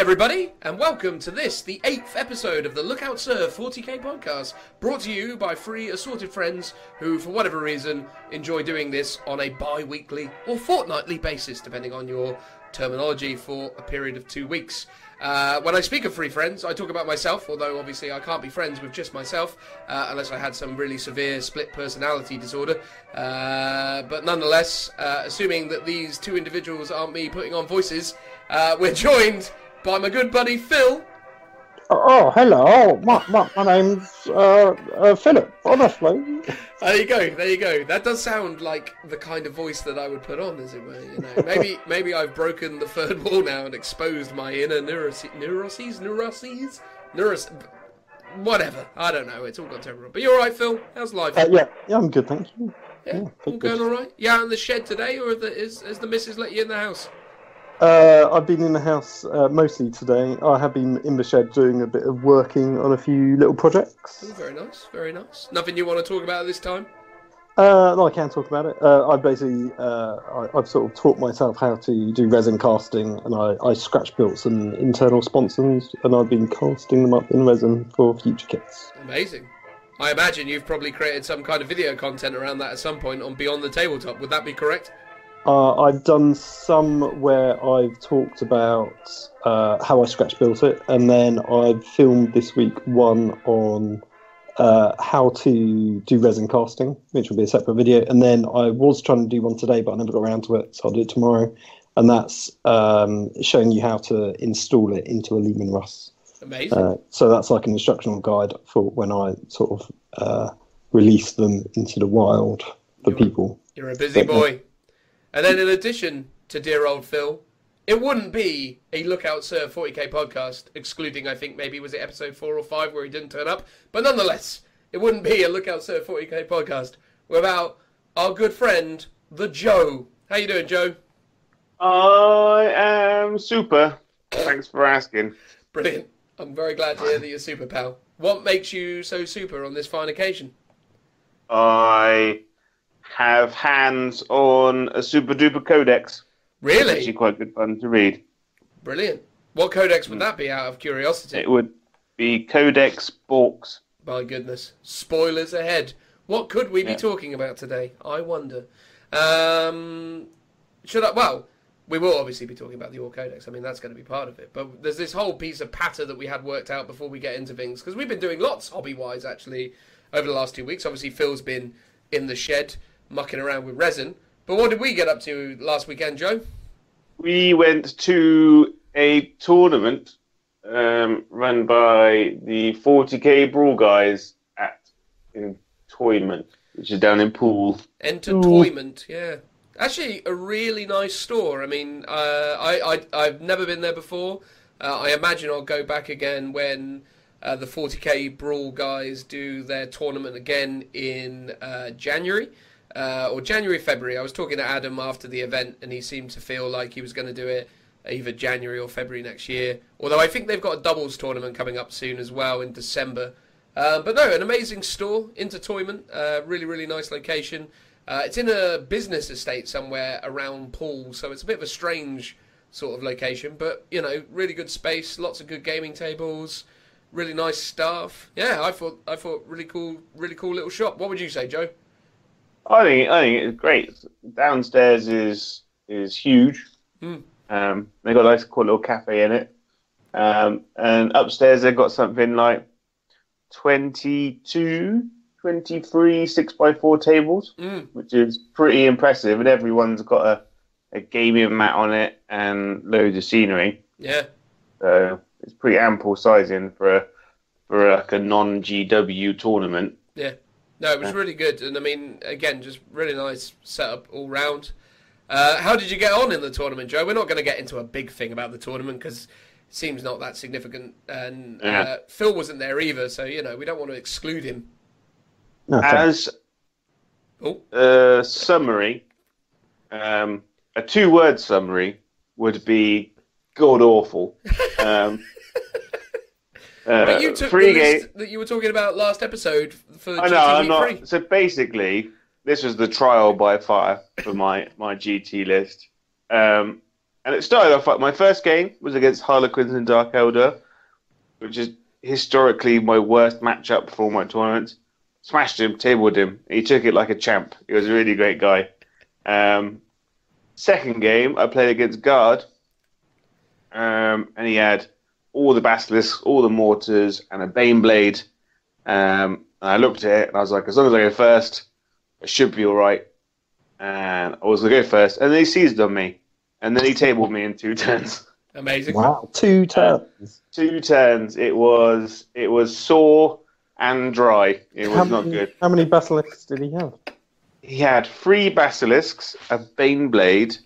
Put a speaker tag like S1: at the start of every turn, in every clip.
S1: everybody, and welcome to this, the 8th episode of the Look Out Serve 40k podcast, brought to you by three assorted friends who, for whatever reason, enjoy doing this on a bi-weekly or fortnightly basis, depending on your terminology, for a period of 2 weeks. When I speak of three friends, I talk about myself, although obviously I can't be friends with just myself, unless I had some really severe split personality disorder. But nonetheless, assuming that these two individuals aren't me putting on voices, we're joined by my good buddy Phil.
S2: Oh, hello. My name's Philip, honestly.
S1: There you go. That does sound like the kind of voice that I would put on, as it were. You know, maybe I've broken the third wall now and exposed my inner neuroses. Whatever. I don't know. It's all gone terrible. But you're all right, Phil. How's life?
S2: Yeah, I'm good, thank you.
S1: Yeah, all going all right. You out in the shed today, or has the missus let you in the house?
S2: I've been in the house mostly today. I have been in the shed doing a bit of working on a few little projects.
S1: Oh, very nice, very nice. Nothing you want to talk about this time?
S2: No, I can talk about it. I've sort of taught myself how to do resin casting, and I scratch built some internal sponsons, and I've been casting them up in resin for future kits.
S1: Amazing. I imagine you've probably created some kind of video content around that at some point on Beyond the Tabletop. Would that be correct?
S2: I've done some where I've talked about how I scratch built it, and then I've filmed this week one on how to do resin casting, which will be a separate video. And then I was trying to do one today, but I never got around to it, so I'll do it tomorrow. And that's showing you how to install it into a Lehman Russ.
S1: Amazing.
S2: So that's like an instructional guide for when I sort of release them into the wild for people.
S1: You're a busy boy. And then in addition to dear old Phil, it wouldn't be a Lookout Serve 40k podcast, excluding, I think, maybe was it episode 4 or 5 where he didn't turn up. But nonetheless, it wouldn't be a Lookout Serve 40k podcast without our good friend, the Joe. How you doing, Joe?
S3: I am super. Thanks for asking.
S1: Brilliant. I'm very glad to hear that you're super, pal. What makes you so super on this fine occasion?
S3: I have hands on a super duper codex.
S1: Really?
S3: It's actually quite good fun to read.
S1: Brilliant. What codex would that be, out of curiosity?
S3: It would be Codex Borks.
S1: My goodness. Spoilers ahead. What could we be talking about today? I wonder. Well, we will obviously be talking about the Ork Codex. I mean, that's going to be part of it. But there's this whole piece of patter that we had worked out before we get into things. Because we've been doing lots hobby-wise, actually, over the last 2 weeks. Obviously, Phil's been in the shed, mucking around with resin. But what did we get up to last weekend, Joe?
S3: We went to a tournament run by the 40k Brawl guys at Entoyment, which is down in Poole.
S1: Entertainment, yeah. Actually, a really nice store. I mean, I've never been there before. I imagine I'll go back again when the 40k Brawl guys do their tournament again in January. Or January, February. I was talking to Adam after the event, and he seemed to feel like he was going to do it either January or February next year. Although I think they've got a doubles tournament coming up soon as well in December. But no, an amazing store, Entertainment. Really, really nice location. It's in a business estate somewhere around Poole, so it's a bit of a strange sort of location. But, you know, really good space, lots of good gaming tables, really nice staff. Yeah, I thought really cool little shop. What would you say, Joe?
S3: I think it's great. Downstairs is huge. They've got a nice cool little cafe in it. And upstairs they've got something like 23 6x4 tables, which is pretty impressive. And everyone's got a gaming mat on it and loads of scenery.
S1: Yeah.
S3: So it's pretty ample sizing for like a non-GW tournament.
S1: Yeah. No, it was really good, and I mean, again, just really nice setup all round. How did you get on in the tournament, Joe? We're not going to get into a big thing about the tournament because it seems not that significant, and Phil wasn't there either, so, you know, we don't want to exclude him.
S3: As a summary, a 2-word summary would be god-awful.
S1: But you took the list that you were talking about last episode for GT Free.
S3: So basically, this was the trial by fire for my GT list. And it started off like my first game was against Harlequins and Dark Elder, which is historically my worst matchup for all my tournaments. Smashed him, tabled him. He took it like a champ. He was a really great guy. Second game, I played against Guard, and he had all the basilisks, all the mortars, and a Baneblade. And I looked at it, and I was like, as long as I go first, I should be all right. And I was going to go first, and then he seized on me, and then he tabled me in 2 turns.
S1: Amazing.
S2: Wow, 2 turns.
S3: 2 turns. It was sore and dry. It was not good.
S2: How many basilisks did he have?
S3: He had 3 basilisks, a Baneblade,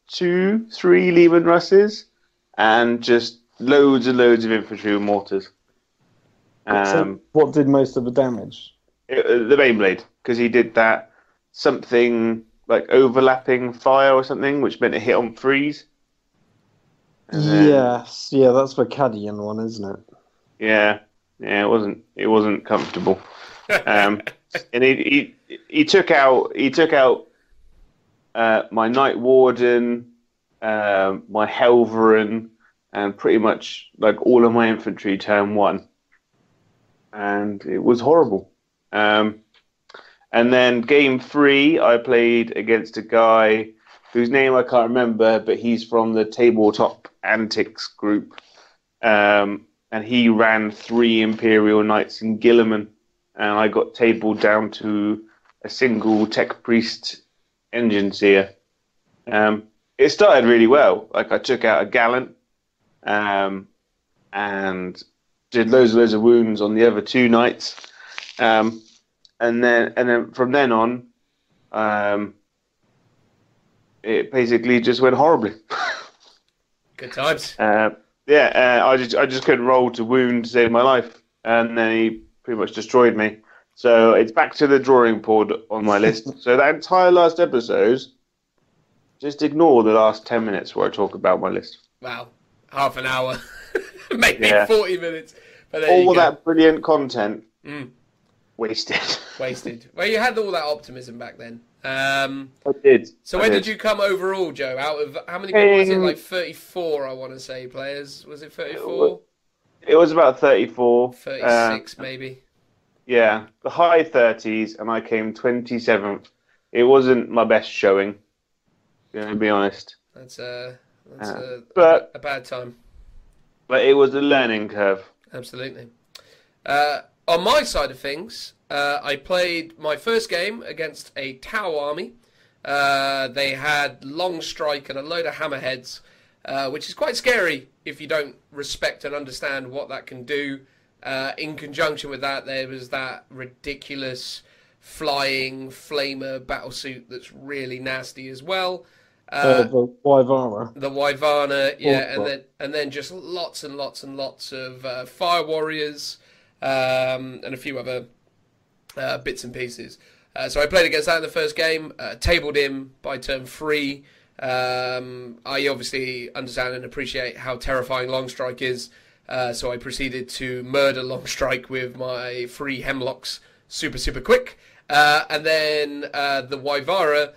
S3: 2, 3 Lehman Russes, and just loads and loads of infantry with mortars.
S2: So what did most of the damage?
S3: The Baneblade, because he did that something like overlapping fire or something, which meant it hit on freeze.
S2: Yes, yeah, that's the Cadian one, isn't it?
S3: Yeah, it wasn't comfortable. And he took out my Night Warden, my Helverin, and pretty much like all of my infantry turn 1, and it was horrible. And then game 3, I played against a guy whose name I can't remember, but he's from the Tabletop Antics group, and he ran 3 Imperial Knights in Guilliman, and I got tabled down to a single Tech Priest engine seer. It started really well. Like I took out a Gallant, and did loads of wounds on the other 2 knights. And then from then on, it basically just went horribly.
S1: Good times.
S3: I just couldn't roll to wound to save my life, and then he pretty much destroyed me. So it's back to the drawing board on my list. So that entire last episode, just ignore the last 10 minutes where I talk about my list.
S1: Wow, half an hour, maybe 40 minutes. But
S3: all that brilliant content. Wasted.
S1: Well, you had all that optimism back then.
S3: I did.
S1: So where did you come overall, Joe? Out of how many people was it? Like 34, I want to say, players. Was it 34?
S3: It was about 34.
S1: 36, maybe.
S3: Yeah, the high 30s, and I came 27th. It wasn't my best showing, to be honest.
S1: That's a bad time.
S3: But it was a learning curve.
S1: Absolutely. On my side of things, I played my first game against a Tau army. They had long strike and a load of hammerheads, which is quite scary if you don't respect and understand what that can do. In conjunction with that, there was that ridiculous flying flamer battlesuit that's really nasty as well.
S2: The Wyvara.
S1: The Wyvana, yeah, and then just lots and lots and lots of fire warriors, and a few other bits and pieces. So I played against that in the first game, tabled him by turn 3. I obviously understand and appreciate how terrifying Longstrike is, so I proceeded to murder Longstrike with my 3 Hemlocks super quick. And then the Wyvara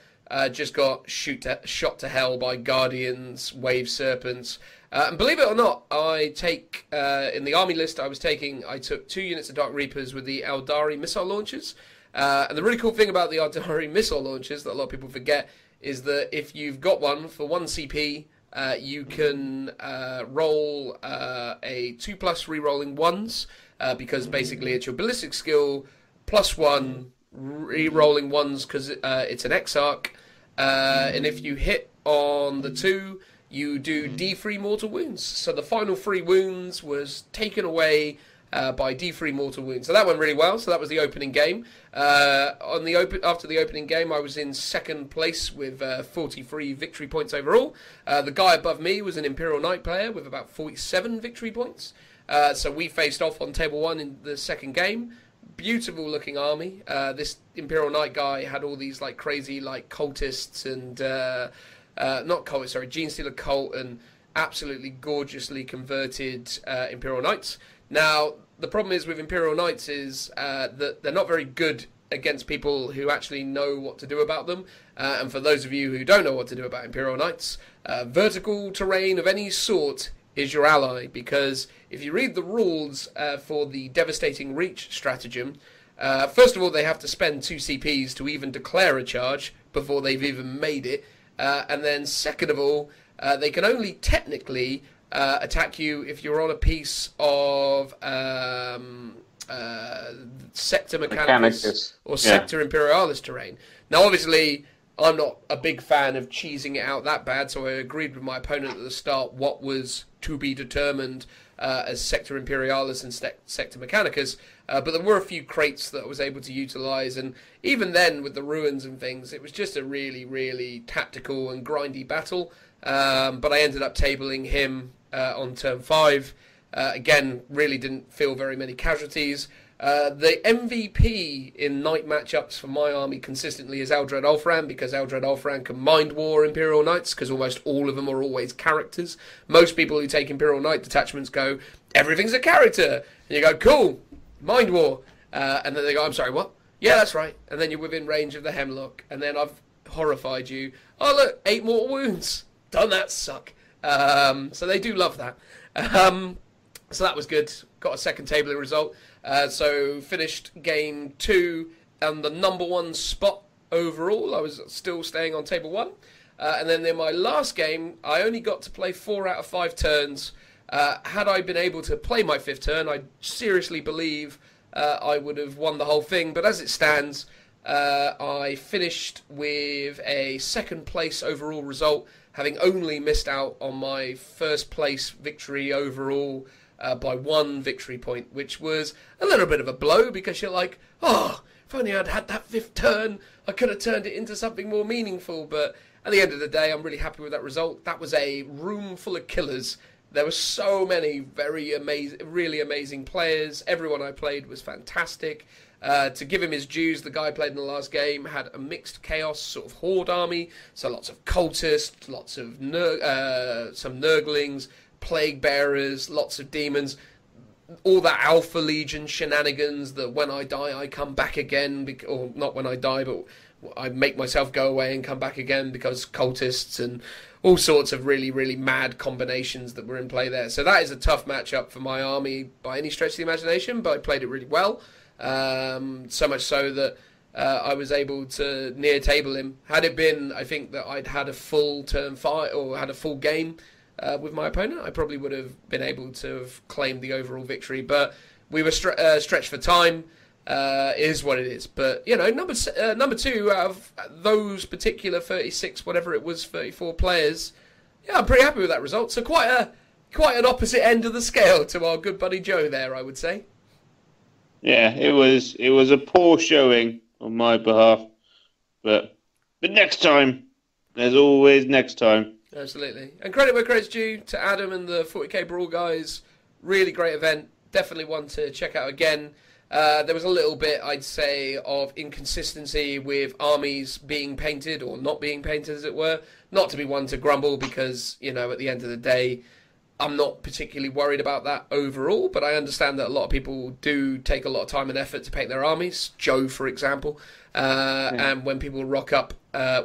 S1: just got shot to hell by Guardians, Wave Serpents. And believe it or not, I take in the army list I took 2 units of Dark Reapers with the Eldari missile launchers. And the really cool thing about the Eldari missile launchers that a lot of people forget is that if you've got one for 1 CP, you can roll a 2+ rerolling 1s, because basically it's your ballistic skill +1 rerolling 1s because it's an Exarch. And if you hit on the 2, you do D3 mortal wounds. So the final 3 wounds was taken away by D3 mortal wounds. So that went really well. So that was the opening game. After the opening game, I was in 2nd place with 43 victory points overall. The guy above me was an Imperial Knight player with about 47 victory points. So we faced off on table 1 in the 2nd game. Beautiful looking army. This Imperial Knight guy had all these like crazy like cultists and not cultists, sorry, Genestealer cult and absolutely gorgeously converted Imperial Knights. Now the problem is with Imperial Knights is that they're not very good against people who actually know what to do about them. And for those of you who don't know what to do about Imperial Knights, vertical terrain of any sort is your ally, because if you read the rules for the Devastating Reach stratagem, first of all, they have to spend 2 CPs to even declare a charge before they've even made it. And then second of all, they can only technically attack you if you're on a piece of Sector Mechanicus or Sector Imperialis terrain. Now, obviously, I'm not a big fan of cheesing it out that bad, so I agreed with my opponent at the start what was to be determined as Sector Imperialis and Sector Mechanicus, but there were a few crates that I was able to utilise, and even then, with the ruins and things, it was just a really, really tactical and grindy battle, but I ended up tabling him on turn 5. Again, really didn't feel very many casualties. The MVP in night matchups for my army consistently is Eldred Ulfran, because Eldred Ulfran can mind war Imperial Knights, because almost all of them are always characters. Most people who take Imperial Knight detachments go, everything's a character, and you go, cool, mind war, and then they go, I'm sorry, what? Yeah, that's right, and then you're within range of the Hemlock, and then I've horrified you. Oh look, 8 mortal wounds, don't that suck? So they do love that. So that was good. Got a second tabling result. So finished game 2 and the number 1 spot overall. I was still staying on table 1. And then in my last game, I only got to play 4 out of 5 turns. Had I been able to play my 5th turn, I seriously believe I would have won the whole thing. But as it stands, I finished with a 2nd place overall result, having only missed out on my 1st place victory overall by 1 victory point, which was a little bit of a blow, because you're like, oh, if only I'd had that 5th turn, I could have turned it into something more meaningful. But at the end of the day, I'm really happy with that result. That was a room full of killers. There were so many really amazing players. Everyone I played was fantastic. To give him his dues, the guy I played in the last game had a mixed chaos sort of horde army, so lots of cultists, lots of some nurglings, plague bearers, lots of demons, all that Alpha Legion shenanigans that when I die I come back again, or not when I die, but I make myself go away and come back again because cultists, and all sorts of really, really mad combinations that were in play there. So that is a tough matchup for my army by any stretch of the imagination, but I played it really well. So much so that I was able to near table him. Had it been, I think, that I'd had a full turn 5 or had a full game with my opponent, I probably would have been able to have claimed the overall victory. But we were stretched for time. It is what it is. But you know, number 2 out of those particular 36, whatever it was, 34 players. Yeah, I'm pretty happy with that result. So quite an opposite end of the scale to our good buddy Joe there, I would say.
S3: Yeah, it was a poor showing on my behalf, but next time, there's always next time.
S1: Absolutely, and credit where credit's due to Adam and the 40k Brawl guys. Really great event. Definitely one to check out again. There was a little bit, I'd say, of inconsistency with armies being painted or not being painted, as it were. Not to be one to grumble, because you know, at the end of the day, I'm not particularly worried about that overall, but I understand that a lot of people do take a lot of time and effort to paint their armies. Joe, for example. And when people rock up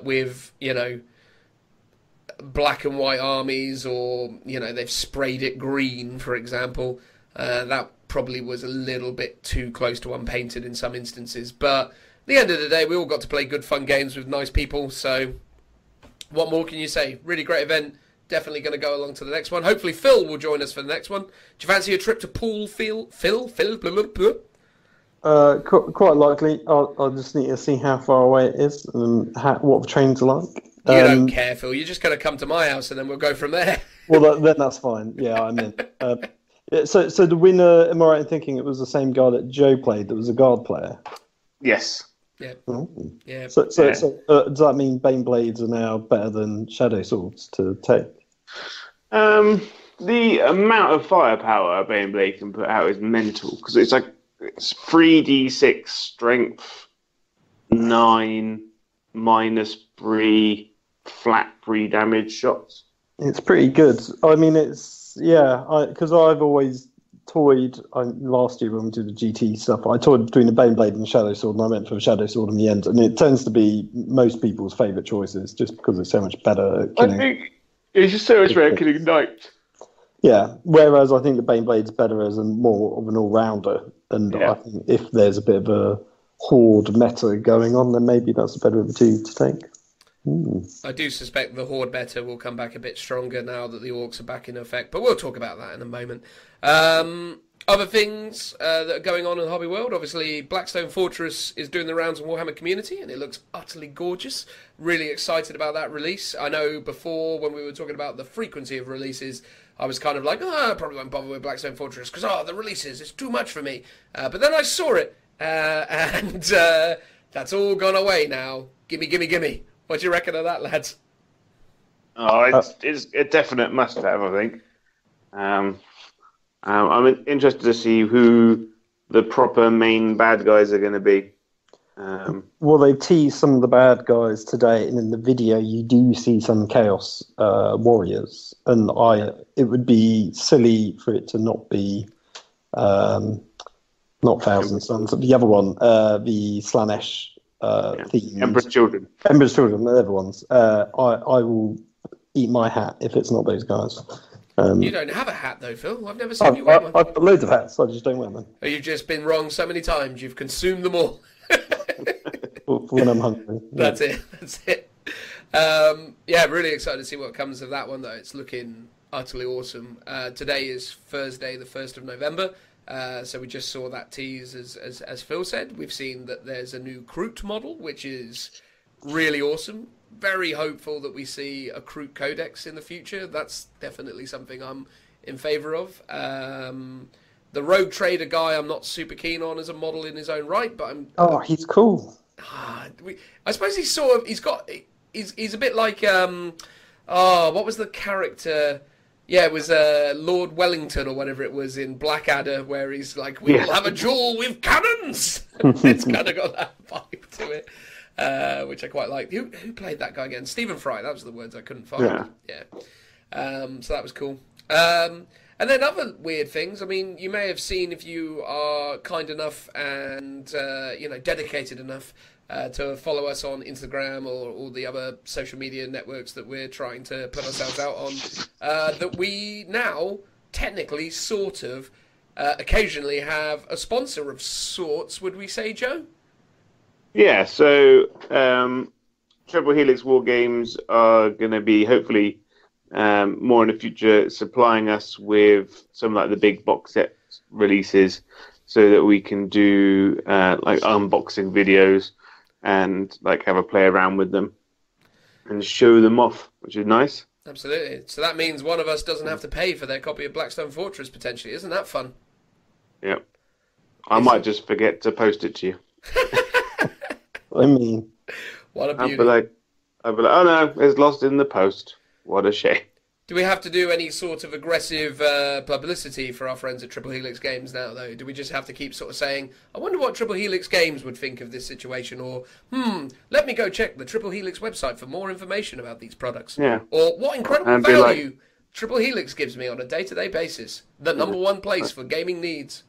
S1: with, you know, black and white armies, or, you know, they've sprayed it green, for example, that probably was a little bit too close to unpainted in some instances. But at the end of the day, we all got to play good, fun games with nice people, so what more can you say? Really great event. Definitely going to go along to the next one. Hopefully Phil will join us for the next one. Do you fancy a trip to Poole Phil? Blah, blah, blah.
S2: Quite likely. I'll just need to see how far away it is and what the trains are like.
S1: You don't care, Phil. You're just going to come to my house and then we'll go from there.
S2: Well, then that's fine. Yeah, I'm in. So the winner, am I right in thinking it was the same guy that Joe played, that was a guard player?
S3: Yes.
S1: Yeah.
S2: Oh.
S1: Yeah.
S2: So does that mean Bane Blades are now better than Shadow Swords to take?
S3: The amount of firepower Bane Blade can put out is mental, because it's 3d6 strength, 9 -3 flat 3 damage shots.
S2: It's pretty good. I mean, it's because I've always toyed last year when we did the GT stuff. I toyed between the Baneblade and the Shadow Sword, and I went for the Shadow Sword in the end. And it tends to be most people's favourite choices, just because it's so much better at killing.
S3: I think it's just so much better at killing knights.
S2: Yeah, whereas I think the Baneblade's better as more of an all-rounder. And I think if there's a bit of a horde meta going on, then maybe that's a better of the two to take.
S1: I do suspect the horde meta will come back a bit stronger now that the orcs are back in effect, but we'll talk about that in a moment. Other things that are going on in the hobby world, obviously Blackstone Fortress is doing the rounds in Warhammer Community, and it looks utterly gorgeous. Really excited about that release. I know before, when we were talking about the frequency of releases, I was kind of like, I probably won't bother with Blackstone Fortress because, the releases, it's too much for me. But then I saw it, and that's all gone away now. Gimme, gimme, gimme. What do you reckon of that, lads?
S3: Oh, it's a definite must-have, I think. I'm interested to see who the proper main bad guys are going to be.
S2: Well, they teased some of the bad guys today, and in the video you do see some Chaos Warriors, and it would be silly for it to not be not Thousand Sons, the other one, the Slanesh theme.
S3: Emperor's Children.
S2: Emperor's Children, the other ones. I will eat my hat if it's not those guys.
S1: You don't have a hat though, Phil. I've never seen you wear one.
S2: I've got loads of hats, I just don't wear them.
S1: Oh, you've just been wrong so many times. You've consumed them all.
S2: When I'm hungry.
S1: That's it. Really excited to see what comes of that one, though. It's looking utterly awesome. Today is Thursday, the 1st of November. So we just saw that tease, as Phil said. We've seen that there's a new Kroot model, which is really awesome. Very hopeful that we see a Ork Codex in the future. That's definitely something I'm in favour of. The Rogue Trader guy I'm not super keen on as a model in his own right, but
S2: he's cool.
S1: I suppose he's a bit like what was the character? Yeah, it was Lord Wellington or whatever it was in Blackadder, where he's like, we will have a duel with cannons. It's kind of got that vibe to it, which I quite like. Who played that guy again? Stephen Fry. That was the words I couldn't find. Yeah. So that was cool. And then other weird things. I mean, you may have seen, if you are kind enough and dedicated enough to follow us on Instagram or all the other social media networks that we're trying to put ourselves out on, that we now technically sort of occasionally have a sponsor of sorts. Would we say, Joe?
S3: Yeah. So Triple Helix War Games are going to be hopefully more in the future supplying us with some like the big box set releases, so that we can do like unboxing videos and like have a play around with them and show them off, which is nice.
S1: Absolutely. So that means one of us doesn't have to pay for their copy of Blackstone Fortress potentially. Isn't that fun?
S3: Yep. I might just forget to post it to you.
S2: I mean,
S1: what a beauty.
S3: I'll be like, oh no, it's lost in the post. What a shame.
S1: Do we have to do any sort of aggressive publicity for our friends at Triple Helix Games now, though? Do we just have to keep sort of saying, I wonder what Triple Helix Games would think of this situation? Or, let me go check the Triple Helix website for more information about these products.
S3: Yeah.
S1: Or, what incredible value Triple Helix gives me on a day-to-day basis. The number one place for gaming needs.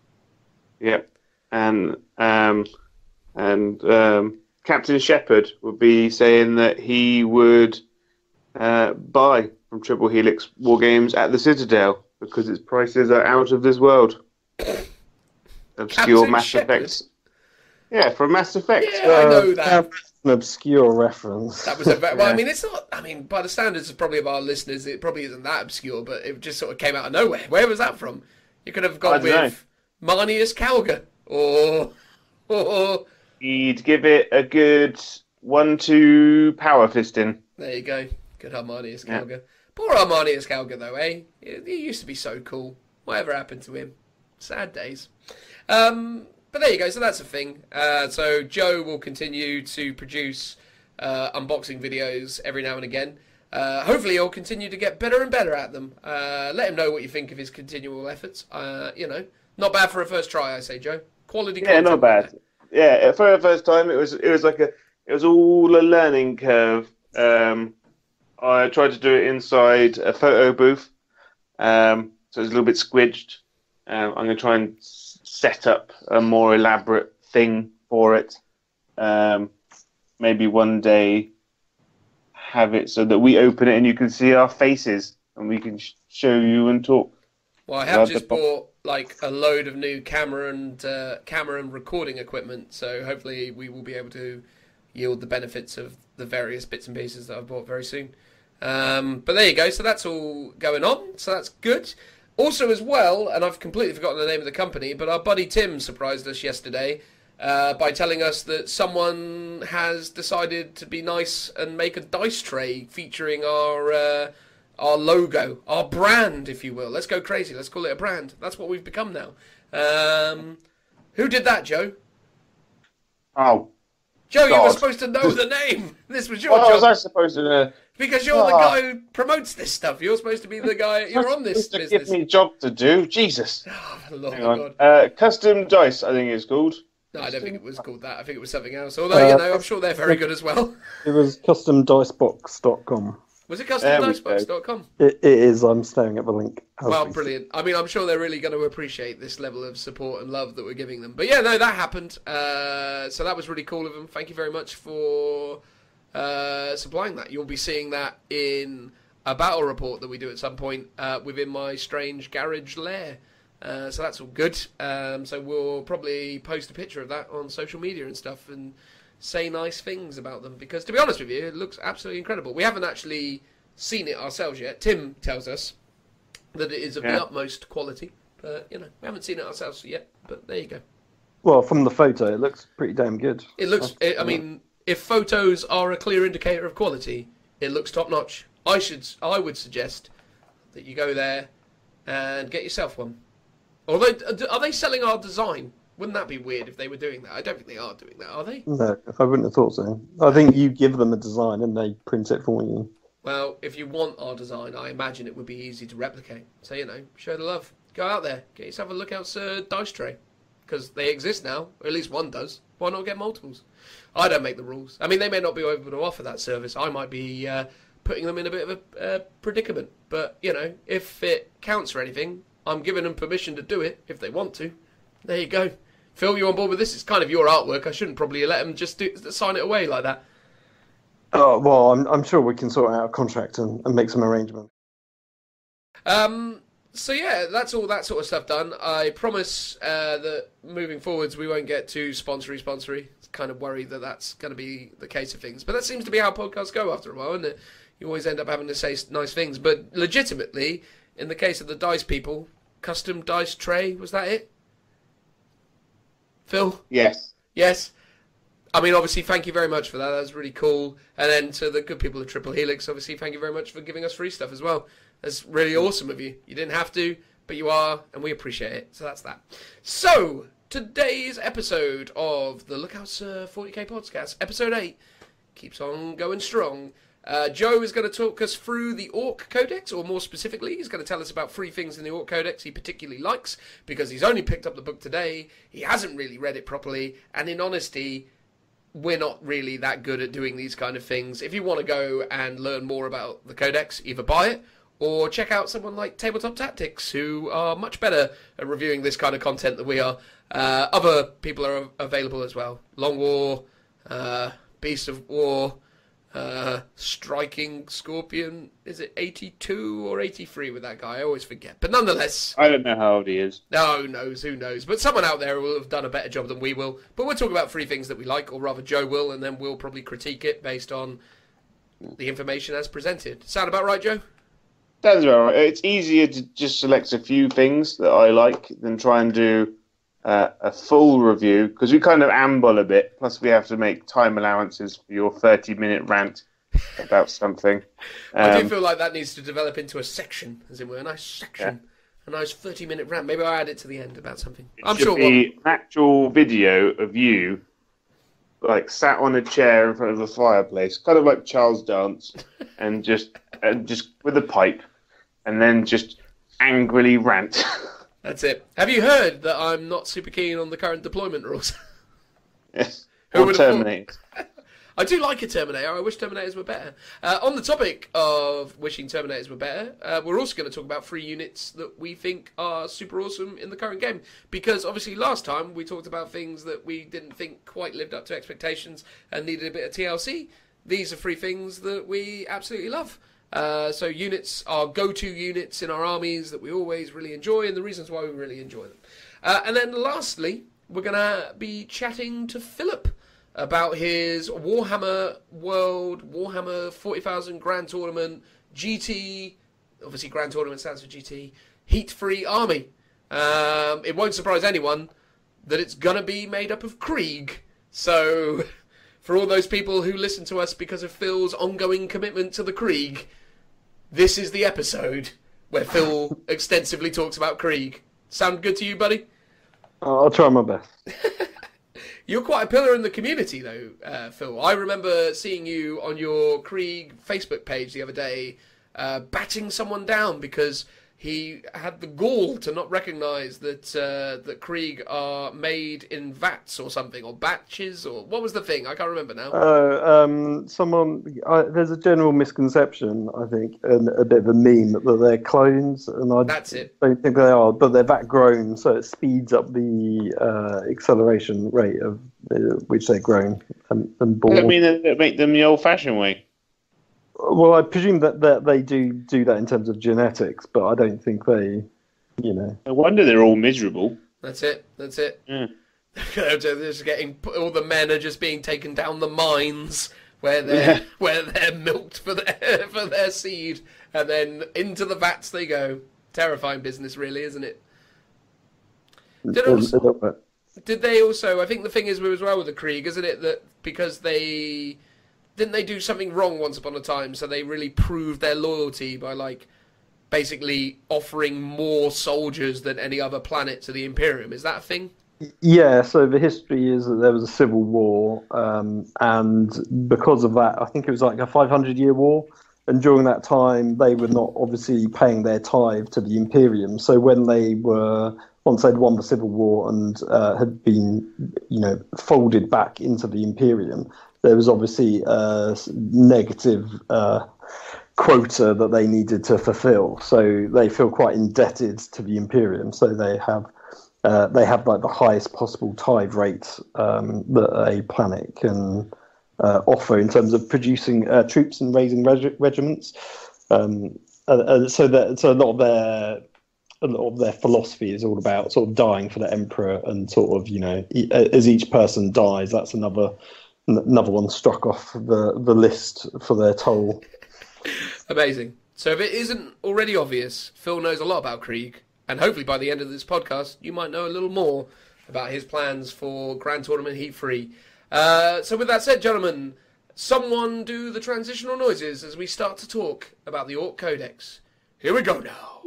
S3: Yep. And Captain Shepherd would be saying that he would buy from Triple Helix War Games at the Citadel because its prices are out of this world. Obscure Mass Effect. Yeah, from Mass Effect.
S1: Yeah, I know that.
S2: An obscure reference.
S1: That was well, I mean, it's not. I mean, by the standards of probably of our listeners, it probably isn't that obscure, but it just sort of came out of nowhere. Where was that from? You could have gone with Marnius Calgar, or
S3: he'd give it a good 1-2 power fisting.
S1: There you go. Good Marnius Calgar. Yeah. Poor Marnius Calgar, though, eh? He used to be so cool. Whatever happened to him? Sad days. But there you go. So that's a thing. So Joe will continue to produce unboxing videos every now and again. Hopefully he'll continue to get better and better at them. Let him know what you think of his continual efforts. Not bad for a first try, I say, Joe. Quality content.
S3: Yeah, not bad. Yeah, for the first time, it was all a learning curve. I tried to do it inside a photo booth, so it was a little bit squidged. I'm going to try and set up a more elaborate thing for it. Maybe one day have it so that we open it and you can see our faces and we can show you and talk.
S1: Well, I have just bought like a load of new camera and recording equipment, so hopefully we will be able to yield the benefits of the various bits and pieces that I've bought very soon. But there you go. So that's all going on. So that's good. Also, as well, and I've completely forgotten the name of the company, but our buddy Tim surprised us yesterday by telling us that someone has decided to be nice and make a dice tray featuring our logo, our brand, if you will. Let's go crazy. Let's call it a brand. That's what we've become now. Who did that, Joe?
S3: Oh,
S1: Joe,
S3: God.
S1: You were supposed to know the name. This was your
S3: What
S1: job.
S3: was I supposed to know?
S1: Because you're the guy who promotes this stuff. You're supposed to be the guy. You're on this
S3: Supposed to
S1: business.
S3: give me a job to do. Jesus.
S1: Oh, Lord,
S3: Hang
S1: my
S3: on.
S1: God.
S3: Custom dice, I think it's called.
S1: No, I don't think it was called that. I think it was something else. Although, you know, I'm sure they're very good as well.
S2: It was customdicebox.com.
S1: Was it
S3: There we
S1: customdicebox.com?
S2: It is. I'm staring at the link.
S1: Well, brilliant. I mean, I'm sure they're really going to appreciate this level of support and love that we're giving them. But yeah, no, that happened. So that was really cool of them. Thank you very much for supplying that. You'll be seeing that in a battle report that we do at some point within my strange garage lair. So that's all good. So we'll probably post a picture of that on social media and stuff and say nice things about them. Because to be honest with you, it looks absolutely incredible. We haven't actually seen it ourselves yet. Tim tells us that it is of the utmost quality. But, you know, we haven't seen it ourselves yet. But there you go.
S2: Well, from the photo, it looks pretty damn good.
S1: It looks, I mean, if photos are a clear indicator of quality, it looks top notch. I would suggest that you go there and get yourself one. Although, are they selling our design? Wouldn't that be weird if they were doing that? I don't think they are doing that, are they?
S2: No, I wouldn't have thought so. I think you give them a design and they print it for you.
S1: Well, if you want our design, I imagine it would be easy to replicate. So, you know, show the love. Go out there, get yourself a Lookout's dice tray. Because they exist now, or at least one does. Why not get multiples? I don't make the rules. I mean, they may not be able to offer that service. I might be putting them in a bit of a predicament. But, you know, if it counts for anything, I'm giving them permission to do it if they want to. There you go. Phil, you on board with this? It's kind of your artwork. I shouldn't probably let them just sign it away like that.
S2: Oh, well, I'm sure we can sort out a contract and make some arrangements.
S1: So yeah, that's all that sort of stuff done. I promise that moving forwards we won't get too sponsory. It's kind of worried that that's going to be the case of things. But that seems to be how podcasts go after a while, isn't it? You always end up having to say nice things. But legitimately, in the case of the dice people, custom dice tray, was that it? Phil?
S3: Yes.
S1: Yes. I mean, obviously, thank you very much for that. That was really cool. And then to the good people of Triple Helix, obviously, thank you very much for giving us free stuff as well. That's really awesome of you. You didn't have to, but you are, and we appreciate it. So that's that. So, today's episode of the Lookouts 40k podcast, episode 8, keeps on going strong. Joe is going to talk us through the Ork Codex, or more specifically, he's going to tell us about 3 things in the Ork Codex he particularly likes, because he's only picked up the book today, he hasn't really read it properly, and in honesty, we're not really that good at doing these kind of things. If you want to go and learn more about the Codex, either buy it, or check out someone like Tabletop Tactics, who are much better at reviewing this kind of content than we are. Other people are available as well. Long War, Beast of War, Striking Scorpion. Is it 82 or 83 with that guy? I always forget. But nonetheless,
S3: I don't know how old he is.
S1: No, who knows. But someone out there will have done a better job than we will. But we'll talk about 3 things that we like, or rather Joe will, and then we'll probably critique it based on the information as presented. Sound about right, Joe?
S3: That's all right. It's easier to just select a few things that I like than try and do a full review, because we kind of amble a bit. Plus, we have to make time allowances for your 30-minute rant about something.
S1: I do feel like that needs to develop into a section, as it were, a nice section, a nice 30-minute rant. Maybe I'll add it to the end about something. I'm sure.
S3: Be an actual video of you, like sat on a chair in front of a fireplace, kind of like Charles Dance, and just with a pipe, and then just angrily rant.
S1: That's it. Have you heard that I'm not super keen on the current deployment rules?
S3: Yes.
S1: Who
S3: Or
S1: would have
S3: terminate.
S1: I do like a Terminator. I wish Terminators were better. On the topic of wishing Terminators were better, we're also going to talk about 3 units that we think are super awesome in the current game. Because obviously last time we talked about things that we didn't think quite lived up to expectations and needed a bit of TLC. These are 3 things that we absolutely love. So units are go-to units in our armies that we always really enjoy and the reasons why we really enjoy them. And then lastly, we're going to be chatting to Philip about his Warhammer World, Warhammer 40,000 Grand Tournament, GT, obviously Grand Tournament stands for GT, heat-free army. It won't surprise anyone that it's going to be made up of Krieg. So, for all those people who listen to us because of Phil's ongoing commitment to the Krieg, this is the episode where Phil extensively talks about Krieg. Sound good to you, buddy?
S2: I'll try my best.
S1: You're quite a pillar in the community, though, Phil. I remember seeing you on your Krieg Facebook page the other day, batting someone down because he had the gall to not recognise that Krieg are made in vats or something, or batches, or what was the thing? I can't remember now.
S2: There's a general misconception, I think, and a bit of a meme that they're clones, and I
S1: That's it.
S2: don't think they are, but they're vat grown, so it speeds up the acceleration rate of which they're grown and born.
S3: Does that mean that they make them the old-fashioned way?
S2: Well, I presume that they do that in terms of genetics, but I don't think they,
S3: No wonder they're all miserable.
S1: That's it.
S3: Yeah.
S1: They're just getting, all the men are just being taken down the mines where they're milked for their seed, and then into the vats they go. Terrifying business, really, isn't it? Did they also? I think the thing is as well with the Krieg, isn't it, that because didn't they do something wrong once upon a time, so they really proved their loyalty by, basically offering more soldiers than any other planet to the Imperium? Is that a thing?
S2: Yeah, so the history is that there was a civil war, and because of that, I think it was like a 500-year war, and during that time, they were not obviously paying their tithe to the Imperium, so when once they'd won the civil war and had been, folded back into the Imperium, there was obviously a negative quota that they needed to fulfill. So they feel quite indebted to the Imperium. So they have like the highest possible tithe rate that a planet can offer in terms of producing troops and raising regiments. So a lot of their philosophy is all about sort of dying for the emperor, and sort of as each person dies, that's another one struck off the list for their toll.
S1: Amazing. So if it isn't already obvious, Phil knows a lot about Krieg, and hopefully by the end of this podcast, you might know a little more about his plans for Grand Tournament Heat Free. So with that said, gentlemen, someone do the transitional noises as we start to talk about the Ork Codex. Here we go now.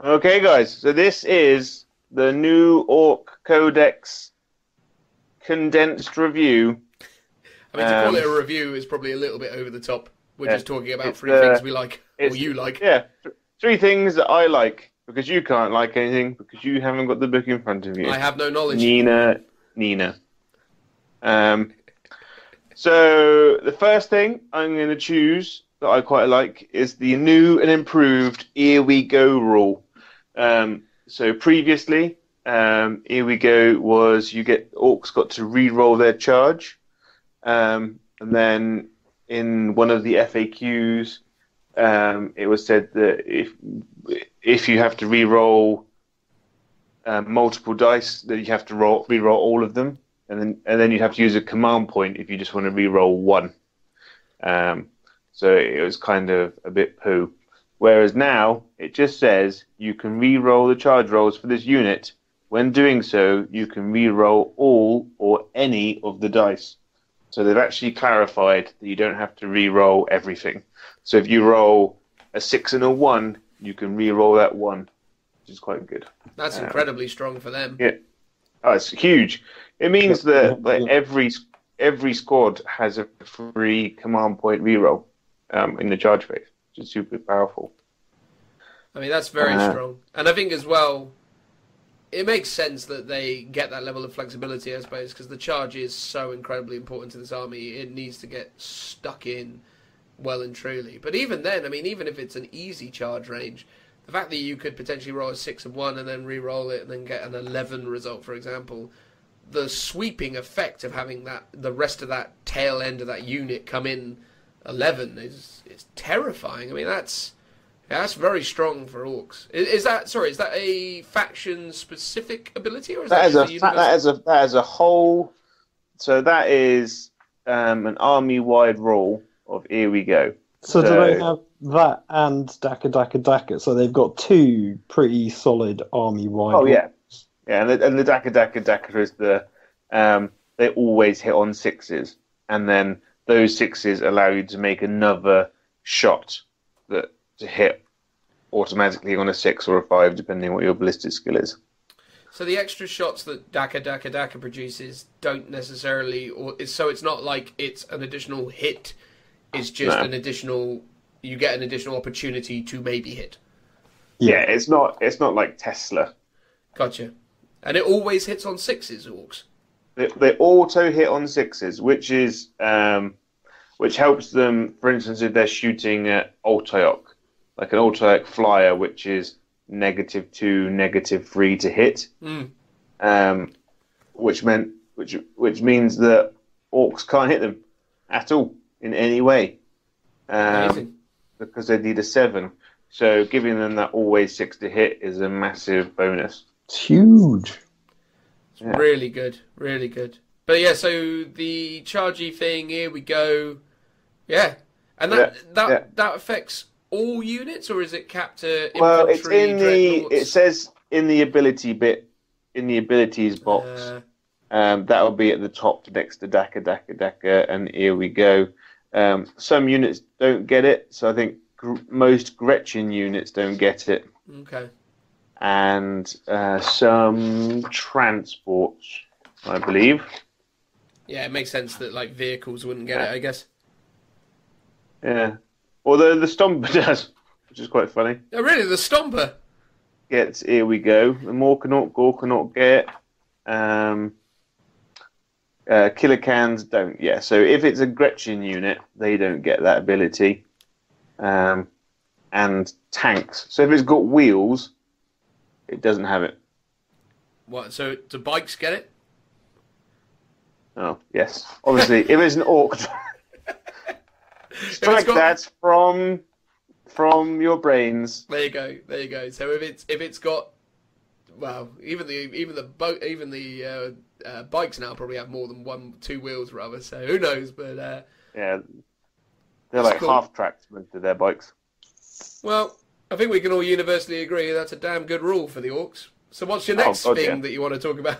S3: Okay, guys, so this is the new Ork Codex condensed review.
S1: I mean, to call it a review is probably a little bit over the top. We're just talking about 3 things we like, or you like.
S3: Yeah, 3 things that I like, because you can't like anything, because you haven't got the book in front of you.
S1: I have no knowledge.
S3: Nina. So, the first thing I'm going to choose that I quite like is the new and improved Here We Go rule. So previously, Here We Go was orcs got to re-roll their charge, and then in one of the FAQs, it was said that if you have to re-roll multiple dice, that you have to re-roll all of them, and then you'd have to use a command point if you just want to re-roll one. So it was kind of a bit poo. Whereas now, it just says you can re-roll the charge rolls for this unit. When doing so, you can re-roll all or any of the dice. So they've actually clarified that you don't have to re-roll everything. So if you roll a 6 and a 1, you can re-roll that 1, which is quite good.
S1: That's incredibly strong for them.
S3: Yeah, it's huge. It means that every squad has a free command point re-roll in the charge phase, which is super powerful.
S1: I mean, that's very strong. And I think as well, it makes sense that they get that level of flexibility, I suppose, because the charge is so incredibly important to this army. It needs to get stuck in well and truly. But even then, I mean, even if it's an easy charge range, the fact that you could potentially roll a 6 and 1 and then re-roll it and then get an 11 result, for example, the sweeping effect of having that the rest of that tail end of that unit come in 11 is terrifying. I mean, that's very strong for orcs. Is that a faction specific ability, or is that
S3: is a whole? So that is an army wide rule of here we go.
S2: So do they have that and Daka? So they've got two pretty solid army wide.
S3: Oh yeah, yeah, and the Daka is the they always hit on 6s, and then those 6s allow you to make another shot to hit automatically on a 6 or a 5, depending on what your ballistic skill is.
S1: So the extra shots that Daka produces don't necessarily, so it's not like it's an additional hit. It's just an additional. You get an additional opportunity to maybe hit.
S3: Yeah, it's not like Tesla.
S1: Gotcha. And it always hits on 6s, orcs.
S3: They auto hit on 6s, which helps them. For instance, if they're shooting at Ultiok, like an Ultiok flyer, which is -2, -3 to hit, which means that orcs can't hit them at all in any way, because they need a 7. So giving them that always 6 to hit is a massive bonus.
S2: It's huge.
S1: It's really good, really good. But yeah, so the chargey thing, here we go. Yeah, and that affects all units, or is it capped to infantry?
S3: Well, it's it says in the ability bit, in the abilities box. That'll be at the top next to Daka, and here we go. Some units don't get it, so I think most Gretchen units don't get it.
S1: Okay.
S3: And some transports, I believe.
S1: Yeah, it makes sense that like vehicles wouldn't get it, I guess.
S3: Yeah. Although the Stomper does, which is quite funny.
S1: Oh, really? The Stomper?
S3: Gets, here we go. The Gorkanaut get. Killer cans don't. Yeah, so if it's a Gretchen unit, they don't get that ability. And tanks. So if it's got wheels, it doesn't have it.
S1: What? So do bikes get it?
S3: Oh, yes. Obviously, if it's an orc... Strike that from your brains.
S1: There you go. So if it's got, well, even the bikes now probably have more than 2 wheels rather. So who knows? But
S3: yeah, they're like half tracked to their bikes.
S1: Well, I think we can all universally agree that's a damn good rule for the orcs. So what's your next thing that you want to talk about?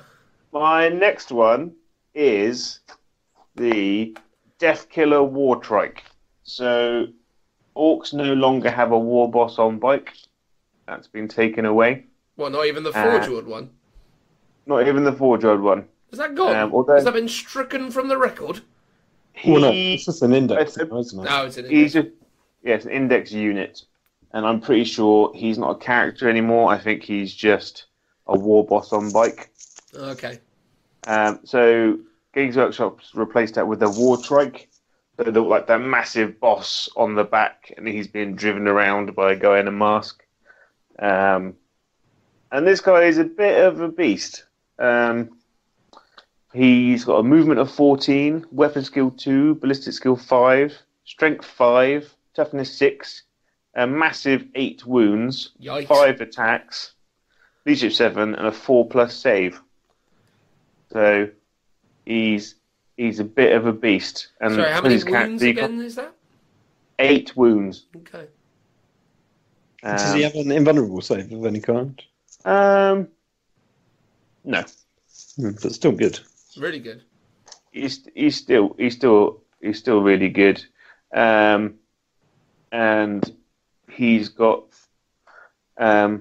S3: My next one is the Death Killer War Trike. So, orcs no longer have a war boss on bike. That's been taken away.
S1: Well, not even the Forge World one?
S3: Not even the Forge World one.
S1: Has that gone? Has that been stricken from the record?
S2: Well, no, it's just an index, isn't it?
S1: No, it's an index.
S3: It's an index unit. And I'm pretty sure he's not a character anymore. I think he's just a war boss on bike.
S1: Okay.
S3: So, Games Workshop's replaced that with a War Trike. So they look like that massive boss on the back, and he's being driven around by a guy in a mask. And this guy is a bit of a beast. He's got a movement of 14, weapon skill 2, ballistic skill 5, strength 5, toughness 6, a massive 8 wounds,
S1: Yikes.
S3: 5 attacks, leadership 7, and a 4+ save. So he's a bit of a beast. And
S1: sorry, how many wounds again is that?
S3: 8 wounds.
S1: Okay.
S2: Does he have an invulnerable save of any kind?
S3: No.
S2: But still good.
S1: Really good.
S3: He's still really good. And he's got a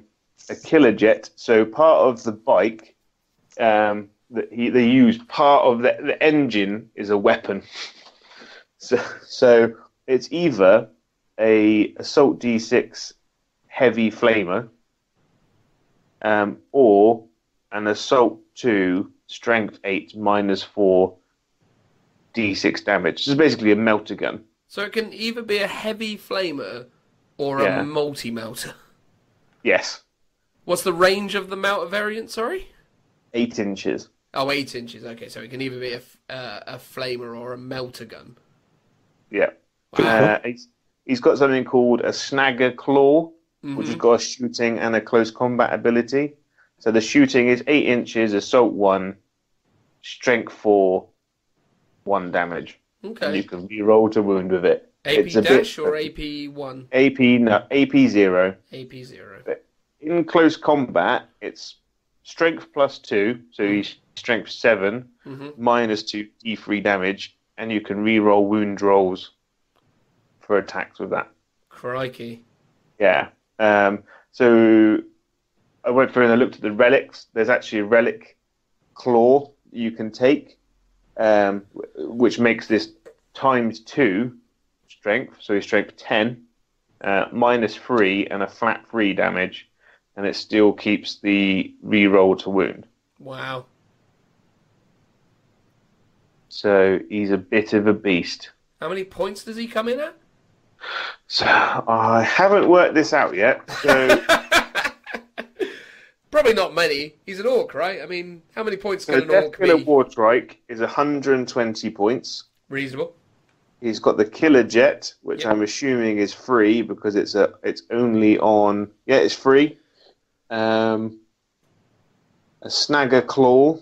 S3: killer jet. So part of the bike, they use part of the engine is a weapon. So it's either a assault D6 heavy flamer, or and Assault 2, Strength 8, -4, D6 damage. This is basically a melter gun.
S1: So it can either be a heavy flamer or a multi-melter.
S3: Yes.
S1: What's the range of the melter variant, sorry?
S3: 8 inches.
S1: Oh, 8 inches. Okay, so it can either be a flamer or a melter gun.
S3: Yeah.
S1: Wow.
S3: He's got something called a Snagger Claw, which has got a shooting and a close combat ability. So the shooting is 8 inches, Assault 1, Strength 4, 1 damage.
S1: Okay.
S3: And you can re-roll to wound with it.
S1: AP
S3: It's a
S1: dash
S3: bit,
S1: or AP 1?
S3: AP 0.
S1: AP 0.
S3: But in close combat, it's Strength +2, so he's Strength 7, -2 D3 damage, and you can re-roll wound rolls for attacks with that.
S1: Crikey.
S3: Yeah. So I went through and I looked at the relics. There's actually a relic claw you can take, which makes this ×2 strength. So he's strength 10, -3, and a flat 3 damage, and it still keeps the re-roll to wound.
S1: Wow.
S3: So he's a bit of a beast.
S1: How many points does he come in at?
S3: So I haven't worked this out yet. So
S1: Probably not many. He's an orc, right? I mean, how many points can an
S3: Death
S1: orc
S3: Killer
S1: be?
S3: Wartrike is 120 points.
S1: Reasonable.
S3: He's got the Killer Jet, which I'm assuming is free because it's only on. Yeah, it's free. A Snagger Claw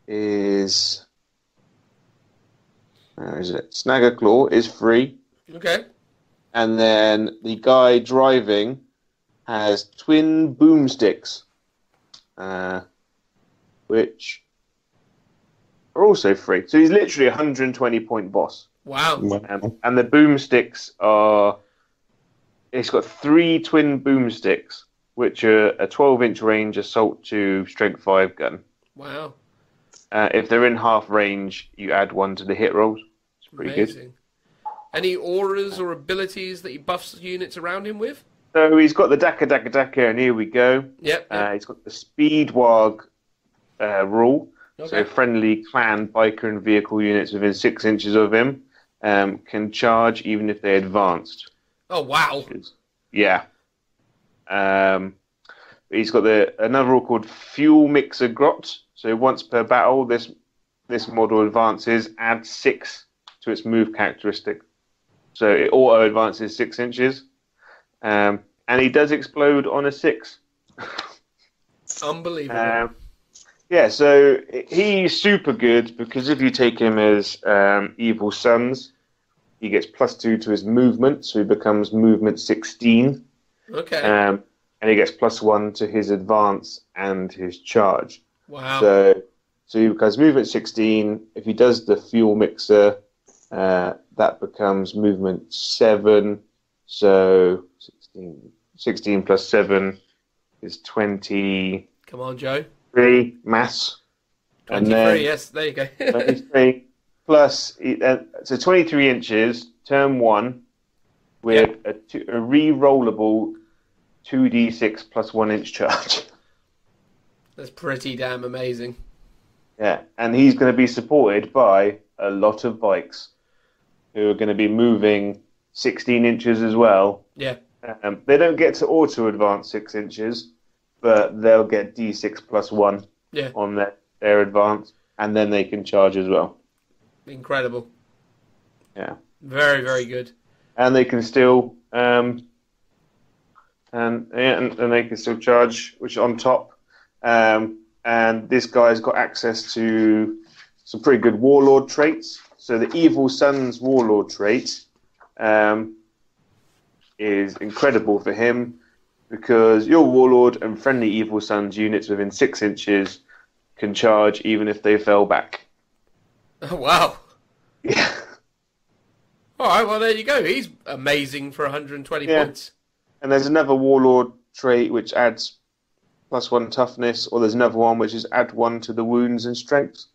S3: is. Where is it? Snagger Claw is free.
S1: Okay.
S3: And then the guy driving has twin boomsticks, which are also free. So he's literally a 120-point boss.
S1: Wow.
S3: And the boomsticks are... It's got 3 twin boomsticks, which are a 12-inch range Assault 2 Strength 5 gun.
S1: Wow.
S3: If they're in half range, you add 1 to the hit rolls. It's pretty
S1: Amazing.
S3: good.
S1: Any auras or abilities that he buffs units around him with?
S3: So he's got the Daka, and here we go.
S1: Yep.
S3: He's got the Speedwag rule.
S1: Okay.
S3: So friendly clan, biker, and vehicle units within 6 inches of him can charge even if they advanced.
S1: Oh, wow.
S3: Yeah. He's got another rule called Fuel Mixer Grot. So once per battle, this model advances, add 6 to its move characteristic. So it auto advances 6 inches. And he does explode on a 6.
S1: Unbelievable.
S3: Yeah, so he's super good because if you take him as Evil Sons, he gets +2 to his movement, so he becomes movement 16.
S1: Okay.
S3: And he gets +1 to his advance and his charge.
S1: Wow.
S3: So he becomes movement 16. If he does the fuel mixer, that becomes movement 7. So 16 plus 7 is 23
S1: Come on, Joe.
S3: mass.
S1: 23,
S3: And then
S1: yes, there you go.
S3: 23 plus, so 23 inches, turn 1, with a re-rollable 2d6 plus 1 inch charge.
S1: That's pretty damn amazing.
S3: Yeah, and he's going to be supported by a lot of bikes who are going to be moving 16 inches as well.
S1: Yeah.
S3: They don't get to auto advance 6 inches, but they'll get d6 plus 1 on their advance, and then they can charge as well.
S1: Incredible.
S3: Yeah.
S1: Very, very good.
S3: And they can still and they can still charge, which is on top. And this guy's got access to some pretty good warlord traits. So the Evil Sons warlord trait is incredible for him because your warlord and friendly Evil Sons units within 6 inches can charge even if they fell back.
S1: Oh, wow.
S3: Yeah.
S1: All right, well, there you go. He's amazing for 120 points.
S3: And there's another warlord trait which adds +1 toughness, or there's another one which is add 1 to the wounds and strength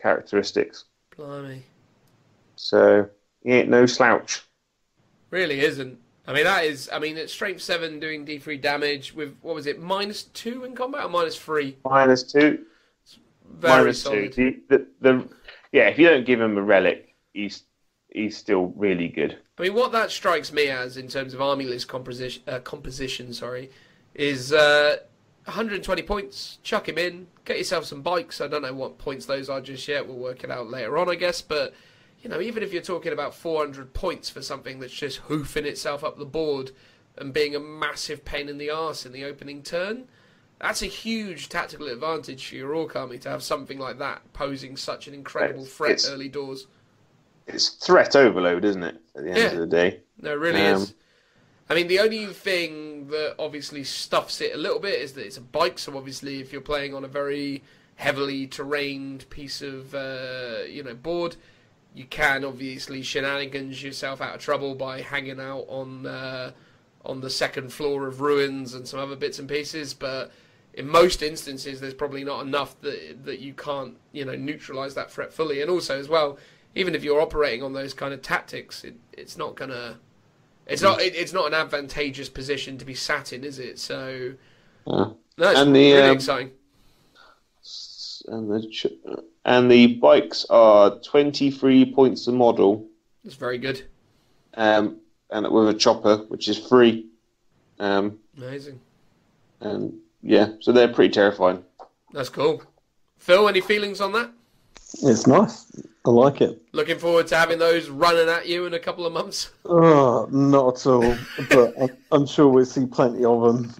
S3: characteristics.
S1: Blimey.
S3: So he ain't no slouch.
S1: Really isn't. I mean, that is. I mean, it's strength 7 doing D3 damage with what was it, -2 in combat or -3?
S3: -2.
S1: Very
S3: Minus
S1: solid.
S3: 2. Yeah, if you don't give him a relic, he's still really good.
S1: I mean, what that strikes me as in terms of army list composition, is 120 points. Chuck him in. Get yourself some bikes. I don't know what points those are just yet. We'll work it out later on, I guess. But you know, even if you're talking about 400 points for something that's just hoofing itself up the board and being a massive pain in the arse in the opening turn, that's a huge tactical advantage for your Ork army to have something like that posing such an incredible threat early doors.
S3: It's threat overload, isn't it, at the end of the day?
S1: No, it really is. I mean, the only thing that obviously stuffs it a little bit is that it's a bike, so obviously if you're playing on a very heavily terrained piece of board, you can obviously shenanigans yourself out of trouble by hanging out on the second floor of ruins and some other bits and pieces, but in most instances there's probably not enough that you can't, neutralise that threat fully. And also as well, even if you're operating on those kind of tactics, it's not gonna, it's not an advantageous position to be sat in, is it? So no, it's really exciting.
S3: And the bikes are 23 points a model.
S1: That's very good.
S3: And with a chopper, which is free.
S1: Amazing.
S3: And yeah, so they're pretty terrifying.
S1: That's cool. Phil, any feelings on that?
S2: It's nice. I like it.
S1: Looking forward to having those running at you in a couple of months?
S2: Oh, not at all. But I'm sure we'll see plenty of them.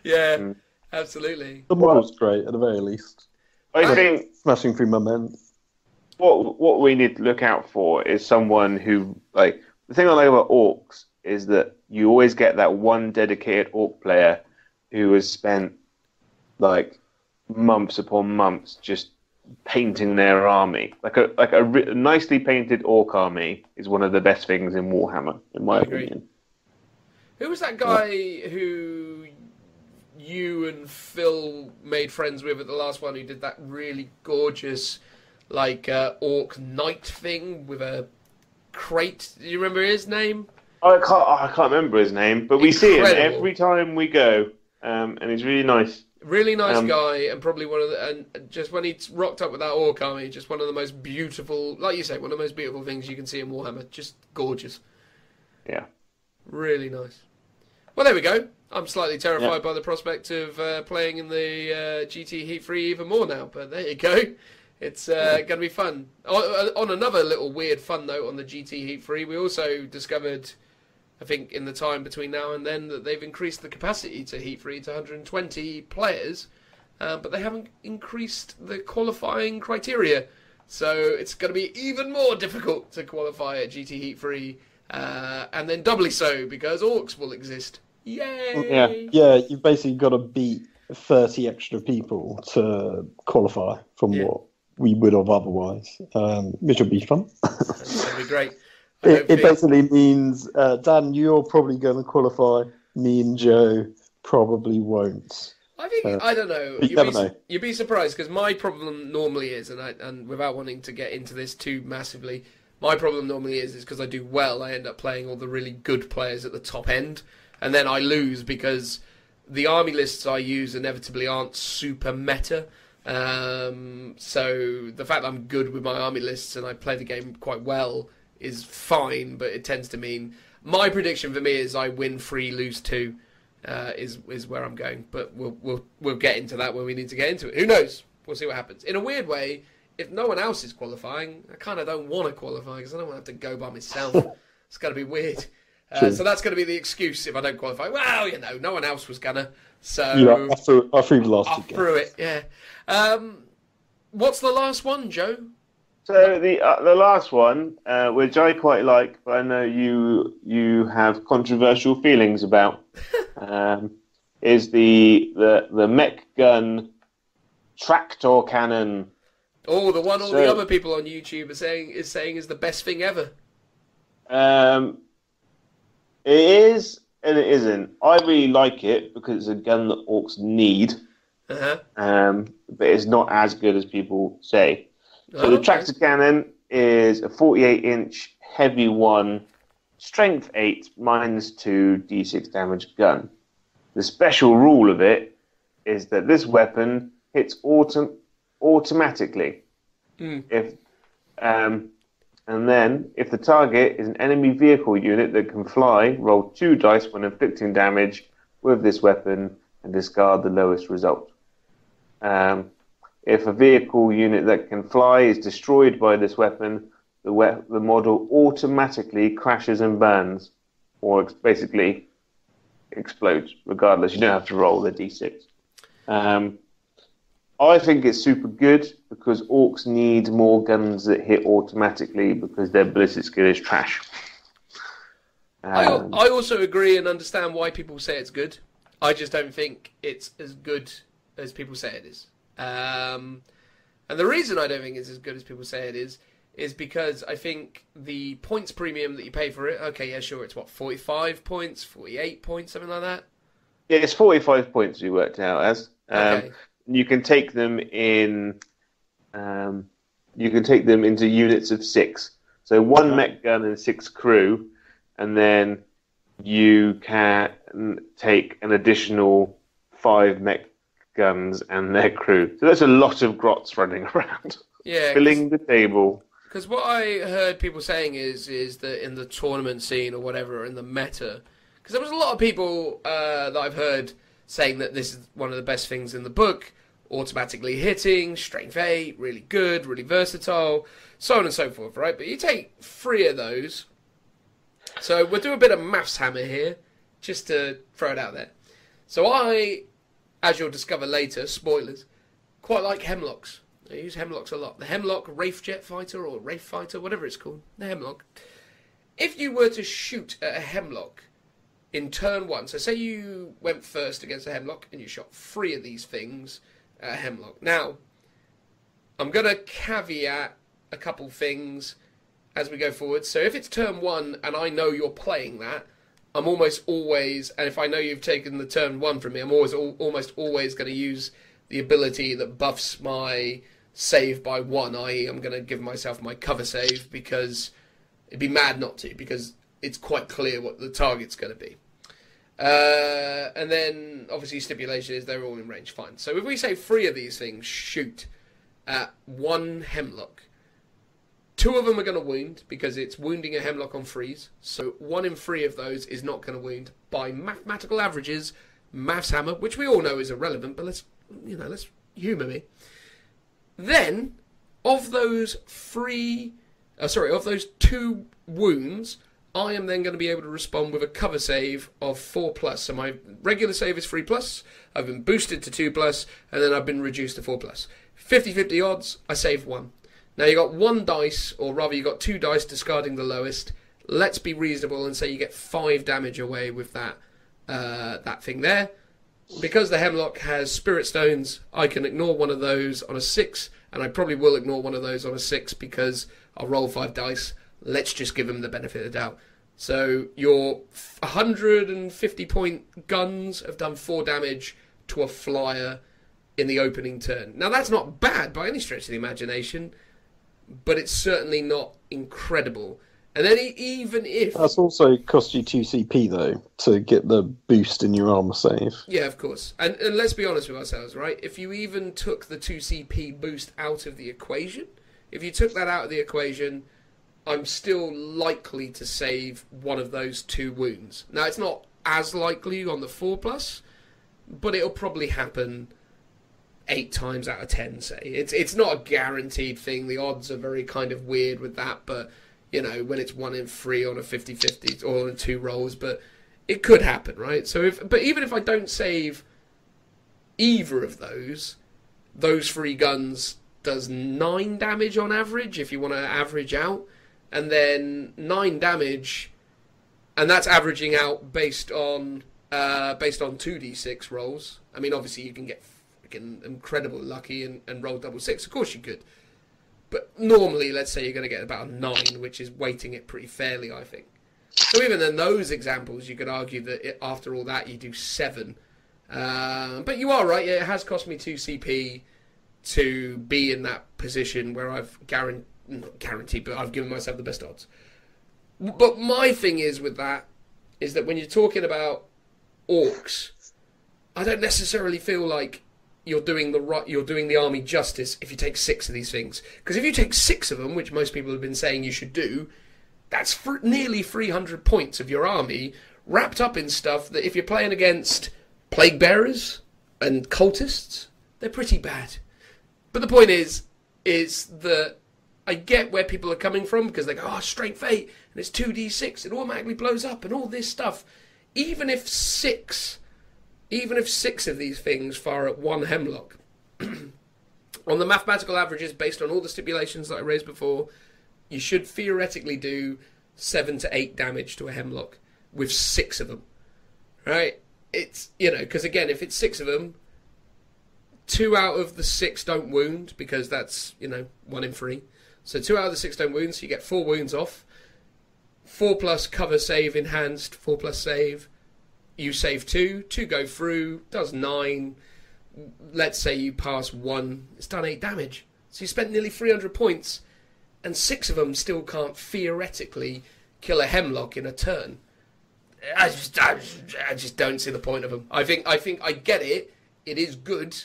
S1: Yeah, absolutely.
S2: The model's great, at the very least.
S3: I think
S2: smashing through my men.
S3: What we need to look out for is someone who, like, the thing I like about Orcs is that you always get that one dedicated Orc player who has spent like months upon months just painting their army. Like a nicely painted Orc army is one of the best things in Warhammer, in my opinion.
S1: Who was that guy who you and Phil made friends with at the last one, who did that really gorgeous Orc Knight thing with a crate? Do you remember his name?
S3: I can't remember his name, but we see him every time we go, and he's really nice.
S1: Really nice guy, and probably and just when he rocked up with that Orc army, just one of the most beautiful, like you say, one of the most beautiful things you can see in Warhammer. Just gorgeous.
S3: Yeah.
S1: Really nice. Well, there we go. I'm slightly terrified by the prospect of playing in the GT Heat 3 even more now, but there you go. It's going to be fun. On another little weird fun note on the GT Heat 3, we also discovered, I think in the time between now and then, that they've increased the capacity to Heat 3 to 120 players, but they haven't increased the qualifying criteria. So it's going to be even more difficult to qualify at GT Heat 3, and then doubly so because Orcs will exist. Yay!
S2: Yeah, you've basically got to beat 30 extra people to qualify from what we would have otherwise, which will be fun.
S1: That'll be great.
S2: It basically means, Dan, you're probably going to qualify. Me and Joe probably won't.
S1: I think, I don't know. You'd be surprised, because my problem normally is, and without wanting to get into this too massively, my problem normally is because I do well, I end up playing all the really good players at the top end, and then I lose because the army lists I use inevitably aren't super meta. So the fact that I'm good with my army lists and I play the game quite well is fine, but it tends to mean my prediction for me is I win 3, lose 2, is where I'm going. But we'll get into that when we need to get into it. Who knows? We'll see what happens. In a weird way, if no one else is qualifying, I kind of don't want to qualify because I don't want to have to go by myself. It's going to be weird. So that's going to be the excuse if I don't qualify. Well, no one else was gonna. So
S2: I threw the last two.
S1: Threw it. Yeah. What's the last one, Joe?
S3: So the last one, which I quite like, but I know you have controversial feelings about, is the mech gun tractor cannon.
S1: Oh, the one all the other people on YouTube are saying is the best thing ever.
S3: It is and it isn't. I really like it because it's a gun that Orcs need.
S1: Uh-huh.
S3: But it's not as good as people say. So the tractor cannon is a 48-inch heavy one Strength 8, -2, d6 damage gun. The special rule of it is that this weapon hits automatically. If and then, if the target is an enemy vehicle unit that can fly, roll 2 dice when inflicting damage with this weapon and discard the lowest result. If a vehicle unit that can fly is destroyed by this weapon, the model automatically crashes and burns, or basically explodes, regardless. You don't have to roll the d6. I think it's super good because orcs need more guns that hit automatically because their ballistic skill is trash.
S1: I also agree and understand why people say it's good. I just don't think it's as good as people say it is. And the reason I don't think it's as good as people say it is because I think the points premium that you pay for it, okay, yeah, sure, it's what, 45 points, 48 points, something like that?
S3: Yeah, it's 45 points we worked out as.
S1: Okay.
S3: You can take them in. You can take them into units of 6. So 1 mech gun and 6 crew, and then you can take an additional 5 mech guns and their crew. So there's a lot of grots running around, filling the table.
S1: Because what I heard people saying is that in the tournament scene or whatever, in the meta, because there was a lot of people that I've heard saying that this is one of the best things in the book, automatically hitting, strength 8, really good, really versatile, so on and so forth, right? But you take 3 of those, so we'll do a bit of maths hammer here, just to throw it out there. So I, as you'll discover later, spoilers, quite like Hemlocks. I use Hemlocks a lot. The Hemlock Wraith Jet Fighter, or Wraith Fighter, whatever it's called, the Hemlock. If you were to shoot at a Hemlock in turn 1, so say you went first against a Hemlock and you shot 3 of these things at a Hemlock. Now, I'm going to caveat a couple things as we go forward. So if it's turn 1 and I know you're playing that, I'm almost always, and if I know you've taken the turn 1 from me, I'm almost always going to use the ability that buffs my save by 1, i.e. I'm going to give myself my cover save, because it'd be mad not to, because it's quite clear what the target's going to be. And then, obviously, stipulation is they're all in range, fine. So if we say 3 of these things shoot at 1 Hemlock, 2 of them are going to wound, because it's wounding a Hemlock on freeze. So 1 in 3 of those is not going to wound. By mathematical averages, maths hammer, which we all know is irrelevant, but let's humour me. Then, of those 2 wounds, I am then going to be able to respond with a cover save of 4+. So my regular save is 3+, I've been boosted to 2+, and then I've been reduced to 4+. 50-50 odds, I save 1. Now you got 1 dice, or rather you got 2 dice discarding the lowest. Let's be reasonable and say you get 5 damage away with that thing there. Because the Hemlock has Spirit Stones, I can ignore one of those on a 6, and I probably will ignore one of those on a 6 because I'll roll 5 dice. Let's just give him the benefit of the doubt. So your 150-point guns have done 4 damage to a flyer in the opening turn. Now that's not bad by any stretch of the imagination, but it's certainly not incredible. And then even if...
S2: That's also cost you 2 CP, though, to get the boost in your armor save.
S1: Yeah, of course. And let's be honest with ourselves, right? If you even took the 2 CP boost out of the equation, if you took that out of the equation, I'm still likely to save one of those 2 wounds. Now, it's not as likely on the 4+, but it'll probably happen 8 times out of 10, say. It's not a guaranteed thing. The odds are very kind of weird with that, but... You know, when it's 1 in 3 on a 50-50 or on 2 rolls, but it could happen, right? So, even if I don't save either of those 3 guns does 9 damage on average, if you want to average out, and then 9 damage, and that's averaging out based on 2d6 rolls. I mean, obviously you can get freaking incredible lucky and roll double 6. Of course you could. But normally, let's say you're going to get about a 9, which is weighting it pretty fairly, I think. So even in those examples, you could argue that after all that, you do 7. But you are right, it has cost me 2 CP to be in that position where I've not guaranteed, but I've given myself the best odds. But my thing is with that is that when you're talking about orcs, I don't necessarily feel like you're doing the army justice if you take 6 of these things. Because if you take 6 of them, which most people have been saying you should do, that's nearly 300 points of your army wrapped up in stuff that if you're playing against plague bearers and cultists, they're pretty bad. But the point is that I get where people are coming from because they go, oh, straight fate, and it's 2d6, it automatically blows up, and all this stuff. Even if six of these things fire at 1 hemlock, on the mathematical averages, based on all the stipulations that I raised before, you should theoretically do 7 to 8 damage to a hemlock with 6 of them, right? It's, because again, if it's 6 of them, 2 out of the 6 don't wound, because that's, 1 in 3. So 2 out of the 6 don't wound, so you get 4 wounds off. 4 plus cover save enhanced, 4 plus save. You save 2, 2 go through, does 9. Let's say you pass 1, it's done 8 damage. So you spent nearly 300 points, and 6 of them still can't theoretically kill a hemlock in a turn. I just don't see the point of them. I think I get it. It is good,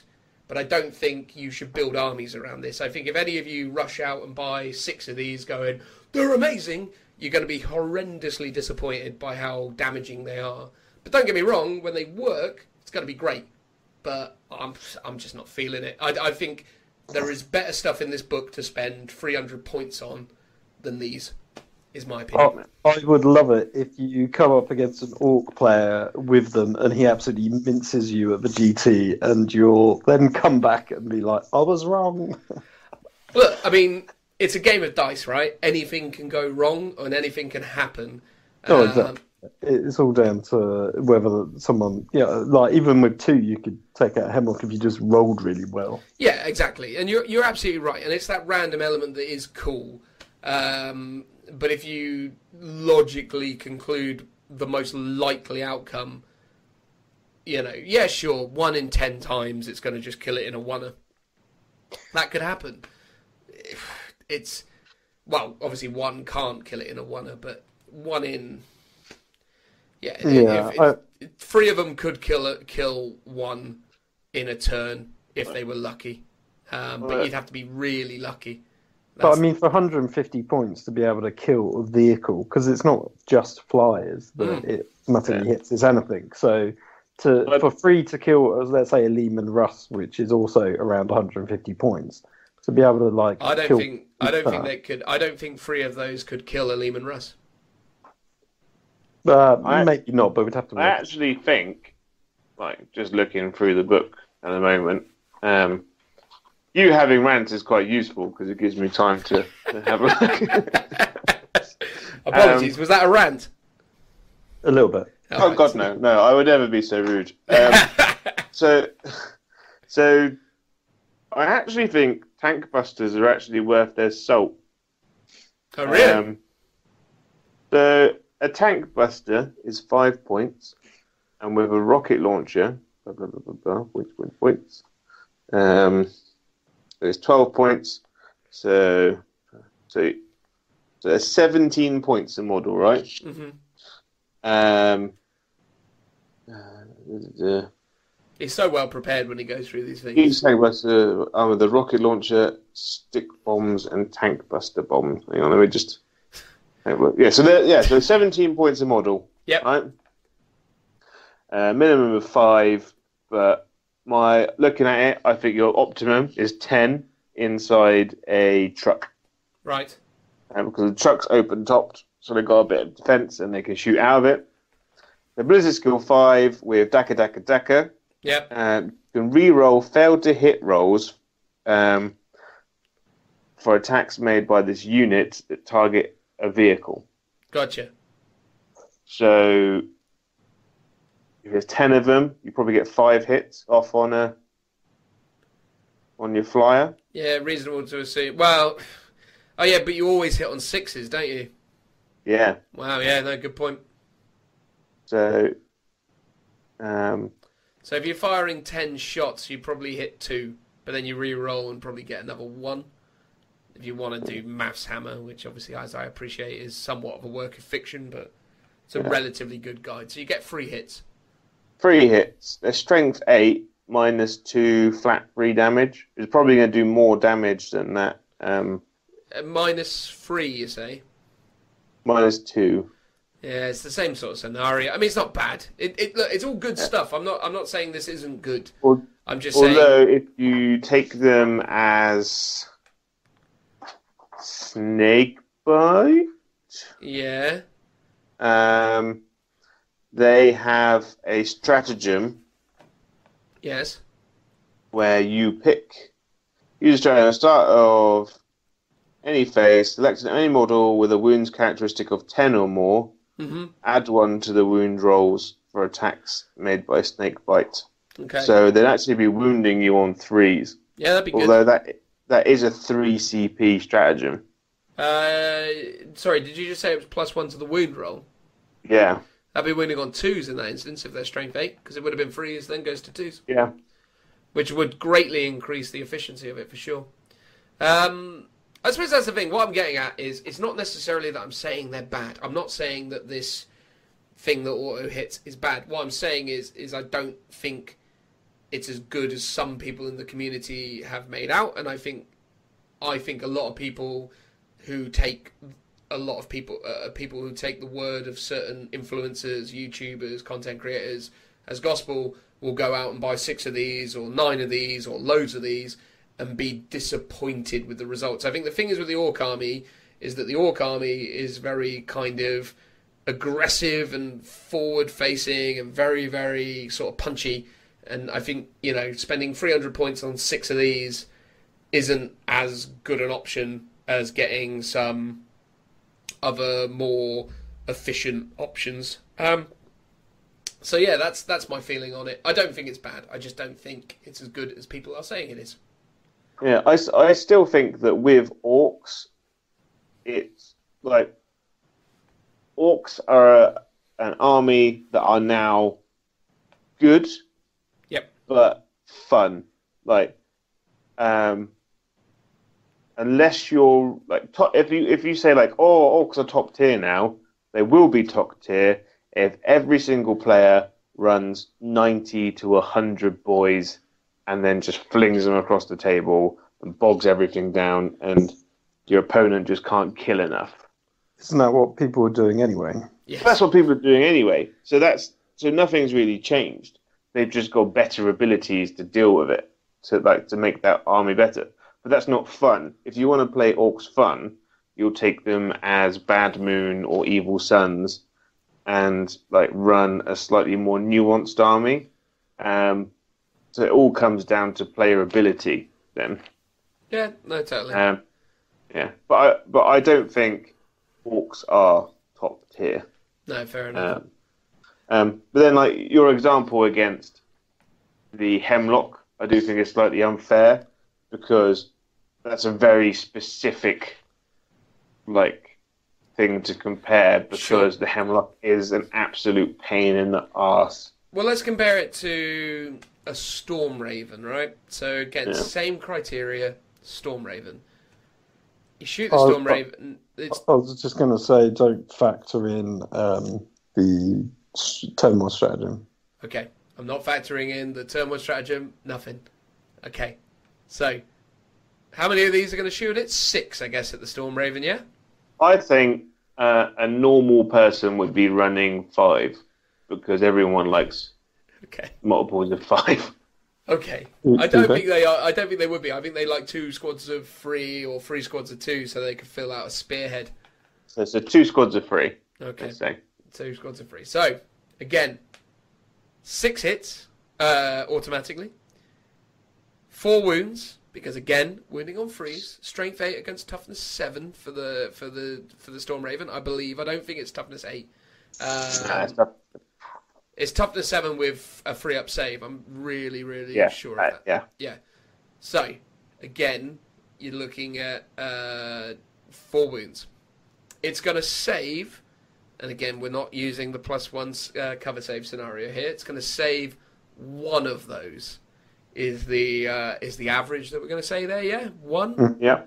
S1: but I don't think you should build armies around this. I think if any of you rush out and buy 6 of these going, they're amazing, you're going to be horrendously disappointed by how damaging they are. But don't get me wrong, when they work, it's going to be great. But I'm just not feeling it. I think there is better stuff in this book to spend 300 points on than these, is my opinion.
S2: I would love it if you come up against an orc player with them and he absolutely minces you at the GT, and you'll then come back and be like, I was wrong.
S1: Look, I mean, it's a game of dice, right? Anything can go wrong and anything can happen.
S2: Oh, exactly. It's all down to whether someone, like even with 2, you could take out hemlock if you just rolled really well.
S1: Yeah, exactly. And you're absolutely right. And it's that random element that is cool. But if you logically conclude the most likely outcome, yeah, sure, 1 in 10 times it's going to just kill it in a 1er. That could happen. It's, well, obviously 1 can't kill it in a 1er, but 1 in... Yeah, if 3 of them could kill 1 in a turn if they were lucky. But you'd have to be really lucky.
S2: But I mean, for 150 points to be able to kill a vehicle, because it's not just flyers that it automatically hits, it's anything. So for free to kill, let's say, a Lehman Russ, which is also around 150 points, to be able to
S1: I don't think 3 of those could kill a Lehman Russ.
S2: Maybe not, but we'd have to.
S3: I actually think, just looking through the book at the moment, you having rants is quite useful because it gives me time to have a look.
S1: Apologies, was that a rant?
S2: A little bit.
S3: Oh right. God, no! I would never be so rude. So I actually think tank busters are actually worth their salt.
S1: Oh really?
S3: So a tank buster is 5 points, and with a rocket launcher, points. There's 12 points, so there's 17 points a model, right?
S1: Mm-hmm. He's so well prepared when he goes through these things.
S3: Each tank buster with the rocket launcher, stick bombs, and tank buster bombs. Hang on, let me just. So 17 points a model.
S1: Yep.
S3: Right. Minimum of 5, but looking at it, I think your optimum is 10 inside a truck.
S1: Right.
S3: Because the truck's open topped, so they've got a bit of defense and they can shoot out of it. The Blizzard skill 5 with Daka.
S1: Yep.
S3: Can re-roll failed to hit rolls for attacks made by this unit that target a vehicle.
S1: Gotcha.
S3: So if there's 10 of them, you probably get 5 hits off on your flyer.
S1: Yeah, reasonable to assume. Well, oh yeah, but you always hit on 6s, don't you?
S3: Yeah.
S1: Wow. Yeah. No. Good point.
S3: So
S1: if you're firing 10 shots, you probably hit 2, but then you re-roll and probably get another 1. if you want to do Maths Hammer, which obviously, as I appreciate, is somewhat of a work of fiction, but it's a relatively good guide. So you get 3 hits.
S3: 3 hits. They're strength 8, -2 flat 3 damage. It's probably going to do more damage than that.
S1: -3, you say?
S3: -2.
S1: Yeah, it's the same sort of scenario. I mean, it's not bad. Look, it's all good stuff. I'm not saying this isn't good. I'm just saying.
S3: Although, if you take them as snake bite,
S1: yeah,
S3: they have a stratagem.
S1: Yes.
S3: Where you use a stratagem at the start of any phase, select any model with a wounds characteristic of 10 or more.
S1: Mm-hmm.
S3: Add 1 to the wound rolls for attacks made by snake bite.
S1: Okay.
S3: So they'd actually be wounding you on 3s.
S1: Yeah, that'd be good.
S3: Although that is a 3 CP stratagem.
S1: Sorry, did you just say it was +1 to the wound roll?
S3: Yeah.
S1: That'd be wounding on 2s in that instance if they're strength 8, because it would have been 3s, then goes to 2s.
S3: Yeah.
S1: Which would greatly increase the efficiency of it for sure. I suppose that's the thing. What I'm getting at is it's not necessarily that I'm saying they're bad. I'm not saying that this thing that auto hits is bad. What I'm saying is I don't think it's as good as some people in the community have made out, and I think a lot of people who take people who take the word of certain influencers, YouTubers, content creators as gospel will go out and buy 6 of these or 9 of these or loads of these and be disappointed with the results. I think the thing is with the Ork Army is that the Ork Army is very kind of aggressive and forward-facing and very, very sort of punchy. And I think, spending 300 points on 6 of these isn't as good an option as getting some other more efficient options. So yeah, that's my feeling on it. I don't think it's bad. I just don't think it's as good as people are saying it is.
S3: Yeah, I still think that with orcs, it's like orcs are an army that are now good, but fun. Like, unless you're like if you say like, oh, orcs are top tier now, they will be top tier if every single player runs 90 to 100 boys and then just flings them across the table and bogs everything down, and your opponent just can't kill enough.
S2: Isn't that what people are doing anyway?
S1: Yes.
S3: That's what people are doing anyway. So nothing's really changed. They've just got better abilities to deal with it, to make that army better. But that's not fun. If you want to play orcs fun, you'll take them as Bad Moon or Evil Sons and run a slightly more nuanced army. So it all comes down to player ability then.
S1: Yeah, no, totally.
S3: Yeah, but I don't think orcs are top tier.
S1: No, fair enough.
S3: But then your example against the Hemlock, I do think is slightly unfair because that's a very specific thing to compare because the Hemlock is an absolute pain in the arse.
S1: Well, let's compare it to a Storm Raven, right? So again, same criteria, Storm Raven. You shoot the Storm Raven.
S2: I was just going to say, don't factor in the turmoil stratagem.
S1: Okay, I'm not factoring in the turmoil stratagem. Nothing. Okay, so how many of these are going to shoot it? 6, I guess, at the Storm Raven. Yeah. I
S3: think a normal person would be running 5 because everyone likes multiples of 5.
S1: Okay, I don't think they are. I don't think they would be. I think they like 2 squads of 3 or 3 squads of 2, so they could fill out a spearhead.
S3: So 2 squads of 3.
S1: Okay,
S3: let's say
S1: 2 squads of 3. So again, 6 hits automatically, 4 wounds because again wounding on 3s, strength 8 against toughness 7 for the Storm Raven. I believe. I don't think it's toughness 8. It's toughness 7 with a 3-up save. I'm really sure of that. Yeah. So, again, you're looking at 4 wounds. It's going to save, and again, we're not using the +1 cover save scenario here. It's going to save 1 of those. Is the average that we're going to say there? Yeah, 1.
S3: Yeah.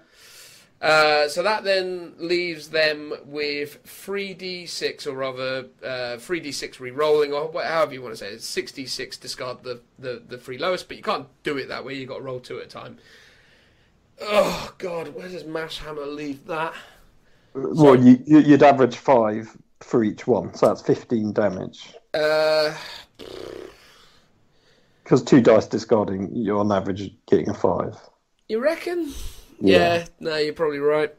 S1: So that then leaves them with 3d6, or rather 3d6 re-rolling, or however you want to say it. It's 6d6 discard the three lowest, but you can't do it that way. You've got to roll 2 at a time. Oh, God, where does Mash Hammer leave that?
S2: Well, you'd average 5 for each one, so that's 15 damage. Because 2 dice discarding, you're on average getting a 5.
S1: You reckon? Yeah, no, you're probably right.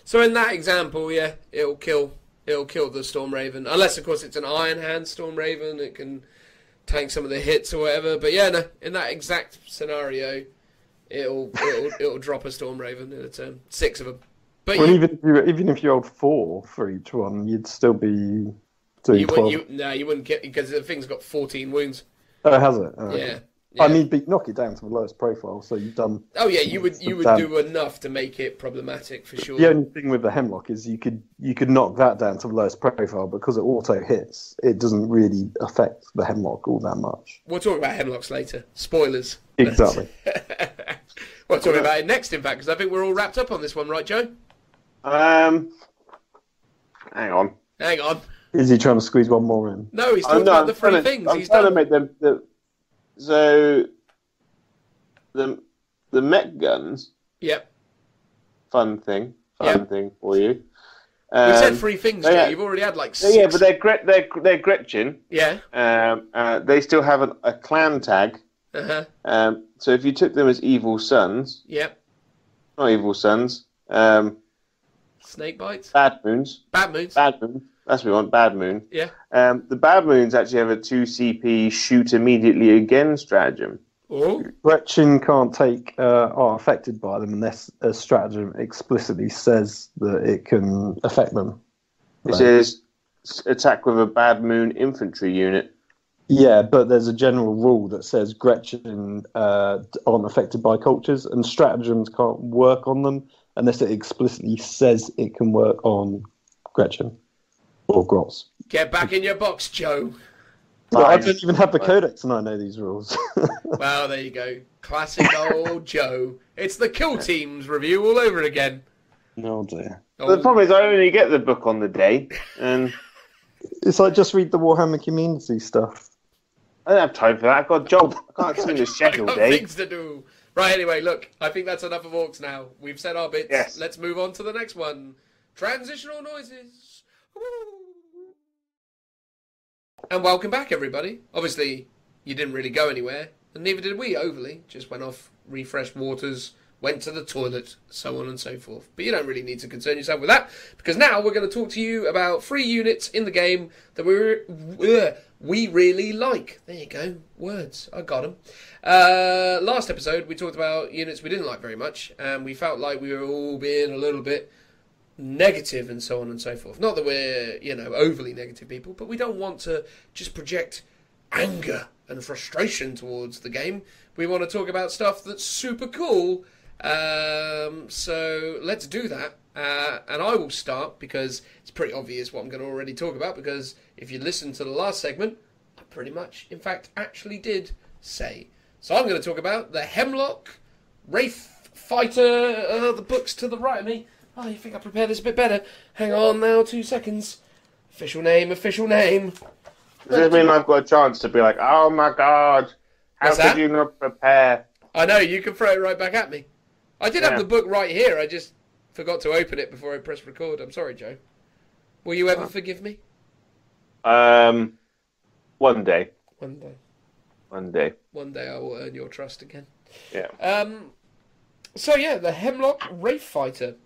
S1: So in that example, yeah, it'll kill the Storm Raven, unless of course it's an Iron Hand Storm Raven. It can tank some of the hits or whatever. But yeah, no, in that exact scenario, it'll drop a Storm Raven in a turn, 6 of them. But
S2: well, even if you rolled 4 for each one, you'd still be doing 12.
S1: You wouldn't get, because the thing's got 14 wounds.
S2: Oh, has it? Oh,
S1: yeah.
S2: Okay.
S1: Yeah.
S2: I mean, but knock it down to the lowest profile, so you've done.
S1: Oh yeah, you would do enough to make it problematic for sure.
S2: The only thing with the Hemlock is you could knock that down to the lowest profile, because it auto hits. It doesn't really affect the Hemlock all that much.
S1: We'll talk about Hemlocks later. Spoilers.
S2: Exactly.
S1: We'll talk about it next, in fact, because I think we're all wrapped up on this one, right, Joe?
S3: Hang on.
S1: Hang on.
S2: Is he trying to squeeze one more in?
S1: No, he's talking about the 3 things.
S3: I'm trying to make them. So the mech guns.
S1: Yep.
S3: Fun thing for you.
S1: We said 3 things, Joe. You've already had like 6.
S3: Yeah, but they're Gretchen.
S1: Yeah.
S3: They still have a clan tag.
S1: Uh-huh.
S3: So if you took them as evil sons.
S1: Yep.
S3: Not evil sons.
S1: Snake bites.
S3: Bad moons.
S1: Bad moons.
S3: Bad moon. That's what we want. Bad moon.
S1: Yeah.
S3: The bad moons actually have a 2 CP shoot immediately again stratagem.
S1: Oh.
S2: Gretchen can't take are affected by them unless a stratagem explicitly says that it can affect them.
S3: It says attack with a bad moon infantry unit.
S2: Yeah, but there's a general rule that says Gretchen aren't affected by cultures, and stratagems can't work on them unless it explicitly says it can work on Gretchen or Gross.
S1: Get back in your box, Joe.
S2: Well, I don't even have the codex and I know these rules.
S1: Well, there you go. Classic old Joe. It's the Kill Teams review all over again.
S2: Oh dear.
S3: The problem is I only get the book on the day, and
S2: it's like just read the Warhammer community stuff.
S3: I don't have time for that. I've got a job. I can't sit in the shed all
S1: I've got
S3: day.
S1: things to do. Right, anyway, look, I think that's enough of Orcs now. We've said our bits.
S3: Yes.
S1: Let's move on to the next one. Transitional noises. Woo. And welcome back, everybody. Obviously, you didn't really go anywhere, and neither did we overly. Just went off, refreshed waters, went to the toilet, so on and so forth. But you don't really need to concern yourself with that, because now we're going to talk to you about 3 units in the game that we really like. There you go. Words. I got them. Last episode, we talked about units we didn't like very much, and we felt like we were all being a little bit negative and so on and so forth. Not that we're, overly negative people, but we don't want to just project anger and frustration towards the game. We want to talk about stuff that's super cool. So let's do that. And I will start because it's pretty obvious what I'm going to already talk about, because if you listen to the last segment, I pretty much, in fact, actually did say. So I'm going to talk about the Hemlock Wraith Fighter, the books to the right of me. Oh, you think I prepared this a bit better? Hang on now, 2 seconds. Official name.
S3: Does it mean I've got a chance to be like, oh my god, how could you not prepare?
S1: I know, you can throw it right back at me. I did have the book right here, I just forgot to open it before I pressed record. I'm sorry, Joe. Will you ever forgive me?
S3: One day.
S1: One day.
S3: One day.
S1: One day I will earn your trust again.
S3: Yeah.
S1: So yeah, the Hemlock Wraith Fighter.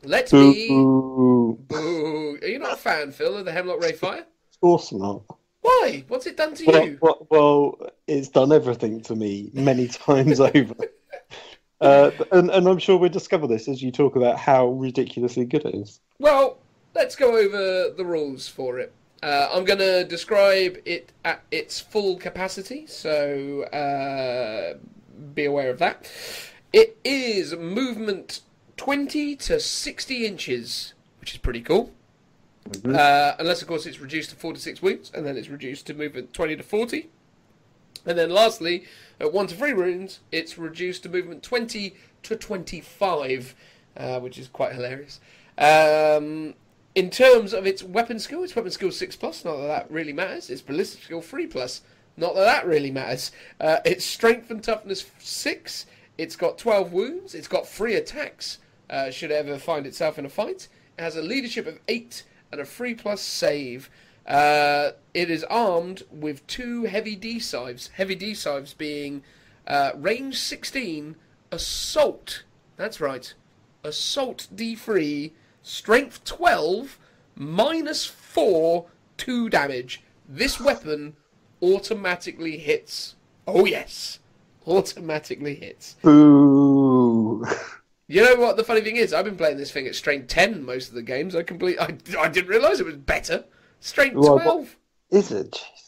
S1: Let's
S2: Boo.
S1: be... Boo. Are you not a fan, Phil, of the Hemlock Wraith Fighter?
S2: Of course not.
S1: Why? What's it done to you?
S2: Well, it's done everything to me many times over. And I'm sure we'll discover this as you talk about how ridiculously good it is.
S1: Well, let's go over the rules for it. I'm going to describe it at its full capacity, so be aware of that. It is movement 20 to 60 inches, which is pretty cool. Mm-hmm. Unless, of course, it's reduced to 4 to 6 wounds, and then it's reduced to movement 20 to 40. And then lastly, at 1 to 3 wounds, it's reduced to movement 20 to 25. which is quite hilarious. In terms of its weapon skill 6+, not that that really matters. Its ballistic skill 3+, not that that really matters. Its strength and toughness 6. It's got 12 wounds. It's got 3 attacks, should it ever find itself in a fight. It has a leadership of 8 and a 3+ save. It is armed with 2 heavy D-Scythes. Heavy D-Scythes being range 16, assault. That's right. Assault D3, strength 12, -4, 2 damage. This weapon automatically hits. Oh yes, automatically hits.
S2: Ooh.
S1: You know what the funny thing is? I've been playing this thing at strength 10 most of the games. I didn't realise it was better. Strength 12.
S2: Is it? Jeez.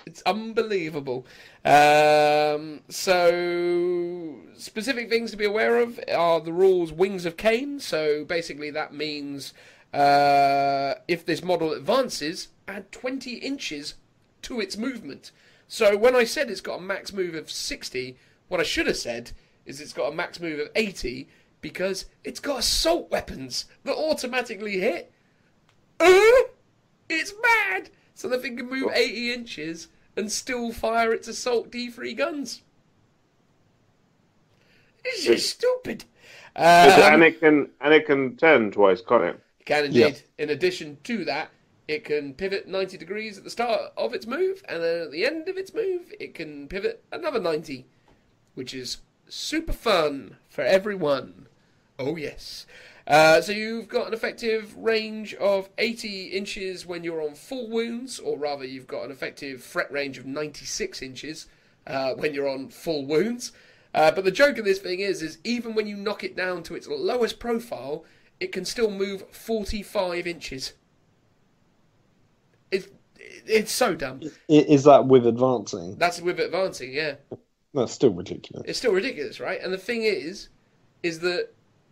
S1: It's unbelievable. So, specific things to be aware of are the rules Wings of Cain. So, basically that means if this model advances, add 20 inches to its movement. So, when I said it's got a max move of 60, what I should have said is it's got a max move of 80 because it's got assault weapons that automatically hit. It's mad! So the thing can move 80 inches and still fire its assault D3 guns. It's just stupid.
S3: And it can turn twice, can't it?
S1: It can indeed.
S2: Yeah.
S1: In addition to that, it can pivot 90 degrees at the start of its move, and then at the end of its move, it can pivot another 90, which is super fun for everyone. Oh yes. So you've got an effective range of 80 inches when you're on full wounds, or rather you've got an effective threat range of 96 inches when you're on full wounds. But the joke of this thing is even when you knock it down to its lowest profile, it can still move 45 inches. It's so dumb.
S2: Is that with advancing?
S1: That's with advancing, yeah.
S2: That's still ridiculous.
S1: It's still ridiculous, right? And the thing is that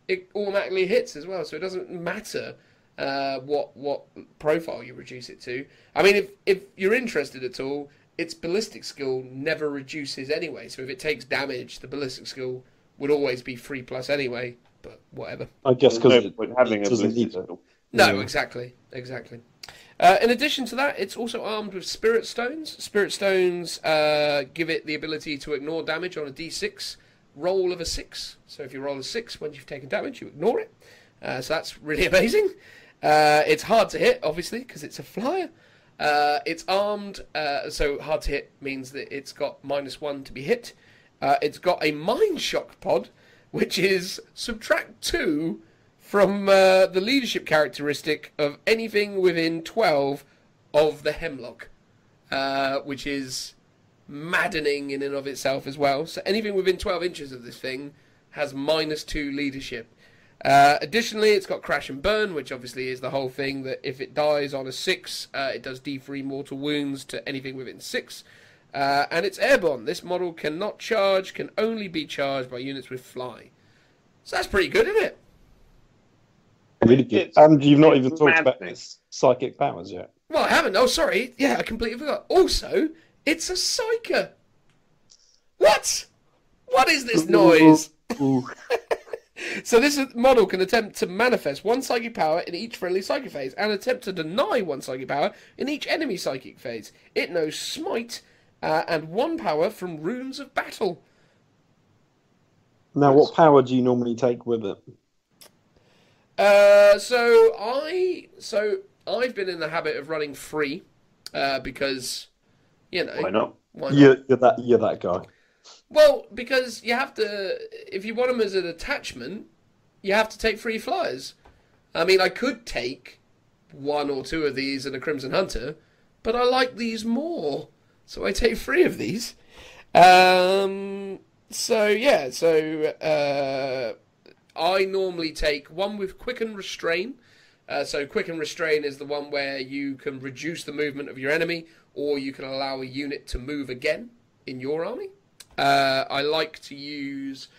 S1: it automatically hits as well, so it doesn't matter what profile you reduce it to. I mean, if you're interested at all, its ballistic skill never reduces anyway. So if it takes damage, the ballistic skill would always be 3+ anyway. But whatever.
S2: I guess because
S3: having a
S2: doesn't
S3: ballistic
S2: need
S3: skill.
S1: No, exactly. In addition to that, it's also armed with Spirit Stones. Spirit Stones give it the ability to ignore damage on a D6 roll of a 6. So if you roll a 6 when you've taken damage, you ignore it. So that's really amazing. It's hard to hit, obviously, because it's a flyer. It's armed, so hard to hit means that it's got -1 to be hit. It's got a Mind Shock pod, which is subtract 2 from the leadership characteristic of anything within 12 of the Hemlock, which is maddening in and of itself as well. So anything within 12 inches of this thing has -2 leadership. Additionally, it's got Crash and Burn, which obviously is the whole thing that if it dies on a 6, it does D3 mortal wounds to anything within 6. And it's airborne. This model cannot charge, can only be charged by units with fly. So that's pretty good, isn't it?
S2: Really good. And you've not even talked about its psychic powers yet.
S1: Well, I haven't. Oh, sorry. Yeah, I completely forgot. Also, it's a Psyker. What? What is this noise? So this model can attempt to manifest 1 psychic power in each friendly psychic phase and attempt to deny 1 psychic power in each enemy psychic phase. It knows Smite and 1 power from Runes of Battle.
S2: Now, what power do you normally take with it?
S1: So I've been in the habit of running 3 because, you know,
S3: Why not?
S2: You're that guy.
S1: Well, because you have to, if you want them as an attachment, you have to take 3 flyers. I mean, I could take 1 or 2 of these and a Crimson Hunter, but I like these more, so I take 3 of these. I normally take 1 with Quicken Restrain. So Quicken Restrain is the one where you can reduce the movement of your enemy, or you can allow a unit to move again in your army. I like to use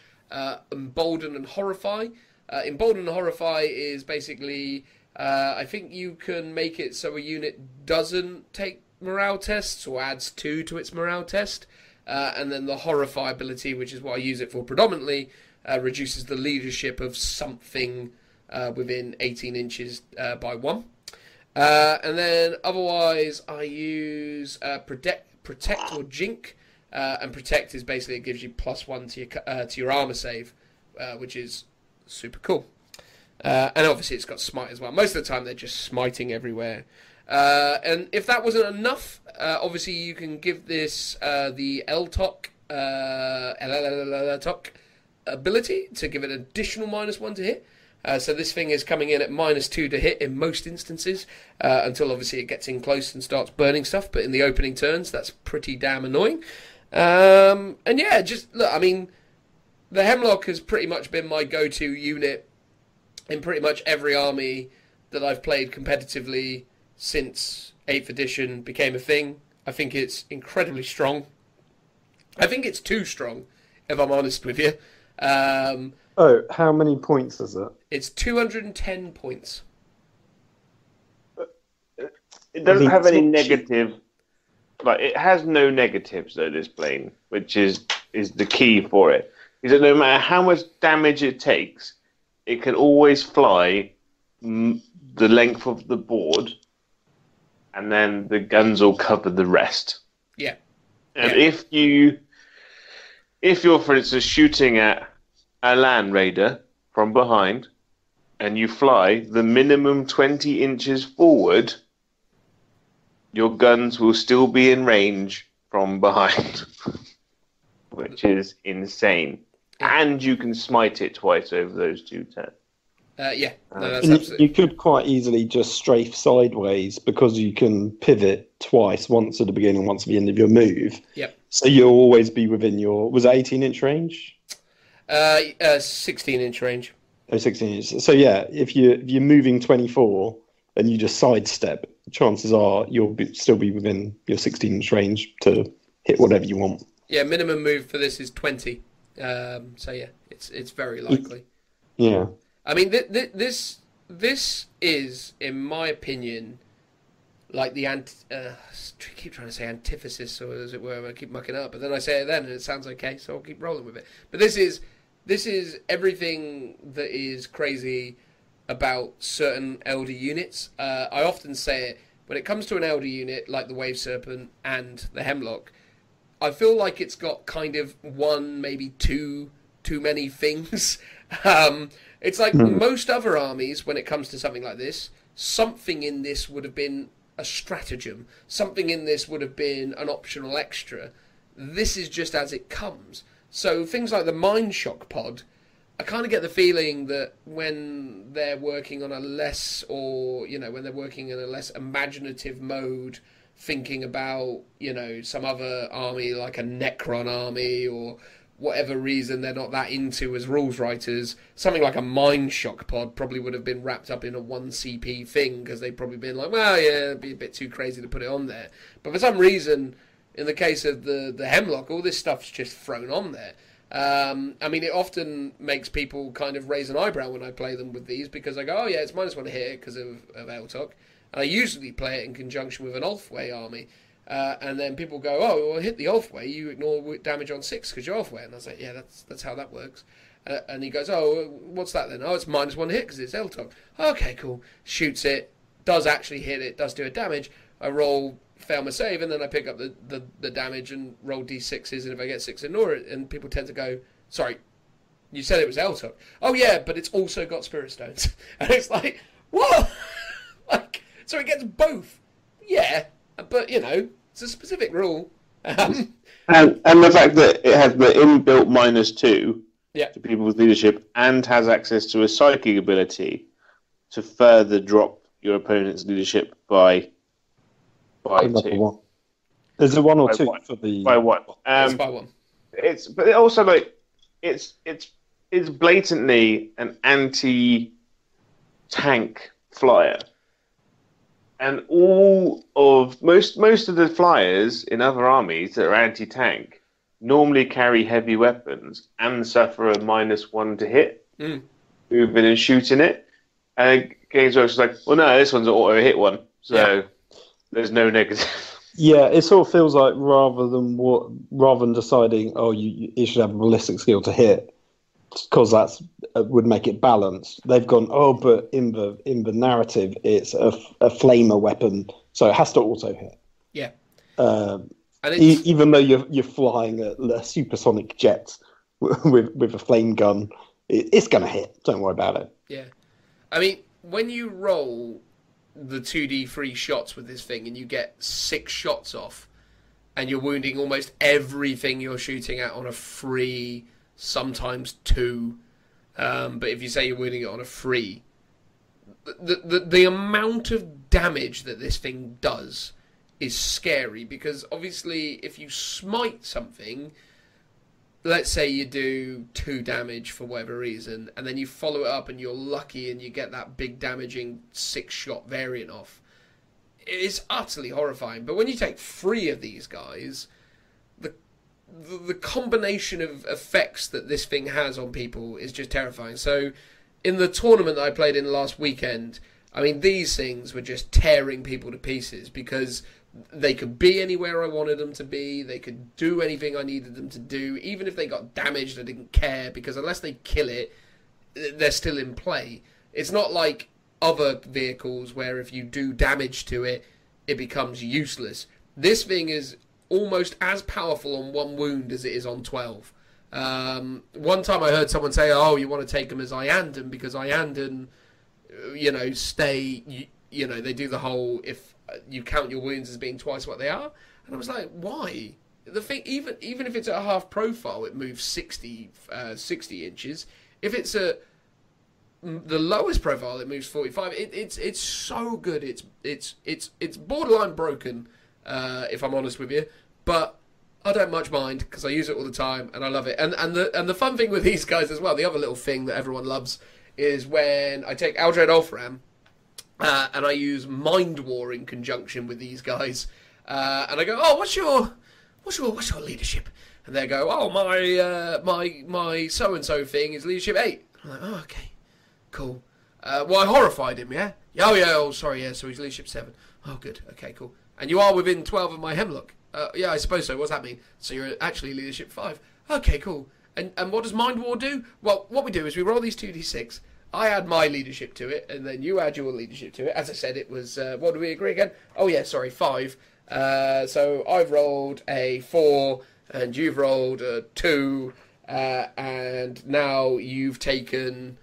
S1: Embolden and Horrify. Embolden and Horrify is basically, I think you can make it so a unit doesn't take morale tests or adds 2 to its morale test. And then the Horrify ability, which is what I use it for predominantly, reduces the leadership of something within 18 inches by 1. And then otherwise I use Protect or Jink. And Protect is basically it gives you +1 to your armor save, which is super cool. And obviously it's got Smite as well. Most of the time they're just smiting everywhere. And if that wasn't enough, obviously you can give this the L-Toc ability to give it additional -1 to hit. So this thing is coming in at -2 to hit in most instances, until obviously it gets in close and starts burning stuff. But in the opening turns, that's pretty damn annoying. And yeah, just look, I mean, the Hemlock has pretty much been my go-to unit in pretty much every army that I've played competitively since 8th edition became a thing. I think it's incredibly strong. I think it's too strong, if I'm honest with you.
S2: How many points is it?
S1: It's 210 points.
S3: It doesn't have any negative. Like, it has no negatives, though, this plane, which is the key for it. Is that no matter how much damage it takes, it can always fly the length of the board, and then the guns will cover the rest.
S1: Yeah.
S3: And if you're, for instance, shooting at a land raider from behind, and you fly the minimum 20 inches forward, your guns will still be in range from behind, which is insane. And you can smite it twice over those 2 turns.
S1: Yeah, no, that's absolutely.
S2: You could quite easily just strafe sideways because you can pivot twice, once at the beginning, once at the end of your move.
S1: Yep.
S2: So you'll always be within your... Was it 18-inch range?
S1: 16-inch range.
S2: Oh, 16 inches. So yeah, if you're moving 24 and you just sidestep, chances are you'll still be within your 16-inch range to hit whatever you want.
S1: Yeah, minimum move for this is 20. So yeah, it's very likely.
S2: Yeah.
S1: I mean, this is, in my opinion, like the I keep trying to say antithesis, or as it were, I keep mucking up, but then I say it then, and it sounds okay, so I'll keep rolling with it. But this is everything that is crazy about certain elder units. I often say it, when it comes to an elder unit like the Wave Serpent and the Hemlock, I feel like it's got kind of one, maybe two too many things. It's like most other armies, when it comes to something like this, something in this would have been a stratagem. Something in this would have been an optional extra. This is just as it comes. So things like the Mind Shock pod, I kind of get the feeling that when they're working on a less, or, when they're working in a less imaginative mode, thinking about, some other army like a Necron army, or whatever reason they're not that into as rules writers, something like a Mind Shock pod probably would have been wrapped up in a 1 CP thing, because they've probably been like, well, yeah, it'd be a bit too crazy to put it on there. But for some reason, in the case of the Hemlock, all this stuff's just thrown on there. I mean, it often makes people kind of raise an eyebrow when I play them with these, because I go, oh yeah, it's -1 to hit because of L-Toc. And I usually play it in conjunction with an Ulfway army. And then people go, oh, well, hit the Ulfway, you ignore damage on 6 because you're Ulfway. And I was like, yeah, that's how that works. And he goes, oh, what's that then? Oh, it's -1 to hit because it's L-Toc. Okay, cool. Shoots it, does actually hit it, does do a damage. I roll, fail my save, and then I pick up the damage and roll d6s, and if I get 6, ignore it. And people tend to go, sorry, you said it was L-Toc. Oh, yeah, but it's also got Spirit Stones. And it's like, what? So it gets both. Yeah, but, it's a specific rule.
S3: And the fact that it has the inbuilt -2 to people's leadership and has access to a psychic ability to further drop your opponent's leadership by 2.
S2: One. Is it 1 or
S3: by
S2: 2
S3: one.
S2: for the...
S3: By 1.
S1: It's by 1.
S3: But it also, it's blatantly an anti-tank flyer. And most of the flyers in other armies that are anti-tank normally carry heavy weapons and suffer a -1 to hit, moving and shooting it. And Games Workshop's like, well, no, this one's an auto hit one, so there's no negative.
S2: Yeah, it sort of feels like rather than deciding, oh, you should have a ballistic skill to hit, because that's would make it balanced. They've gone, oh, but in the narrative, it's a flamer weapon, so it has to auto hit.
S1: Yeah.
S2: And even though you're flying a supersonic jet with a flame gun, it's going to hit. Don't worry about it.
S1: Yeah. I mean, when you roll the 2D free shots with this thing and you get 6 shots off and you're wounding almost everything you're shooting at on a free, sometimes 2, but if you say you're wounding it on a free, the amount of damage that this thing does is scary, because obviously if you smite something, let's say you do 2 damage for whatever reason, and then you follow it up and you're lucky and you get that big damaging 6-shot variant off, it is utterly horrifying. But when you take 3 of these guys, the combination of effects that this thing has on people is just terrifying. So in the tournament that I played in last weekend, I mean, these things were just tearing people to pieces, because they could be anywhere I wanted them to be. They could do anything I needed them to do. Even if they got damaged, I didn't care, because unless they kill it, they're still in play. It's not like other vehicles where if you do damage to it, it becomes useless. This thing is almost as powerful on 1 wound as it is on 12. One time I heard someone say, oh, you want to take them as Iandan, because Iandan, stay, they do the whole, if you count your wounds as being twice what they are. And I was like, why? The thing, even if it's at a half profile, it moves 60 inches. If it's the lowest profile, it moves 45. It's so good. It's borderline broken, if I'm honest with you, but I don't much mind, because I use it all the time and I love it. And the fun thing with these guys as well, the other little thing that everyone loves, is when I take Aldred Ulfram, and I use Mind War in conjunction with these guys, and I go, oh, what's your leadership? And they go, oh, my so and so thing is leadership 8. I'm like, oh, okay, cool. Well, I horrified him, yeah. Oh, sorry, yeah. So he's leadership 7. Oh, good, okay, cool. And you are within 12 of my hemlock. Yeah, I suppose so. What's that mean? So you're actually leadership 5. Okay, cool. And what does Mind War do? Well, what we do is we roll these 2d6. I add my leadership to it, and then you add your leadership to it. As I said, it was, what did we agree again? Oh, yeah, sorry, 5. So I've rolled a 4, and you've rolled a 2, and now you've taken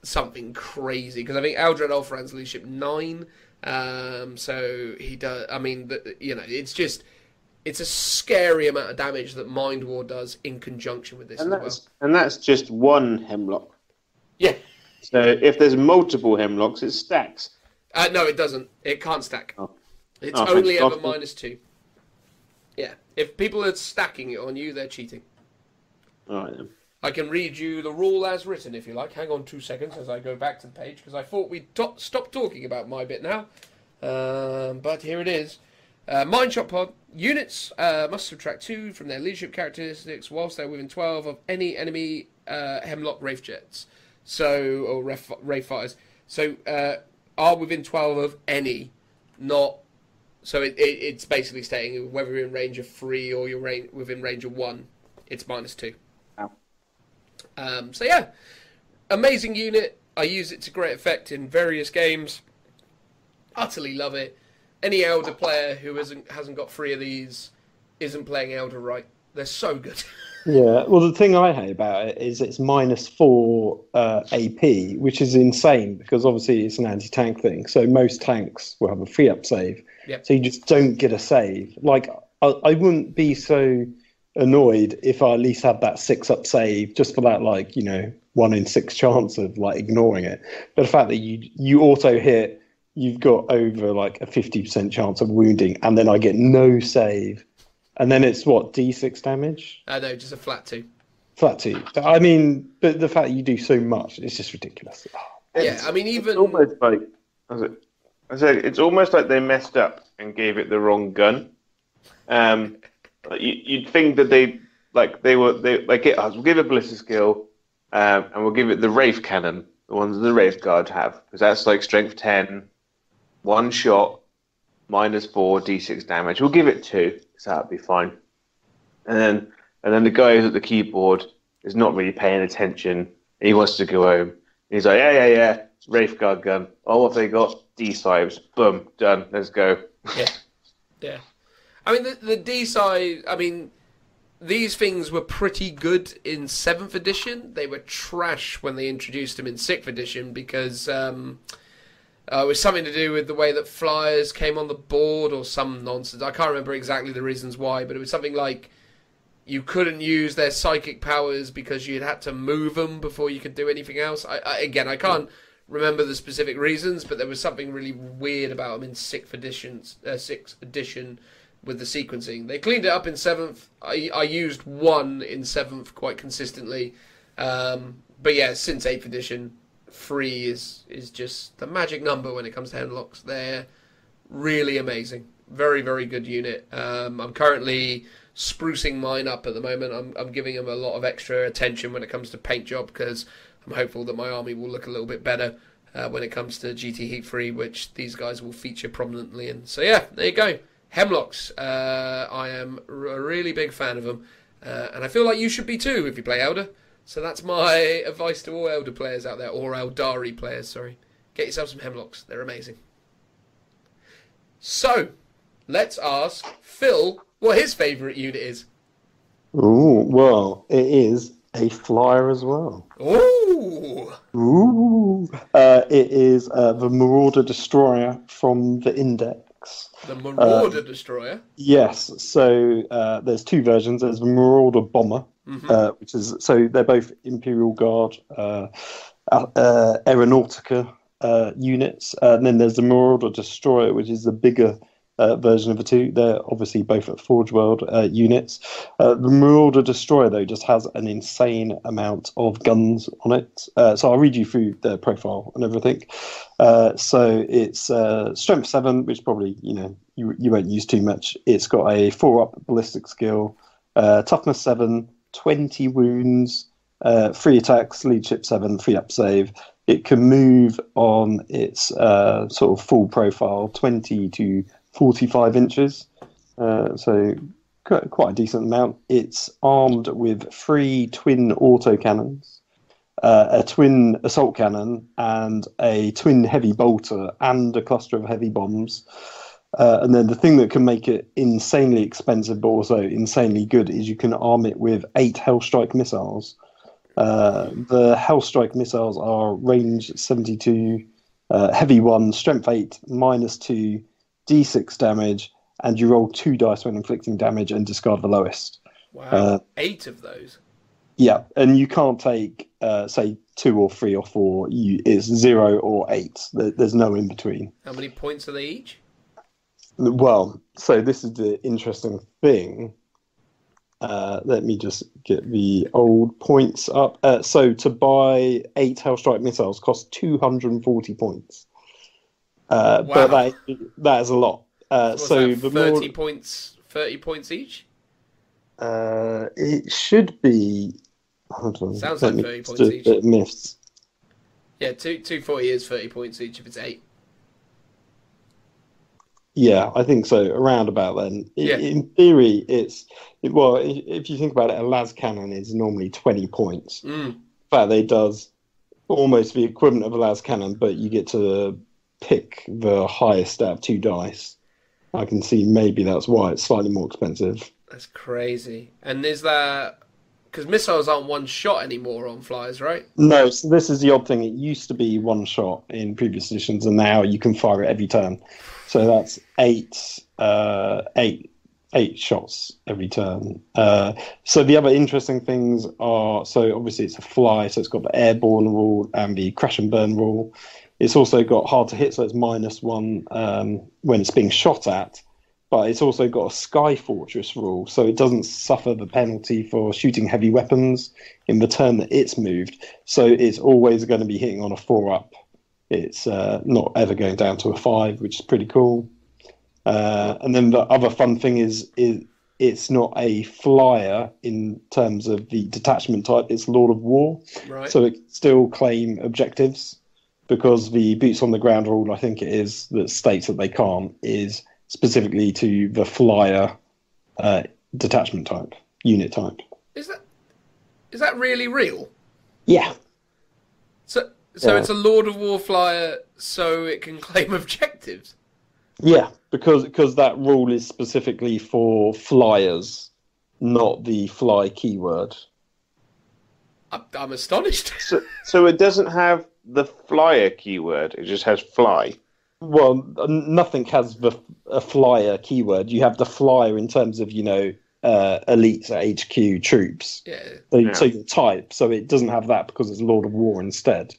S1: something crazy. Because I think Aldred Ulfran's leadership 9, so he does, I mean, it's a scary amount of damage that Mind War does in conjunction with this as well.
S3: And that's just 1 hemlock.
S1: Yeah.
S3: So if there's multiple hemlocks, it stacks.
S1: No, it doesn't. It can't stack.
S3: Oh.
S1: It's only ever -2. Yeah. If people are stacking it on you, they're cheating.
S3: All right, then.
S1: I can read you the rule as written, if you like. Hang on 2 seconds as I go back to the page, because I thought we'd stop talking about my bit now. But here it is. Mind Shot Pod. Units must subtract 2 from their leadership characteristics whilst they're within 12 of any enemy Hemlock Wraith Jets. Or Wraith Fighters. So, are within 12 of any, not... So it's basically stating whether you're in range of 3 or you're within range of 1, it's -2.
S3: Wow.
S1: So yeah, amazing unit. I use it to great effect in various games. Utterly love it. Any Elder player who hasn't got 3 of these isn't playing Elder right. They're so good.
S2: Yeah, well, the thing I hate about it is it's -4 AP, which is insane, because obviously it's an anti-tank thing. So most tanks will have a free-up save.
S1: Yep.
S2: So you just don't get a save. Like, I wouldn't be so annoyed if I at least had that 6-up save, just for that, 1 in 6 chance of, ignoring it. But the fact that you auto-hit, you've got over, a 50% chance of wounding, and then I get no save. And then it's what, D6 damage?
S1: No, just a flat 2.
S2: Flat 2. I mean, but the fact that you do so much, it's just ridiculous.
S1: Yeah, I mean, even...
S3: It's almost like... it's almost like they messed up and gave it the wrong gun. You'd think that they we'll give it ballistic skill, and we'll give it the Wraith Cannon, the ones the Wraith Guard have, because that's strength 10, 1 shot, -4 D6 damage. We'll give it 2, so that'll be fine. And then the guy who's at the keyboard is not really paying attention. He wants to go home. He's like, yeah. Wraithguard gun. Oh, what have they got? D-Cybes. Boom. Done. Let's go.
S1: Yeah. I mean, the D-Cybe, I mean, these things were pretty good in 7th edition. They were trash when they introduced them in 6th edition because it was something to do with the way that flyers came on the board or some nonsense. I can't remember exactly the reasons why, but it was something like you couldn't use their psychic powers because you'd had to move them before you could do anything else. I can't remember the specific reasons, but there was something really weird about them in 6th edition with the sequencing. They cleaned it up in 7th. I used 1 in 7th quite consistently. But yeah, since 8th edition, 3 is just the magic number when it comes to hemlocks. They're really amazing. Very, very good unit. I'm currently sprucing mine up at the moment. I'm giving them a lot of extra attention when it comes to paint job because I'm hopeful that my army will look a little bit better when it comes to GT Heat 3, which these guys will feature prominently in. So yeah, there you go. Hemlocks. I am a really big fan of them. And I feel like you should be too if you play Elder. So that's my advice to all Elder players out there, or Eldari players, sorry. Get yourself some Hemlocks. They're amazing. So, let's ask Phil what his favourite unit is.
S2: Ooh, well, it is a flyer as well.
S1: Ooh!
S2: It is the Marauder Destroyer from the Index.
S1: The Marauder Destroyer?
S2: Yes, so there's 2 versions. There's the Marauder Bomber, which is, so they're both Imperial Guard Aeronautica units. And then there's the Marauder Destroyer, which is the bigger version of the 2. They're obviously both at Forge World units. The Marauder Destroyer, though, just has an insane amount of guns on it. So I'll read you through their profile and everything. So it's Strength 7, which probably, you won't use too much. It's got a 4-up ballistic skill, Toughness 7, 20 wounds, 3 attacks, Leadership 7, 3-up save. It can move on its sort of full profile, 20 to 45 inches, so quite a decent amount. It's armed with 3 twin autocannons, a twin assault cannon, and a twin heavy bolter, and a cluster of heavy bombs. And then the thing that can make it insanely expensive, but also insanely good, is you can arm it with 8 Hellstrike missiles. The Hellstrike missiles are range 72, heavy 1, strength 8, -2, D6 damage, and you roll 2 dice when inflicting damage and discard the lowest.
S1: Wow, 8 of those?
S2: Yeah, and you can't take, say, 2 or 3 or 4. It's 0 or 8. There's no in between.
S1: How many points are they each?
S2: Well, so this is the interesting thing. Let me just get the old points up. So to buy 8 Hellstrike missiles costs 240 points.
S1: Wow.
S2: But that is a lot. So
S1: the 30 points each?
S2: It should be. Hold on.
S1: Sounds like 30 points each.
S2: Myths.
S1: Yeah, 240 is 30 points each if it's 8.
S2: Yeah, I think so. Around about then. In theory, well, if you think about it, a las cannon is normally 20 points. In fact, it does almost the equivalent of a las cannon, but you get to pick the highest out of 2 dice. I can see maybe that's why it's slightly more expensive.
S1: That's crazy. And is that because missiles aren't one shot anymore on flyers, right?
S2: No, so this is the odd thing. It used to be 1 shot in previous editions, and now you can fire it every turn. So that's 8 shots every turn. So the other interesting things are, so obviously it's a fly, so it's got the airborne rule and the crash and burn rule. It's also got hard to hit, so it's -1 when it's being shot at. But it's also got a Sky Fortress rule, so it doesn't suffer the penalty for shooting heavy weapons in the turn that it's moved. So it's always going to be hitting on a 4-up. It's not ever going down to a 5, which is pretty cool. And then the other fun thing is it's not a flyer in terms of the detachment type. It's Lord of War,
S1: right.
S2: So it can still claim objectives, because the boots on the ground rule, I think it is, that states that they can't, is specifically to the flyer detachment type, unit type.
S1: Is Is that really real?
S2: Yeah.
S1: So
S2: Yeah.
S1: it's a Lord of War flyer, so it can claim objectives.
S2: Yeah, because that rule is specifically for flyers, not the fly keyword.
S1: I'm astonished.
S3: So it doesn't have the flyer keyword. It just has fly.
S2: Well, nothing has a flyer keyword. You have the flyer in terms of, elites at HQ troops.
S1: Yeah.
S2: So your type. So it doesn't have that because it's Lord of War instead.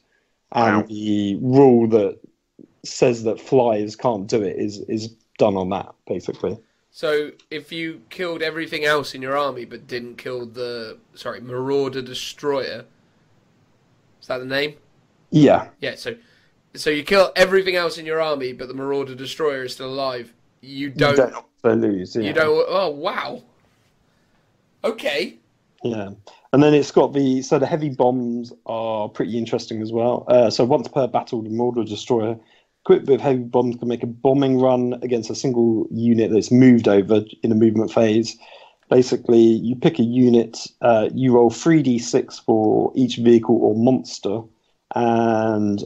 S2: And
S3: Wow.
S2: the rule that says that flyers can't do it is done on that, basically.
S1: So if you killed everything else in your army but didn't kill the Marauder Destroyer, is that the name?
S2: Yeah.
S1: Yeah. So you kill everything else in your army, but the Marauder Destroyer is still alive. You don't
S2: lose. Yeah.
S1: You don't. Oh wow. Okay.
S2: Yeah, and then it's got the heavy bombs are pretty interesting as well. So once per battle, the Marauder Destroyer equipped with heavy bombs can make a bombing run against a single unit that's moved over in a movement phase. Basically, you pick a unit, you roll 3d6 for each vehicle or monster, and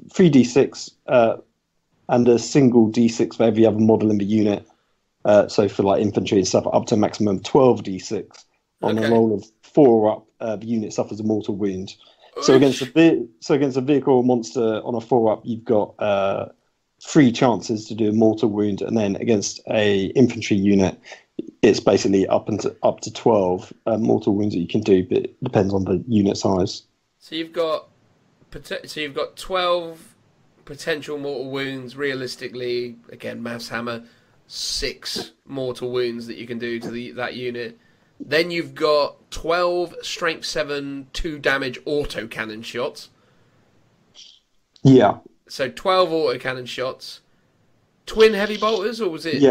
S2: 3d6 and a single d6 for every other model in the unit. So for like infantry and stuff, up to a maximum 12d6. On a roll of 4 or up, the unit suffers a mortal wound. So against a vehicle or monster on a 4 up, you've got 3 chances to do a mortal wound, and then against a infantry unit, it's basically up to 12 mortal wounds that you can do, but it depends on the unit size.
S1: So you've got 12 potential mortal wounds. Realistically, again, maths hammer, 6 mortal wounds that you can do to that unit. Then you've got 12 strength 7 2 damage autocannon shots.
S2: Yeah.
S1: So 12 autocannon shots. Twin heavy bolters, or was it?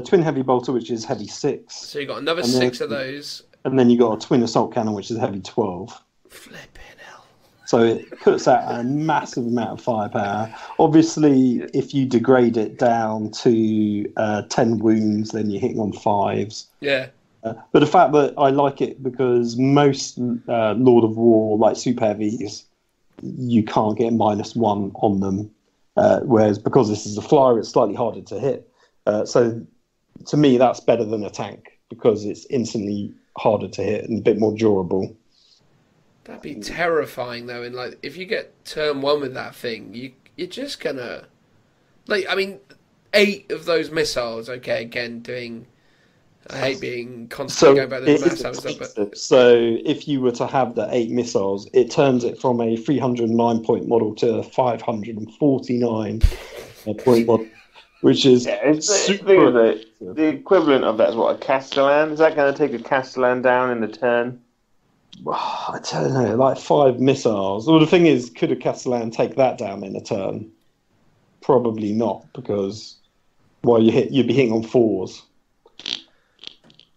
S2: Twin heavy bolter, which is heavy 6.
S1: So you got another 6 of those.
S2: And then you got a twin assault cannon, which is heavy 12.
S1: Flipping hell.
S2: So it puts out a massive amount of firepower. Obviously, if you degrade it down to 10 wounds, then you're hitting on 5s.
S1: Yeah.
S2: But the fact that I like it because most Lord of War, like super heavies, you can't get -1 on them. Whereas because this is a flyer, it's slightly harder to hit. So to me, that's better than a tank because it's instantly harder to hit and a bit more durable.
S1: That'd be terrifying, though. And like, if you get turn 1 with that thing, you're just gonna, 8 of those missiles. Okay, again, I hate being constantly going back to the maths stuff, but
S2: so if you were to have the 8 missiles, it turns it from a 309 point model to a 549 point model, which is super.
S3: The equivalent of that is what, a Castellan? Is that going to take a Castellan down in the turn?
S2: I don't know, like 5 missiles. Well, the thing is, could a Castellan take that down in a turn? Probably not, because you'd be hitting on 4s.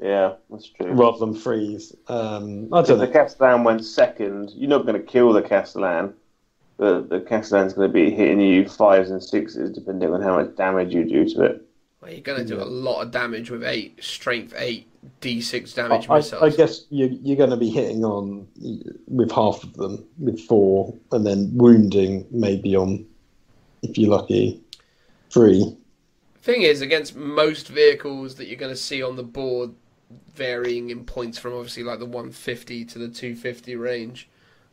S3: Yeah, that's true.
S2: Rather than 3s. I don't know.
S3: If the Castellan went second, you're not going to kill the Castellan. The Castellan's going to be hitting you 5s and 6s, depending on how much damage you do to it.
S1: Well, you're going to do a lot of damage with 8 strength 8 d6 damage missiles.
S2: I guess you're going to be hitting on with half of them with 4, and then wounding maybe on, if you're lucky, 3.
S1: Thing is, against most vehicles that you're going to see on the board, varying in points from obviously like the 150 to the 250 range.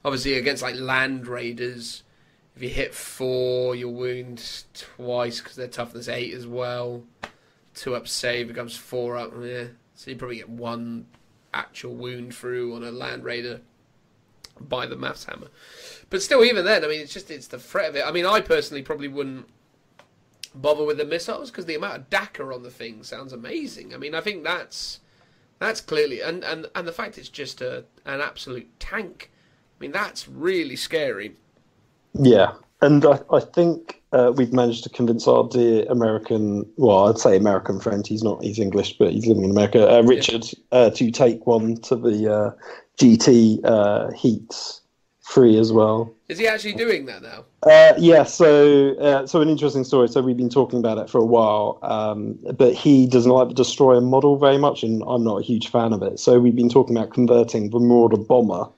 S1: Obviously, against like Land Raiders, if you hit 4, you'll wound twice because they're toughness 8 as well. 2 up save becomes 4 up. Yeah, so you probably get 1 actual wound through on a Land Raider by the maths hammer. But still, even then, I mean, it's the threat of it. I mean, I personally probably wouldn't bother with the missiles because the amount of DACA on the thing sounds amazing. I mean, I think that's clearly, and the fact it's just an absolute tank. I mean, that's really scary.
S2: Yeah, and I think we've managed to convince our dear American, well, I'd say American friend, he's English, but he's living in America, Richard, to take one to the GT heats free as well.
S1: Is he actually doing that now?
S2: Yeah, so an interesting story. So we've been talking about it for a while, but he doesn't like the Destroyer model very much, and I'm not a huge fan of it. So we've been talking about converting the Marauder Bomber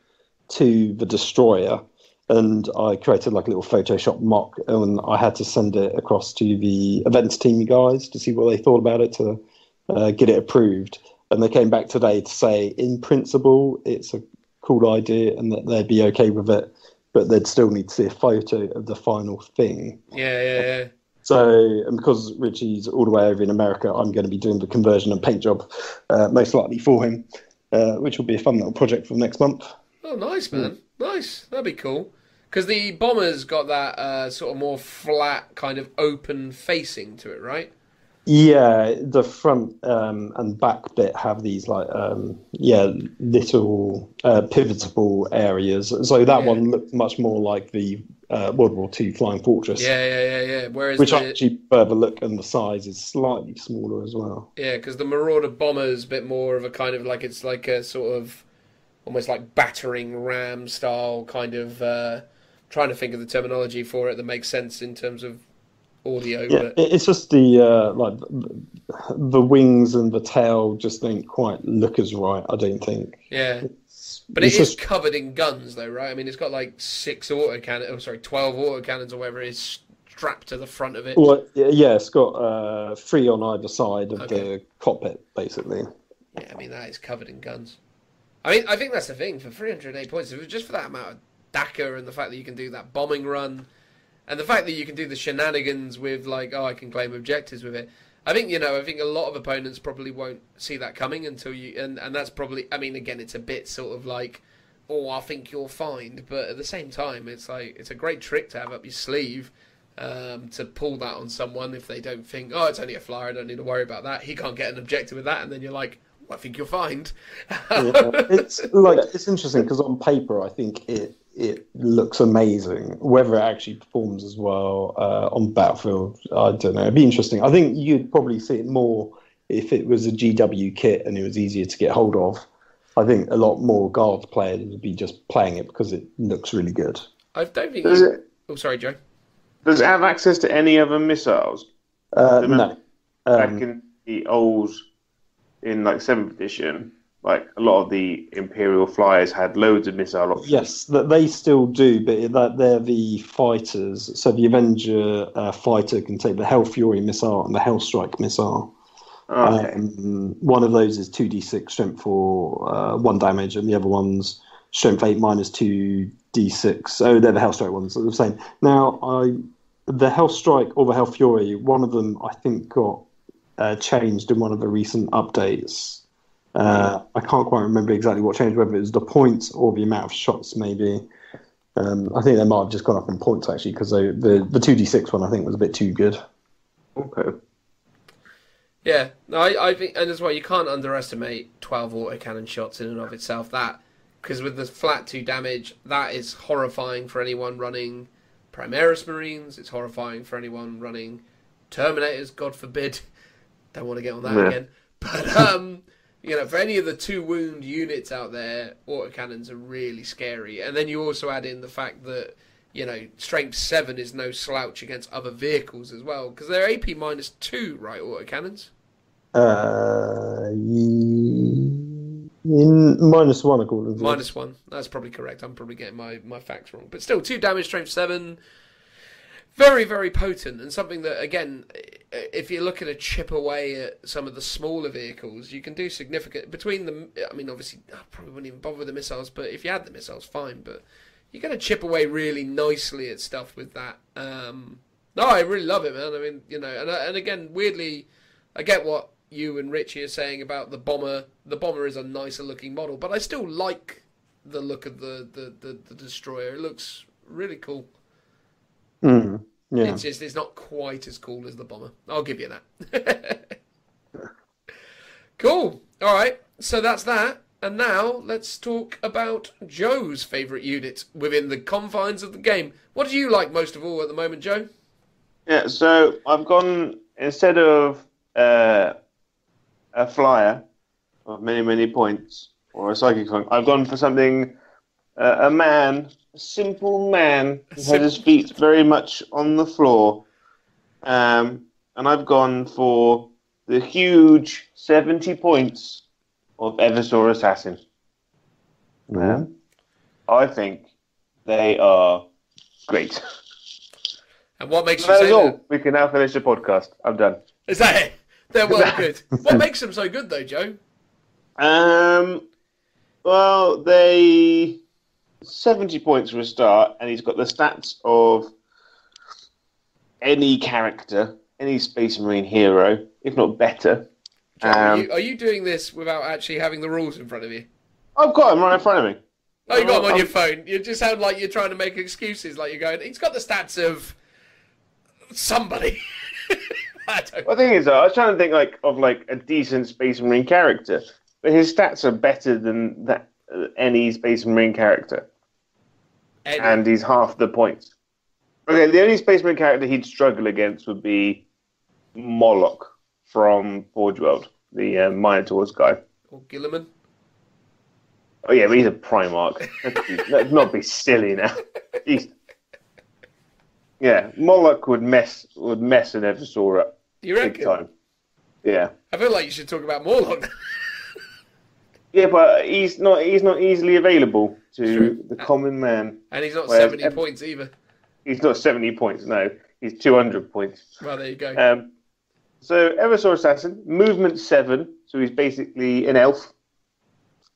S2: to the Destroyer, and I created like a little Photoshop mock, and I had to send it across to the events team guys to see what they thought about it to get it approved. And they came back today to say, in principle, it's a cool idea and that they'd be okay with it, but they'd still need to see a photo of the final thing.
S1: Yeah.
S2: So, and because Richie's all the way over in America, I'm going to be doing the conversion and paint job, most likely for him, which will be a fun little project for next month.
S1: Oh, nice, man. Nice. That'd be cool. Because the Bomber's got that sort of more flat, kind of open facing to it, right?
S2: Yeah, the front and back bit have these like little pivotable areas. So that one looked much more like the World War II Flying Fortress.
S1: Yeah. Whereas
S2: which actually further look, and the size is slightly smaller as well.
S1: Yeah, because the Marauder Bomber's a bit more of a kind of like, it's like a sort of almost like battering ram style kind of. Trying to think of the terminology for it that makes sense in terms of audio.
S2: Yeah,
S1: but
S2: it's just the the wings and the tail just don't quite look as right, I don't think.
S1: Yeah, but it is covered in guns though, right? I mean, it's got like 12 autocannons or whatever it is strapped to the front of it.
S2: Well, yeah, it's got 3 on either side of the cockpit, basically.
S1: Yeah, I mean, that is covered in guns. I mean, I think that's the thing, for 308 points, if it was just for that amount of DACA and the fact that you can do that bombing run, and the fact that you can do the shenanigans with like, I can claim objectives with it. I think a lot of opponents probably won't see that coming until you, and that's probably, I mean, again, it's a bit sort of like, I think you'll find, but at the same time, it's like, it's a great trick to have up your sleeve, to pull that on someone if they don't think, it's only a flyer, I don't need to worry about that. He can't get an objective with that, and then you're like, I think you'll find.
S2: It's interesting because on paper, I think it looks amazing. Whether it actually performs as well on Battlefield, I don't know. It'd be interesting. I think you'd probably see it more if it was a GW kit and it was easier to get hold of. I think a lot more Guards players would be just playing it because it looks really good.
S1: I don't think. Oh, sorry, Joe.
S3: Does it have access to any other missiles?
S2: No.
S3: Back in the old, in like 7th edition, like a lot of the Imperial flyers had loads of missile options.
S2: Yes, they still do, but they're the fighters. So the Avenger fighter can take the Hell Fury missile and the Hellstrike missile.
S3: Okay.
S2: One of those is 2d6 strength for 1 damage, and the other one's strength 8 minus 2d6. So they're the Hellstrike ones. So the same. Now, the Hellstrike or the Hell Fury, one of them I think got changed in one of the recent updates. I can't quite remember exactly what changed, whether it was the points or the amount of shots, maybe. I think they might have just gone up in points, actually, because the 2d6 one, I think, was a bit too good.
S3: Okay.
S1: Yeah, no, I think, and as well, you can't underestimate 12 autocannon shots in and of itself. That, because with the flat 2 damage, that is horrifying for anyone running Primaris Marines. It's horrifying for anyone running Terminators, God forbid. Don't want to get on that again. But, for any of the 2 wound units out there, autocannons are really scary. And then you also add in the fact that, strength 7 is no slouch against other vehicles as well. Because they're AP minus 2, right, autocannons?
S2: Minus 1, according to
S1: Minus 1. That's probably correct. I'm probably getting my facts wrong. But still, 2 damage, strength 7. Very, very potent, and something that, again, if you're looking to chip away at some of the smaller vehicles, you can do significant, between them, I mean, obviously, I probably wouldn't even bother with the missiles, but if you had the missiles, fine, but you're going to chip away really nicely at stuff with that. No, I really love it, man. I mean, and again, weirdly, I get what you and Richie are saying about the Bomber. The Bomber is a nicer looking model, but I still like the look of the Destroyer. It looks really cool.
S2: Yeah.
S1: It's not quite as cool as the Bomber. I'll give you that. Cool. All right. So that's that. And now let's talk about Joe's favourite unit within the confines of the game. What do you like most of all at the moment, Joe?
S3: Yeah, so I've gone, instead of a flyer of many, many points or a psychic funk, I've gone for something, a man a simple man who had his feet very much on the floor. And I've gone for the huge 70 points of Eversaur Assassin. I think they are great.
S1: And what makes you
S3: That
S1: say
S3: is all.
S1: that?
S3: We can now finish the podcast. I'm done.
S1: Is that it? They're well good. What makes them so good, though, Joe?
S3: Well, they 70 points for a start, and he's got the stats of any character, any Space Marine hero, if not better.
S1: Joe, are you doing this without actually having the rules in front of you?
S3: I've got him right in front of me.
S1: Oh, you got them on your phone. You just sound like you're trying to make excuses, like you're going, he's got the stats of somebody.
S3: The thing is, I was trying to think of a decent Space Marine character, but his stats are better than any Space Marine character, and he's half the points. Okay, the only Space Marine character he'd struggle against would be Moloch from Forge World, the Minotaurs guy.
S1: Or Gilliman.
S3: Oh yeah, but he's a Primarch. Let's not be silly now. Yeah, Moloch would mess an Eversaur up.
S1: You reckon?
S3: Big time. Yeah.
S1: I feel like you should talk about Morlock.
S3: Yeah, but he's not easily available to the common man.
S1: And he's not 70 points either.
S3: He's not 70 points, no. He's 200 points.
S1: Well, there you go.
S3: So, Eversaur Assassin, movement 7, so he's basically an elf.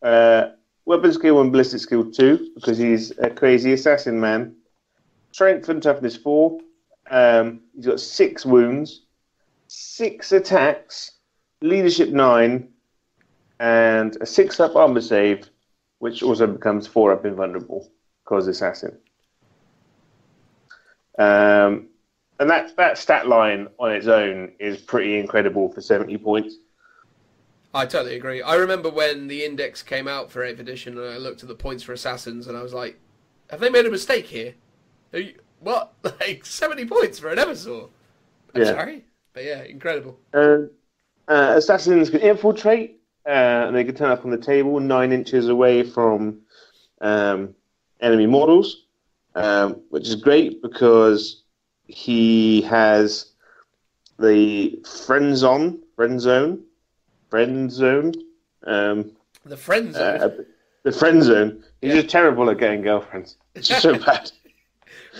S3: Weapon skill and ballistic skill 2, because he's a crazy assassin man. Strength and toughness 4. He's got 6 wounds, 6 attacks, leadership 9, and a 6-up armor save, which also becomes 4-up invulnerable, because assassin. And that stat line on its own is pretty incredible for 70 points.
S1: I totally agree. I remember when the index came out for 8th edition and I looked at the points for assassins and I was like, have they made a mistake here? What? Like 70 points for an Eversaur? I'm sorry? But yeah, incredible.
S3: Assassins can infiltrate and they can turn up on the table 9 inches away from enemy models, which is great because he has the friend zone. The friend zone.
S1: The
S3: friend zone. He's just terrible at getting girlfriends. It's just so bad.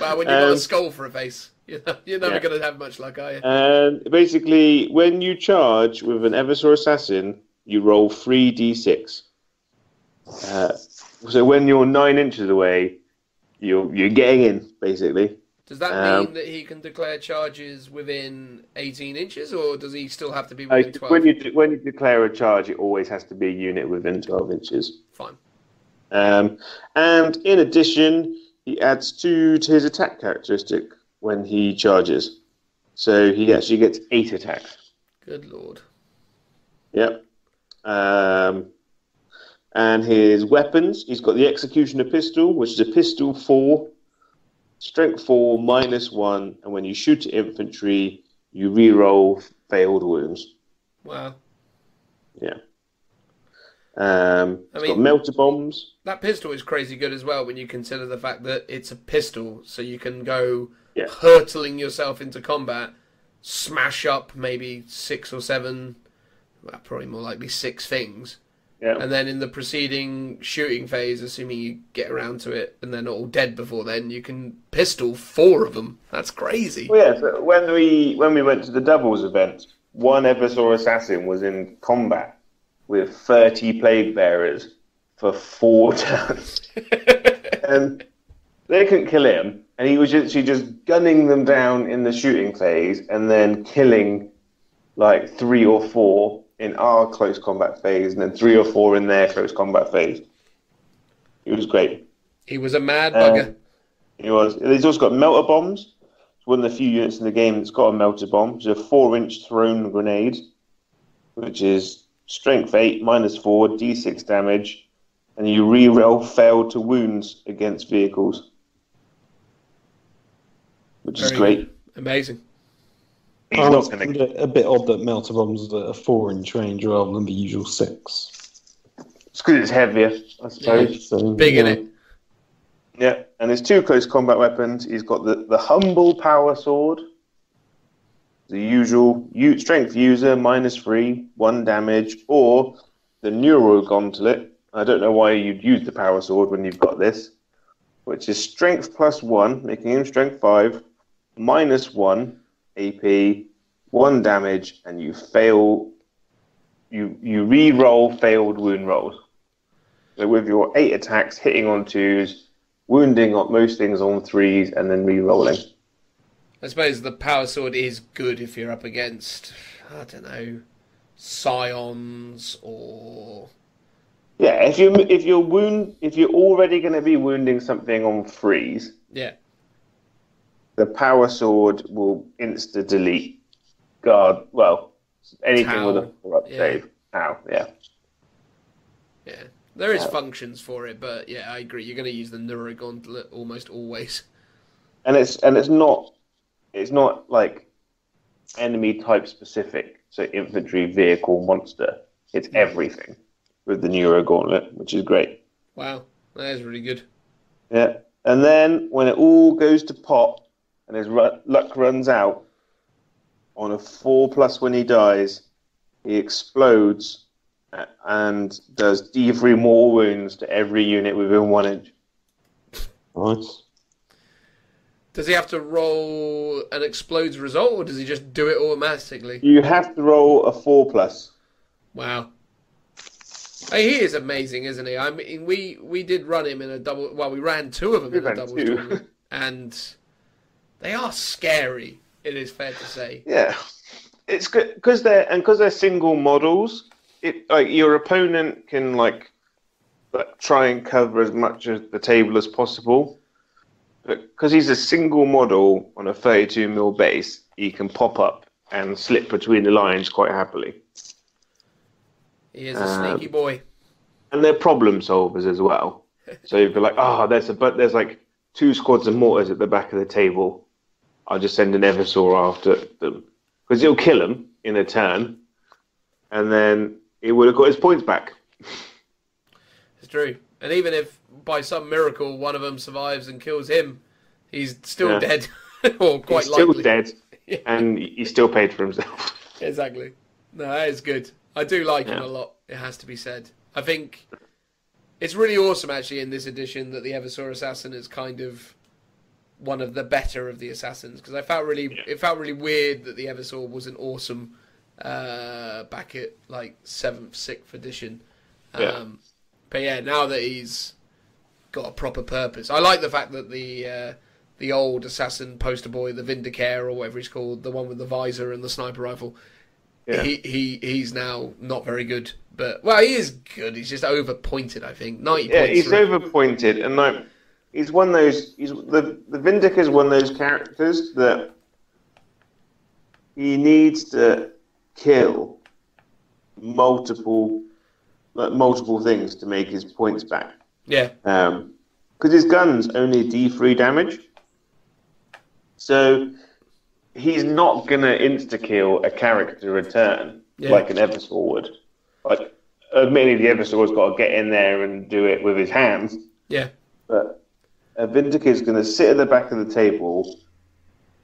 S1: Well, when you've got a skull for a face, you're never going to have much luck, are you?
S3: And basically, when you charge with an Eversaur Assassin, you roll 3d6. So when you're 9 inches away, you're getting in, basically.
S1: Does that mean that he can declare charges within 18 inches, or does he still have to be within 12?
S3: When you declare a charge, it always has to be a unit within 12 inches.
S1: Fine.
S3: And in addition, he adds 2 to his attack characteristic when he charges. So he actually gets 8 attacks.
S1: Good lord.
S3: Yep. And his weapons, he's got the Executioner Pistol, which is a pistol 4. Strength 4, -1, and when you shoot at infantry, you re-roll failed wounds.
S1: Wow.
S3: Yeah. It's got melter bombs.
S1: That pistol is crazy good as well when you consider the fact that it's a pistol, so you can go hurtling yourself into combat, smash up maybe 6 or 7, well, probably more likely 6 things.
S3: Yeah.
S1: And then in the preceding shooting phase, assuming you get around to it and they're not all dead before then, you can pistol 4 of them. That's crazy.
S3: Well, yeah, so when we went to the doubles event, one Eversaur Assassin was in combat with 30 Plague Bearers for 4 turns. And they couldn't kill him, and he was just gunning them down in the shooting phase and then killing like 3 or 4 in our close combat phase, and then 3 or 4 in their close combat phase. He was great.
S1: He was a mad bugger.
S3: He was. He's also got melter bombs. It's one of the few units in the game that's got a melter bomb. It's a 4-inch thrown grenade, which is strength 8, -4, d6 damage, and you re-roll failed to wounds against vehicles, which is great.
S1: Amazing.
S2: I find it a bit odd that melter bombs are at a 4-inch range rather than the usual 6.
S3: It's because it's heavier, I suppose.
S1: Yeah. Big in it.
S3: Yeah, and his 2 close combat weapons. He's got the humble power sword, the usual strength user -3, 1 damage, or the neuro gauntlet. I don't know why you'd use the power sword when you've got this, which is strength +1, making him strength 5, -1 AP, 1 damage, and you fail. You re-roll failed wound rolls. So with your 8 attacks, hitting on 2s, wounding on most things on 3s, and then re-rolling.
S1: I suppose the power sword is good if you're up against, I don't know, scions or...
S3: Yeah, if you're already going to be wounding something on 3s,
S1: yeah,
S3: the power sword will insta delete guard. Well, anything
S1: Tau.
S3: with a 4-up
S1: Yeah.
S3: save. Tau, yeah.
S1: Yeah. There is functions for it, but yeah, I agree. You're going to use the neuro gauntlet almost always.
S3: And it's not like enemy type specific. So infantry, vehicle, monster. It's everything with the neuro gauntlet, which is great.
S1: Wow, that is really good.
S3: Yeah, and then when it all goes to pot and his luck runs out, on a 4+ when he dies, he explodes and does D3 more wounds to every unit within 1 inch.
S2: Nice.
S1: Does he have to roll an explodes result, or does he just do it automatically?
S3: You have to roll a 4+.
S1: Wow. Hey, he is amazing, isn't he? I mean, we did run him in a double... Well, we ran 2 of them in a double tournament, and they are scary, it is fair to say.
S3: Yeah. It's good because they're single models. It like your opponent can like try and cover as much of the table as possible. But because he's a single model on a 32mm base, he can pop up and slip between the lines quite happily.
S1: He is a sneaky boy.
S3: And they're problem solvers as well. So you'd be like, there's like 2 squads of mortars at the back of the table. I'll just send an Eversaur after them. Because he'll kill them in a turn. And then he would have got his points back.
S1: It's true. And even if by some miracle one of them survives and kills him, he's still dead. Or quite
S3: he's still
S1: likely.
S3: dead. And he's still paid for himself.
S1: Exactly. No, that is good. I do like him a lot, it has to be said. I think it's really awesome, actually, in this edition that the Eversaur Assassin is kind of one of the better of the Assassins, because it felt really weird that the Eversaur wasn't awesome back at, like, 7th, 6th edition. But yeah, now that he's got a proper purpose. I like the fact that the old Assassin poster boy, the Vindicare, or whatever he's called, the one with the visor and the sniper rifle, he's now not very good. But, well, he is good. He's just over-pointed, I think. 90 points.
S3: Yeah, he's over-pointed. And, like, he's one of those... The Vindica's one of those characters that he needs to kill multiple things to make his points back.
S1: Yeah.
S3: Because his gun's only D3 damage. So he's not going to insta-kill a character return like an Eversaur would. Like, admittedly, the Eversaur's got to get in there and do it with his hands.
S1: Yeah.
S3: But a Vindica's going to sit at the back of the table,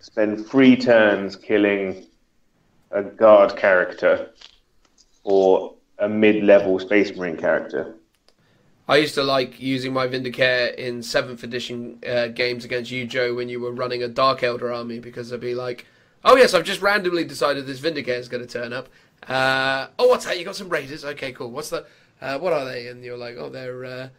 S3: spend 3 turns killing a guard character or a mid-level Space Marine character.
S1: I used to like using my Vindicare in 7th edition games against you, Joe, when you were running a Dark Elder army, because I'd be like, oh yes, I've just randomly decided this Vindicare is going to turn up. Oh, what's that? You got some Raiders? Okay, cool. What's the? What are they? And you're like, oh, they're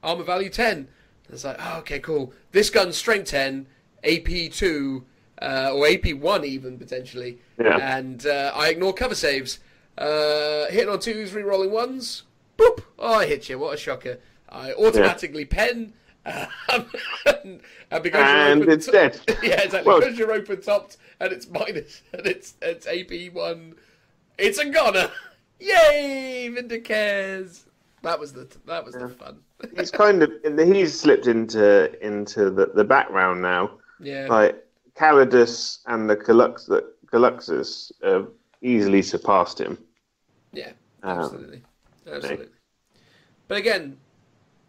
S1: armor value 10. And it's like, oh, okay, cool. This gun's strength 10, AP 2, or AP 1 even potentially.
S3: Yeah.
S1: And I ignore cover saves. Hitting on 2s, re-rolling 1s. Boop! Oh, I hit you. What a shocker. I automatically pen. And because
S3: it's dead.
S1: Yeah, exactly.
S3: Well,
S1: because you're open topped and it's minus and it's AP 1. It's a goner. Yay! Vindicares. That was the fun.
S3: He's slipped into the background now.
S1: Yeah.
S3: Like Calidus and the Caluxus have easily surpassed him.
S1: Yeah, absolutely. But again,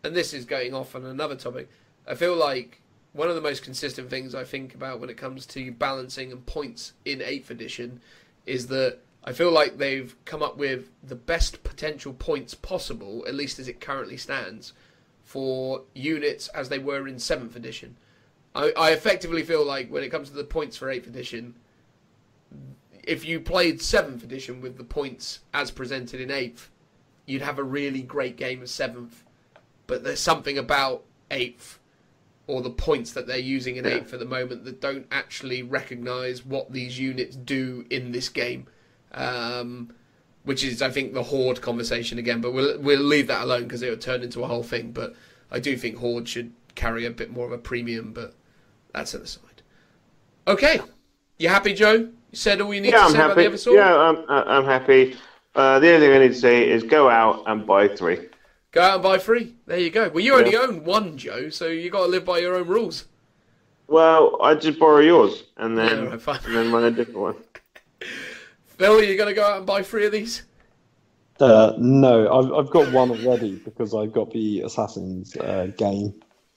S1: and this is going off on another topic, I feel like one of the most consistent things I think about when it comes to balancing and points in 8th edition is that I feel like they've come up with the best potential points possible, at least as it currently stands, for units as they were in 7th edition. I effectively feel like when it comes to the points for 8th edition, if you played 7th edition with the points as presented in 8th, you'd have a really great game of 7th. But there's something about 8th, or the points that they're using in 8th at the moment, that don't actually recognise what these units do in this game. Which is, I think, the Horde conversation again, but we'll leave that alone because it will turn into a whole thing. But I do think Horde should carry a bit more of a premium, but that's an aside. Okay, you happy, Joe? You said all you need to say about the Eversaw?
S3: Yeah, I'm happy. The only thing I need to say is go out and buy 3.
S1: Go out and buy 3. There you go. Well, you only own 1, Joe, so you got to live by your own rules.
S3: Well, I just borrow yours and then
S1: Yeah, right,
S3: and then run a different one.
S1: Phil, are you going to go out and buy 3 of these?
S2: No, I've got one already because I got the Assassin's game.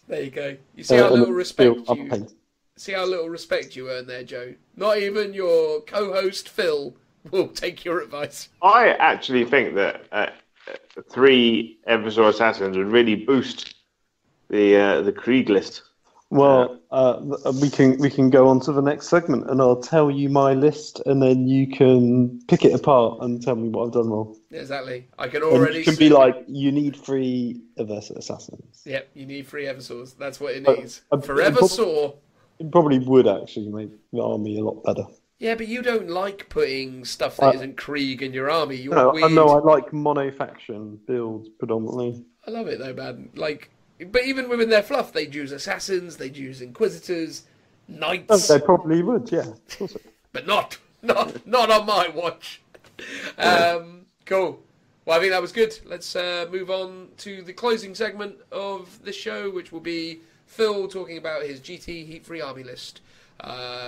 S1: There you go. You see how little respect you...
S2: unpaid.
S1: See how little respect you earn there, Joe. Not even your co-host Phil will take your advice.
S3: I actually think that 3 Eversaw Assassins would really boost the Krieg list.
S2: Well, we can go on to the next segment, and I'll tell you my list, and then you can pick it apart and tell me what I've done wrong.
S1: Exactly. I can already.
S2: And you can be like, you need 3 Assassins.
S1: Yep, you need 3 Eversaws. That's what it
S2: But
S1: needs. For Eversaw.
S2: It probably would actually make the army a lot better.
S1: Yeah, but you don't like putting stuff that isn't Krieg in your army. You're
S2: No,
S1: weird.
S2: I like monofaction builds predominantly.
S1: I love it though, man. But even within their fluff, they'd use assassins, they'd use inquisitors, knights.
S2: They probably would, yeah.
S1: But not on my watch. Cool. Well, I think that was good. Let's move on to the closing segment of this show, which will be Phil talking about his GT Heat-Free Army list.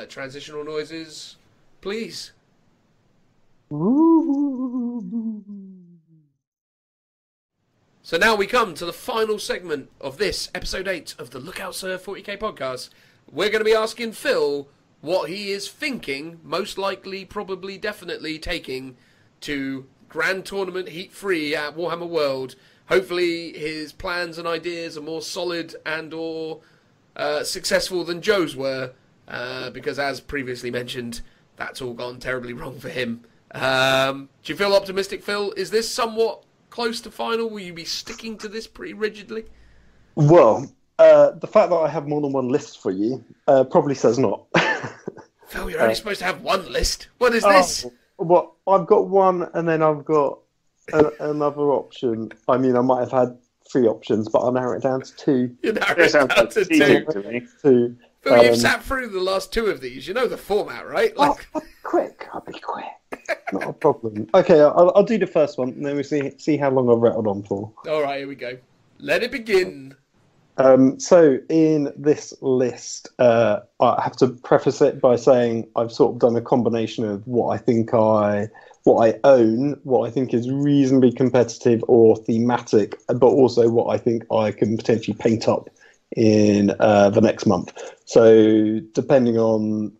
S1: Transitional noises, please. So now we come to the final segment of this, episode 8 of the Lookout Sir 40k podcast. We're going to be asking Phil what he is thinking, most likely, probably, definitely taking to Grand Tournament Heat-Free at Warhammer World. Hopefully his plans and ideas are more solid and or successful than Joe's were, because as previously mentioned, that's all gone terribly wrong for him. Do you feel optimistic, Phil? Is this somewhat close to final? Will you be sticking to this pretty rigidly?
S2: Well, the fact that I have more than one list for you probably says not.
S1: Phil, you're only supposed to have one list. What is this?
S2: Well, I've got one, and then I've got another option. I mean, I might have had 3 options, but I'll narrow it down to 2.
S1: You narrow it down to 2.
S2: 2.
S1: Phil, you've sat through the last 2 of these. You know the format, right?
S2: I'll be quick. Not a problem. Okay, I'll do the first one, and then we see how long I've rattled on for.
S1: All right, here we go. Let it begin.
S2: So in this list, I have to preface it by saying I've sort of done a combination of what I own, what I think is reasonably competitive or thematic, but also what I think I can potentially paint up in the next month. So depending on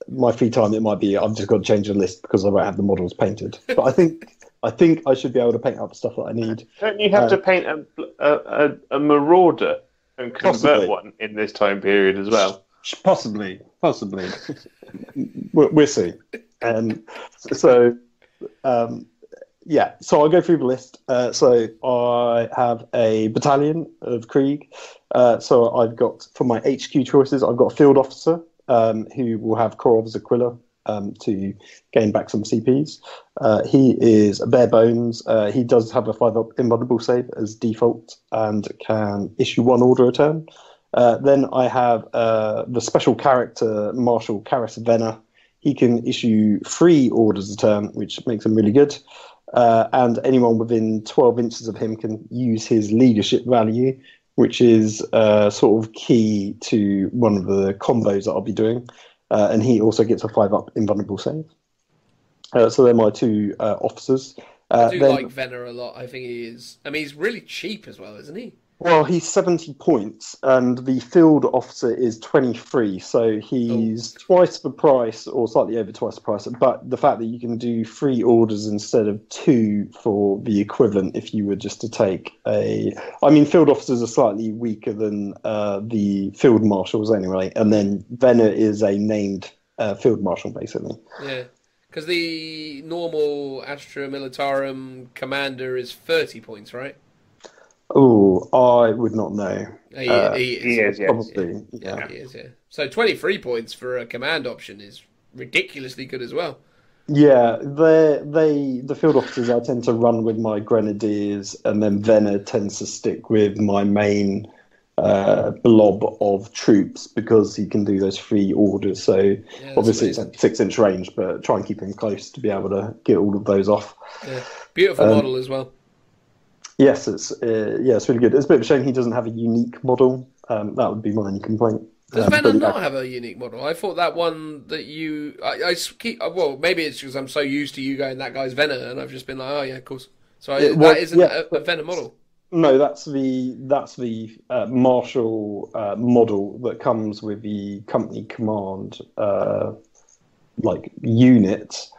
S2: my free time, it might be I've just got to change the list because I won't have the models painted. But I think I should be able to paint up stuff that I need.
S3: Don't you have to paint a Marauder and convert one in this time period as well?
S2: Possibly. We'll see. Yeah, so I'll go through the list. So I have a battalion of Krieg. So I've got, for my HQ choices, I've got a field officer who will have Korov as Aquila to gain back some CPs. He is bare bones. He does have a 5-up invulnerable save as default and can issue 1 order a turn. Then I have the special character, Marshal Karis Venner. He can issue 3 orders a turn, which makes him really good. And anyone within 12 inches of him can use his leadership value, which is sort of key to one of the combos that I'll be doing. And he also gets a 5-up invulnerable save. So they're my 2 officers.
S1: I do like Venner a lot. I think he is. I mean, he's really cheap as well, isn't he?
S2: Well, he's 70 points, and the field officer is 23, so he's twice the price, or slightly over twice the price. But the fact that you can do 3 orders instead of 2 for the equivalent, if you were just to take a... I mean, field officers are slightly weaker than the field marshals anyway, and then Venner is a named field marshal, basically.
S1: Yeah, because the normal Astra Militarum commander is 30 points, right?
S2: Oh, I would not know.
S1: He is.
S3: He is, yes.
S2: Probably,
S1: Yeah, he is, yeah. So 23 points for a command option is ridiculously good as well.
S2: Yeah, the field officers I tend to run with my grenadiers, and then Venner tends to stick with my main blob of troops because he can do those 3 orders. So obviously it's at 6-inch range, but try and keep him close to be able to get all of those off.
S1: Yeah. Beautiful model as well.
S2: Yes, it's really good. It's a bit of a shame he doesn't have a unique model. That would be my only complaint.
S1: Does Venner not have a unique model? I thought that one that you... I keep... Well, maybe it's because I'm so used to you going, that guy's Venner, and I've just been like, oh yeah, of course. So that isn't a Venner model. No,
S2: that's the Marshall model that comes with the company command unit.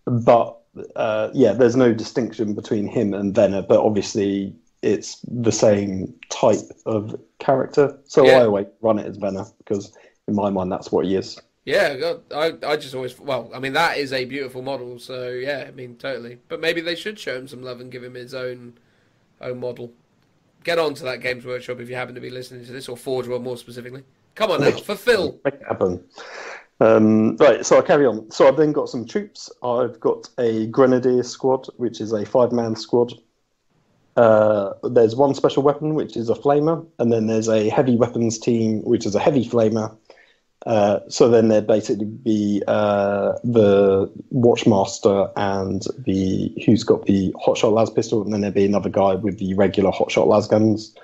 S2: But there's no distinction between him and Venner, but obviously it's the same type of character. So I always run it as Venner because in my mind that's what he is.
S1: Yeah, I just always... Well, I mean, that is a beautiful model, so yeah, I mean, totally. But maybe they should show him some love and give him his own model. Get on to that Games Workshop if you happen to be listening to this, or Forge World more specifically. Come on now, fulfill.
S2: Make it happen. Right, so I'll carry on. So I've then got some troops. I've got a Grenadier squad, which is a 5-man squad. There's one special weapon, which is a flamer, and then there's a heavy weapons team, which is a heavy flamer. So then there'd basically be the Watchmaster and who's got the hotshot las pistol, and then there'd be another guy with the regular hotshot las guns.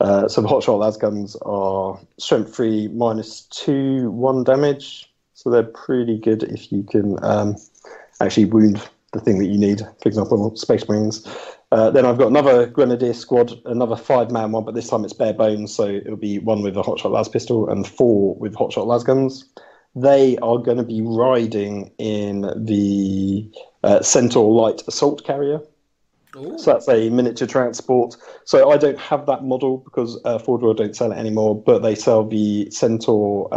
S2: So the hotshot las guns are strength 3 -2 1 damage, so they're pretty good if you can actually wound the thing that you need, for example, Space Marines. Then I've got another Grenadier squad, another 5-man one, but this time it's bare bones, so it'll be 1 with a hotshot las pistol and 4 with hotshot las guns. They are going to be riding in the Centaur Light Assault Carrier. Ooh. So that's a miniature transport. So I don't have that model because Forge World don't sell it anymore, but they sell the Centaur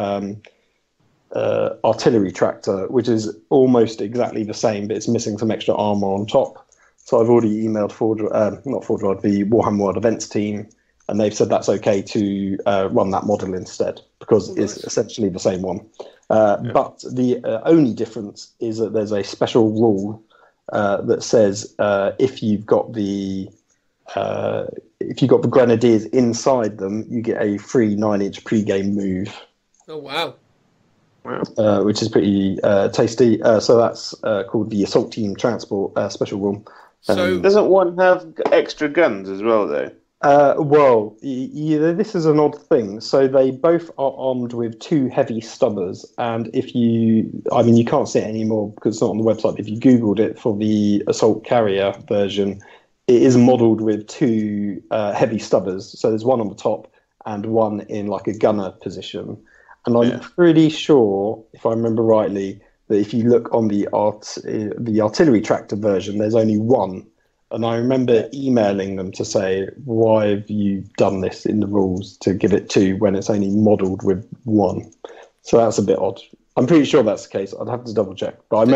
S2: artillery tractor, which is almost exactly the same, but it's missing some extra armor on top. So I've already emailed the Warhammer World Events team, and they've said that's okay to run that model instead because it's essentially the same one. But the only difference is that there's a special rule that says if you've got the Grenadiers inside them, you get a free 9-inch pre-game move.
S1: Oh wow!
S2: Which is pretty tasty. So that's called the Assault Team Transport special rule.
S3: So doesn't one have extra guns as well, though?
S2: This is an odd thing. So they both are armed with 2 heavy stubbers, and you can't see it anymore because it's not on the website. If you Googled it for the Assault Carrier version, it is modelled with 2 heavy stubbers. So there's one on the top and one in like a gunner position. And I'm pretty sure, if I remember rightly, that if you look on the artillery tractor version, there's only 1. And I remember emailing them to say, why have you done this in the rules to give it 2 when it's only modelled with 1? So that's a bit odd. I'm pretty sure that's the case. I'd have to double check. But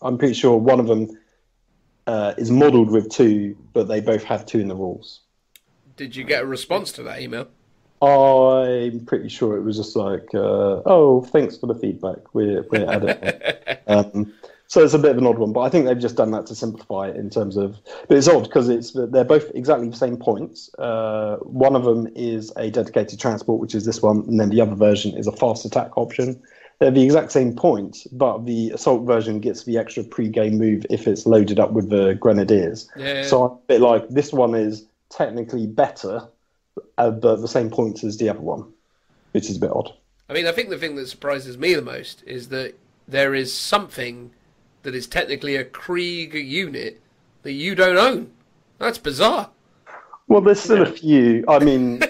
S2: I'm pretty sure one of them is modelled with 2, but they both have 2 in the rules.
S1: Did you get a response to that email?
S2: I'm pretty sure it was just like, thanks for the feedback. We're at it. So it's a bit of an odd one, but I think they've just done that to simplify it in terms of... But it's odd because they're both exactly the same points. One of them is a dedicated transport, which is this one, and then the other version is a fast attack option. They're the exact same points, but the assault version gets the extra pre-game move if it's loaded up with the Grenadiers. Yeah. So I'm a bit like, this one is technically better, but the same points as the other one, which is a bit odd.
S1: I mean, I think the thing that surprises me the most is that there is something that is technically a Krieg unit that you don't own. That's bizarre.
S2: Well, there's still a few. I mean,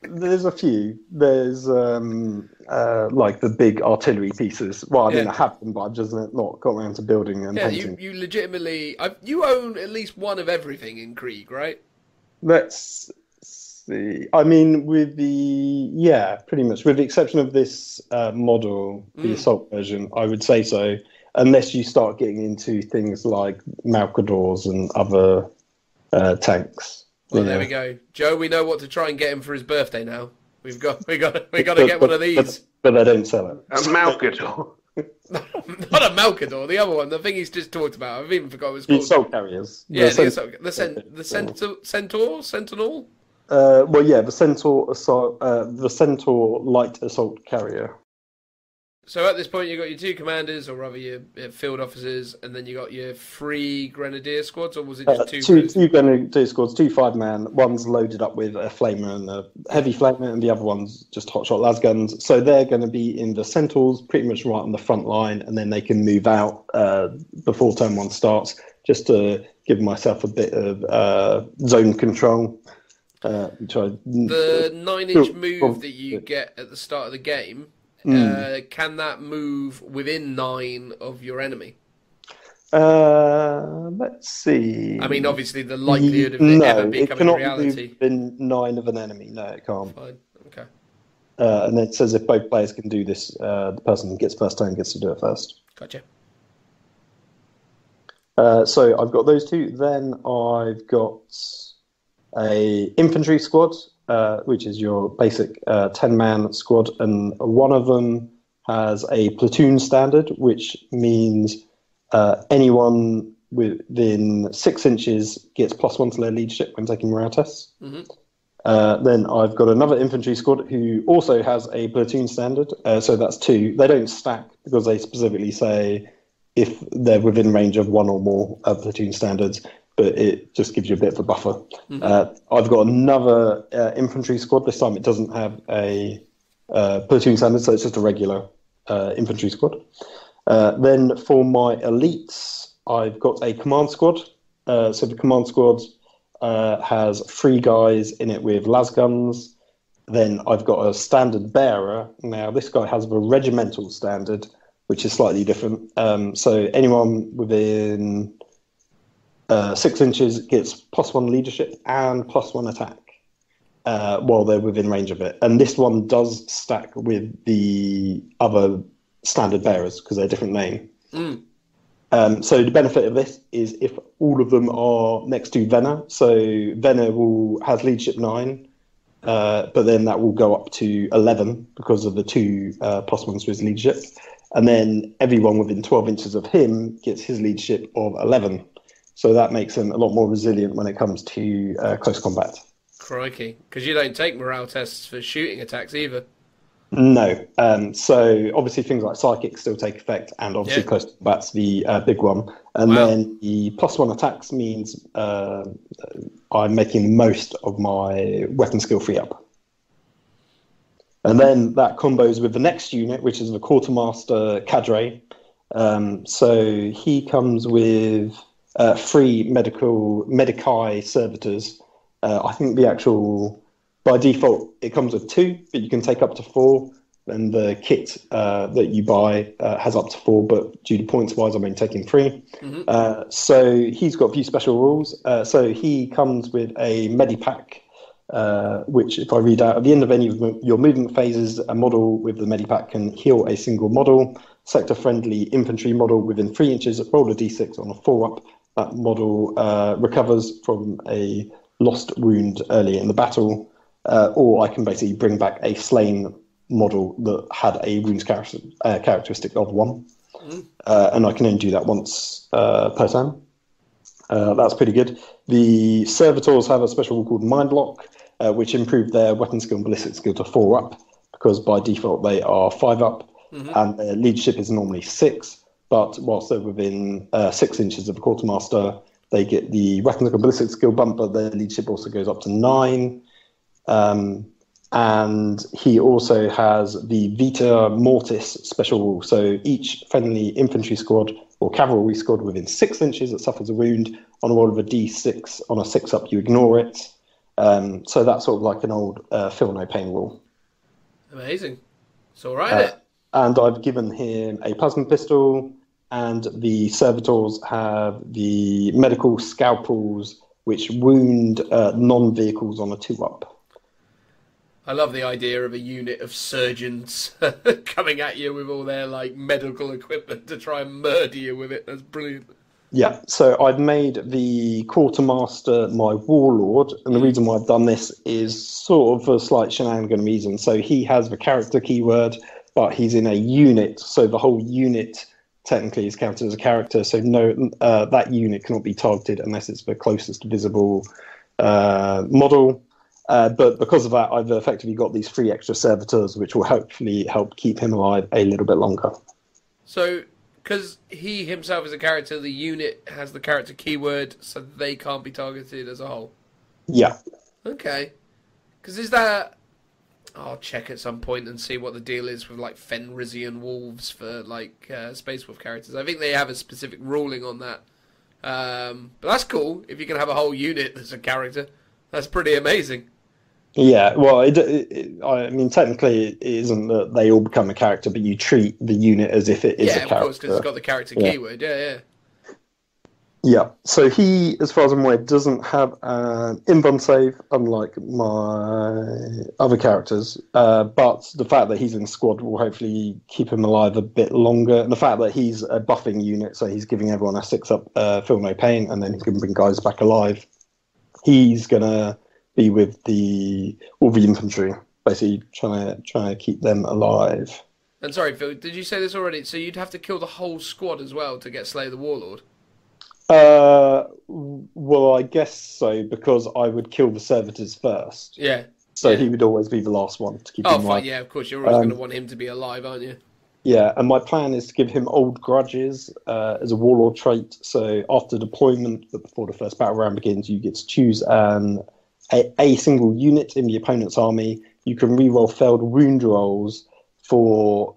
S2: there's a few. There's like the big artillery pieces. Well, I mean, I have them, but I've just not got around to building and painting.
S1: You legitimately, you own at least one of everything in Krieg, right?
S2: Let's see. I mean, pretty much, with the exception of this model, the assault version, I would say so. Unless you start getting into things like Malcadors and other tanks.
S1: Well, there we go, Joe. We know what to try and get him for his birthday now. We got to get one of these.
S2: But they don't sell it.
S3: A Malcador.
S1: Not a Malcador. The other one, the thing he's just talked about. I've even forgot what it's
S2: The
S1: called.
S2: assault carriers.
S1: Yeah, the Centaur, Sentinel.
S2: Well, yeah, the Centaur light assault carrier.
S1: So at this point, you got your two commanders, or rather your field officers, and then you got your 3 grenadier squads, or was it just
S2: two grenadier squads, 2 5-man. One's loaded up with a flamer and a heavy flamer, and the other one's just hotshot las guns. So they're going to be in the Centaurs, pretty much right on the front line, and then they can move out before turn 1 starts, just to give myself a bit of zone control.
S1: The 9-inch move that you get at the start of the game. Can that move within 9 of your enemy?
S2: Let's see.
S1: I mean, obviously, the likelihood of it ever becoming reality.
S2: Move within 9 of an enemy. No, it can't.
S1: Fine. Okay.
S2: And it says if both players can do this, the person who gets first turn gets to do it first.
S1: Gotcha.
S2: So I've got those 2. Then I've got a infantry squad. Which is your basic 10-man squad, and one of them has a platoon standard, which means anyone within 6 inches gets +1 to their leadership when taking morale tests. Then I've got another infantry squad who also has a platoon standard, so that's 2. They don't stack because they specifically say if they're within range of 1 or more platoon standards, but it just gives you a bit of a buffer. I've got another infantry squad. This time it doesn't have a platoon standard, so it's just a regular infantry squad. Then for my elites, I've got a command squad. So the command squad has 3 guys in it with las guns. Then I've got a standard bearer. Now this guy has a regimental standard, which is slightly different. So anyone within 6 inches gets +1 leadership and +1 attack while they're within range of it. And this one does stack with the other standard bearers because they're a different name. So the benefit of this is if all of them are next to Venner. So Venner has leadership 9, but then that will go up to 11 because of the 2 +1s to his leadership. And then everyone within 12 inches of him gets his leadership of 11. So that makes them a lot more resilient when it comes to close combat.
S1: Crikey. Because you don't take morale tests for shooting attacks either.
S2: No. So obviously things like psychic still take effect, and obviously close combat's the big one. And then the +1 attacks means I'm making the most of my weapon skill free up. And then that combos with the next unit, which is the Quartermaster Cadre. So he comes with 3 Medici servitors. I think by default, it comes with 2, but you can take up to 4. And the kit that you buy has up to 4, but due to points wise, I'm only taking 3. So he's got a few special rules. So he comes with a Medipack, which if I read out, at the end of any of your movement phases, a model with the Medipack can heal a single model. Sector-friendly infantry model within 3 inches, roll a d6 on a 4-up. That model recovers from a lost wound early in the battle, or I can basically bring back a slain model that had a wounds characteristic of 1, and I can only do that once per turn. That's pretty good. The servitors have a special rule called Mind Lock, which improved their weapon skill and ballistic skill to 4-up, because by default they are 5-up, and their leadership is normally 6. But whilst they're within 6 inches of the Quartermaster, they get the weapon skill ballistic skill bump, but their leadership also goes up to 9. And he also has the Vita Mortis special rule. So each friendly infantry squad or cavalry squad within 6 inches that suffers a wound, on a roll of a d6 on a 6-up, you ignore it. So that's sort of like an old feel no pain rule.
S1: Amazing. It's all right.
S2: And I've given him a plasma pistol, and the servitors have the medical scalpels, which wound non-vehicles on a 2-up.
S1: I love the idea of a unit of surgeons coming at you with all their like medical equipment to try and murder you with it. That's brilliant.
S2: Yeah, so I've made the quartermaster my warlord, and the reason why I've done this is sort of a slight shenanigan reason. So he has the character keyword, but he's in a unit, so the whole unit technically is counted as a character. So no, that unit cannot be targeted unless it's the closest visible model. But because of that, I've effectively got these 3 extra servitors, which will hopefully help keep him alive a little bit longer.
S1: So, because he himself is a character, the unit has the character keyword, so they can't be targeted as a whole.
S2: Yeah.
S1: Okay. Because is that... I'll check at some point and see what the deal is with like Fenrisian wolves for like Space Wolf characters. I think they have a specific ruling on that. But that's cool. If you can have a whole unit that's a character, that's pretty amazing.
S2: Yeah, well, I mean, technically it isn't that they all become a character, but you treat the unit as if it is a character.
S1: Yeah, of course, because it's got the character keyword. Yeah.
S2: Yeah, so he, as far as I'm aware, doesn't have an invuln save, unlike my other characters. But the fact that he's in squad will hopefully keep him alive a bit longer. And the fact that he's a buffing unit, so he's giving everyone a 6-up feel no pain, and then he can bring guys back alive. He's going to be with all the infantry, basically trying to keep them alive.
S1: And sorry, Phil, did you say this already? So you'd have to kill the whole squad as well to get Slay the Warlord?
S2: Well, I guess so, because I would kill the servitors first.
S1: Yeah.
S2: So he would always be the last one to keep him alive.
S1: Fine, yeah, of course. You're always going to want him to be alive, aren't you?
S2: Yeah, and my plan is to give him old grudges as a warlord trait. So after deployment, but before the first battle round begins, you get to choose a single unit in the opponent's army. You can reroll failed wound rolls for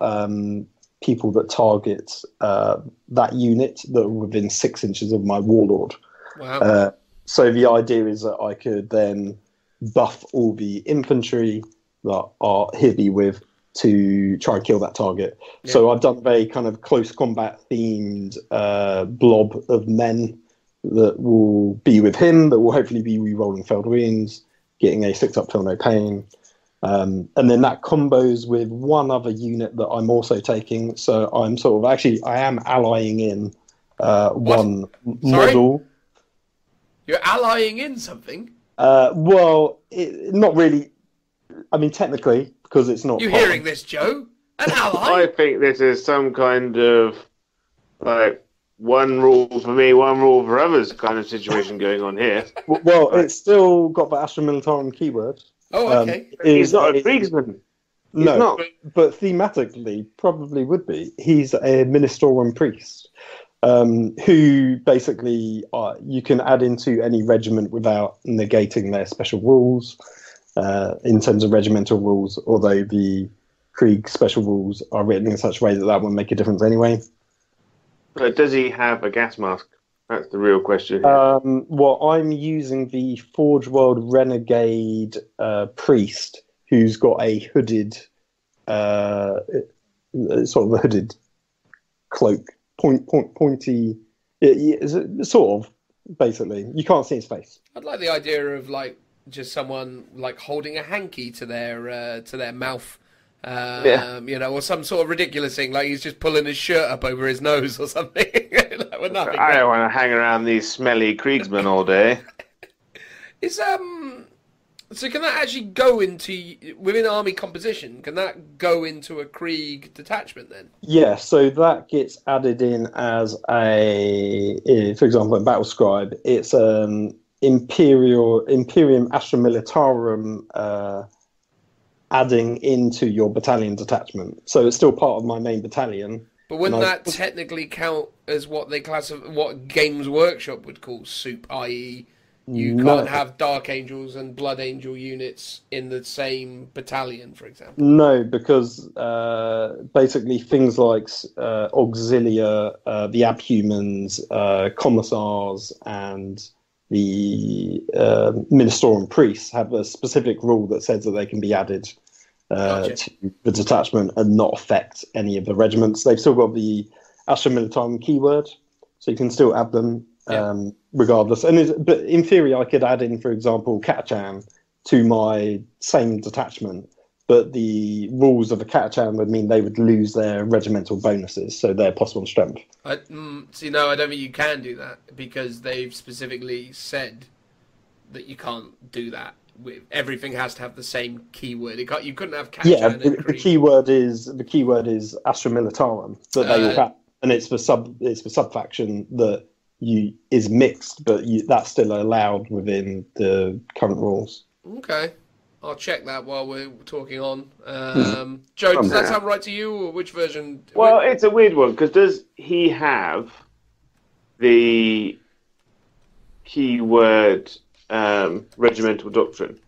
S2: people that target that unit that are within 6 inches of my warlord.
S1: Wow.
S2: So the idea is that I could then buff all the infantry that he'd be with to try and kill that target. Yeah. So I've done a very kind of close combat themed blob of men that will be with him, that will hopefully be re-rolling failed wounds, getting a 6-up feel no pain. And then that combos with one other unit that I'm also taking. So I'm I am allying in one model.
S1: You're allying in something?
S2: Well, not really. I mean, technically, because it's not...
S1: You hearing this, Joe? An ally?
S3: I think this is some kind of, like, one rule for me, one rule for others kind of situation going on here.
S2: Well, it's still got the Astra Militarum keyword.
S1: Oh, okay.
S3: He's not a Kriegsman.
S2: No, but thematically probably would be. He's a Ministorum priest, who basically you can add into any regiment without negating their special rules in terms of regimental rules, although the Krieg special rules are written in such a way that won't make a difference anyway.
S3: But does he have a gas mask? That's the real question.
S2: Well, I'm using the Forge World Renegade priest, who's got a hooded, sort of a hooded cloak, pointy, sort of, basically. You can't see his face.
S1: I'd like the idea of like just someone like holding a hanky to their mouth. You know, or some sort of ridiculous thing, like he's just pulling his shirt up over his nose or something. Like, nothing,
S3: I don't want to hang around these smelly Kriegsmen all day.
S1: So can that actually go into, within army composition, can that go into a Krieg detachment then?
S2: Yeah, so that gets added in as for example, in Battle Scribe, it's Imperium Astra Militarum adding into your battalion detachment. So it's still part of my main battalion.
S1: But wouldn't that technically count as what they what Games Workshop would call soup, i.e. you can't have Dark Angels and Blood Angel units in the same battalion, for example?
S2: No, because basically things like Auxilia, the Abhumans, Commissars, and the Ministorum priests have a specific rule that says that they can be added to the detachment and not affect any of the regiments. They've still got the Astra Militarum keyword, so you can still add them regardless. But in theory, I could add in, for example, Katachan to my same detachment, but the rules of a Katachan would mean they would lose their regimental bonuses, so their +1 strength.
S1: I don't think you can do that because they've specifically said that you can't do that. Everything has to have the same keyword. You couldn't have Katachan.
S2: Yeah, the keyword is Astra Militarum, but they will have, and it's for sub faction that is mixed, but that's still allowed within the current rules.
S1: Okay. I'll check that while we're talking on. Joe, does that sound right to you, or which version?
S3: Well, it's a weird one, because does he have the keyword regimental doctrine?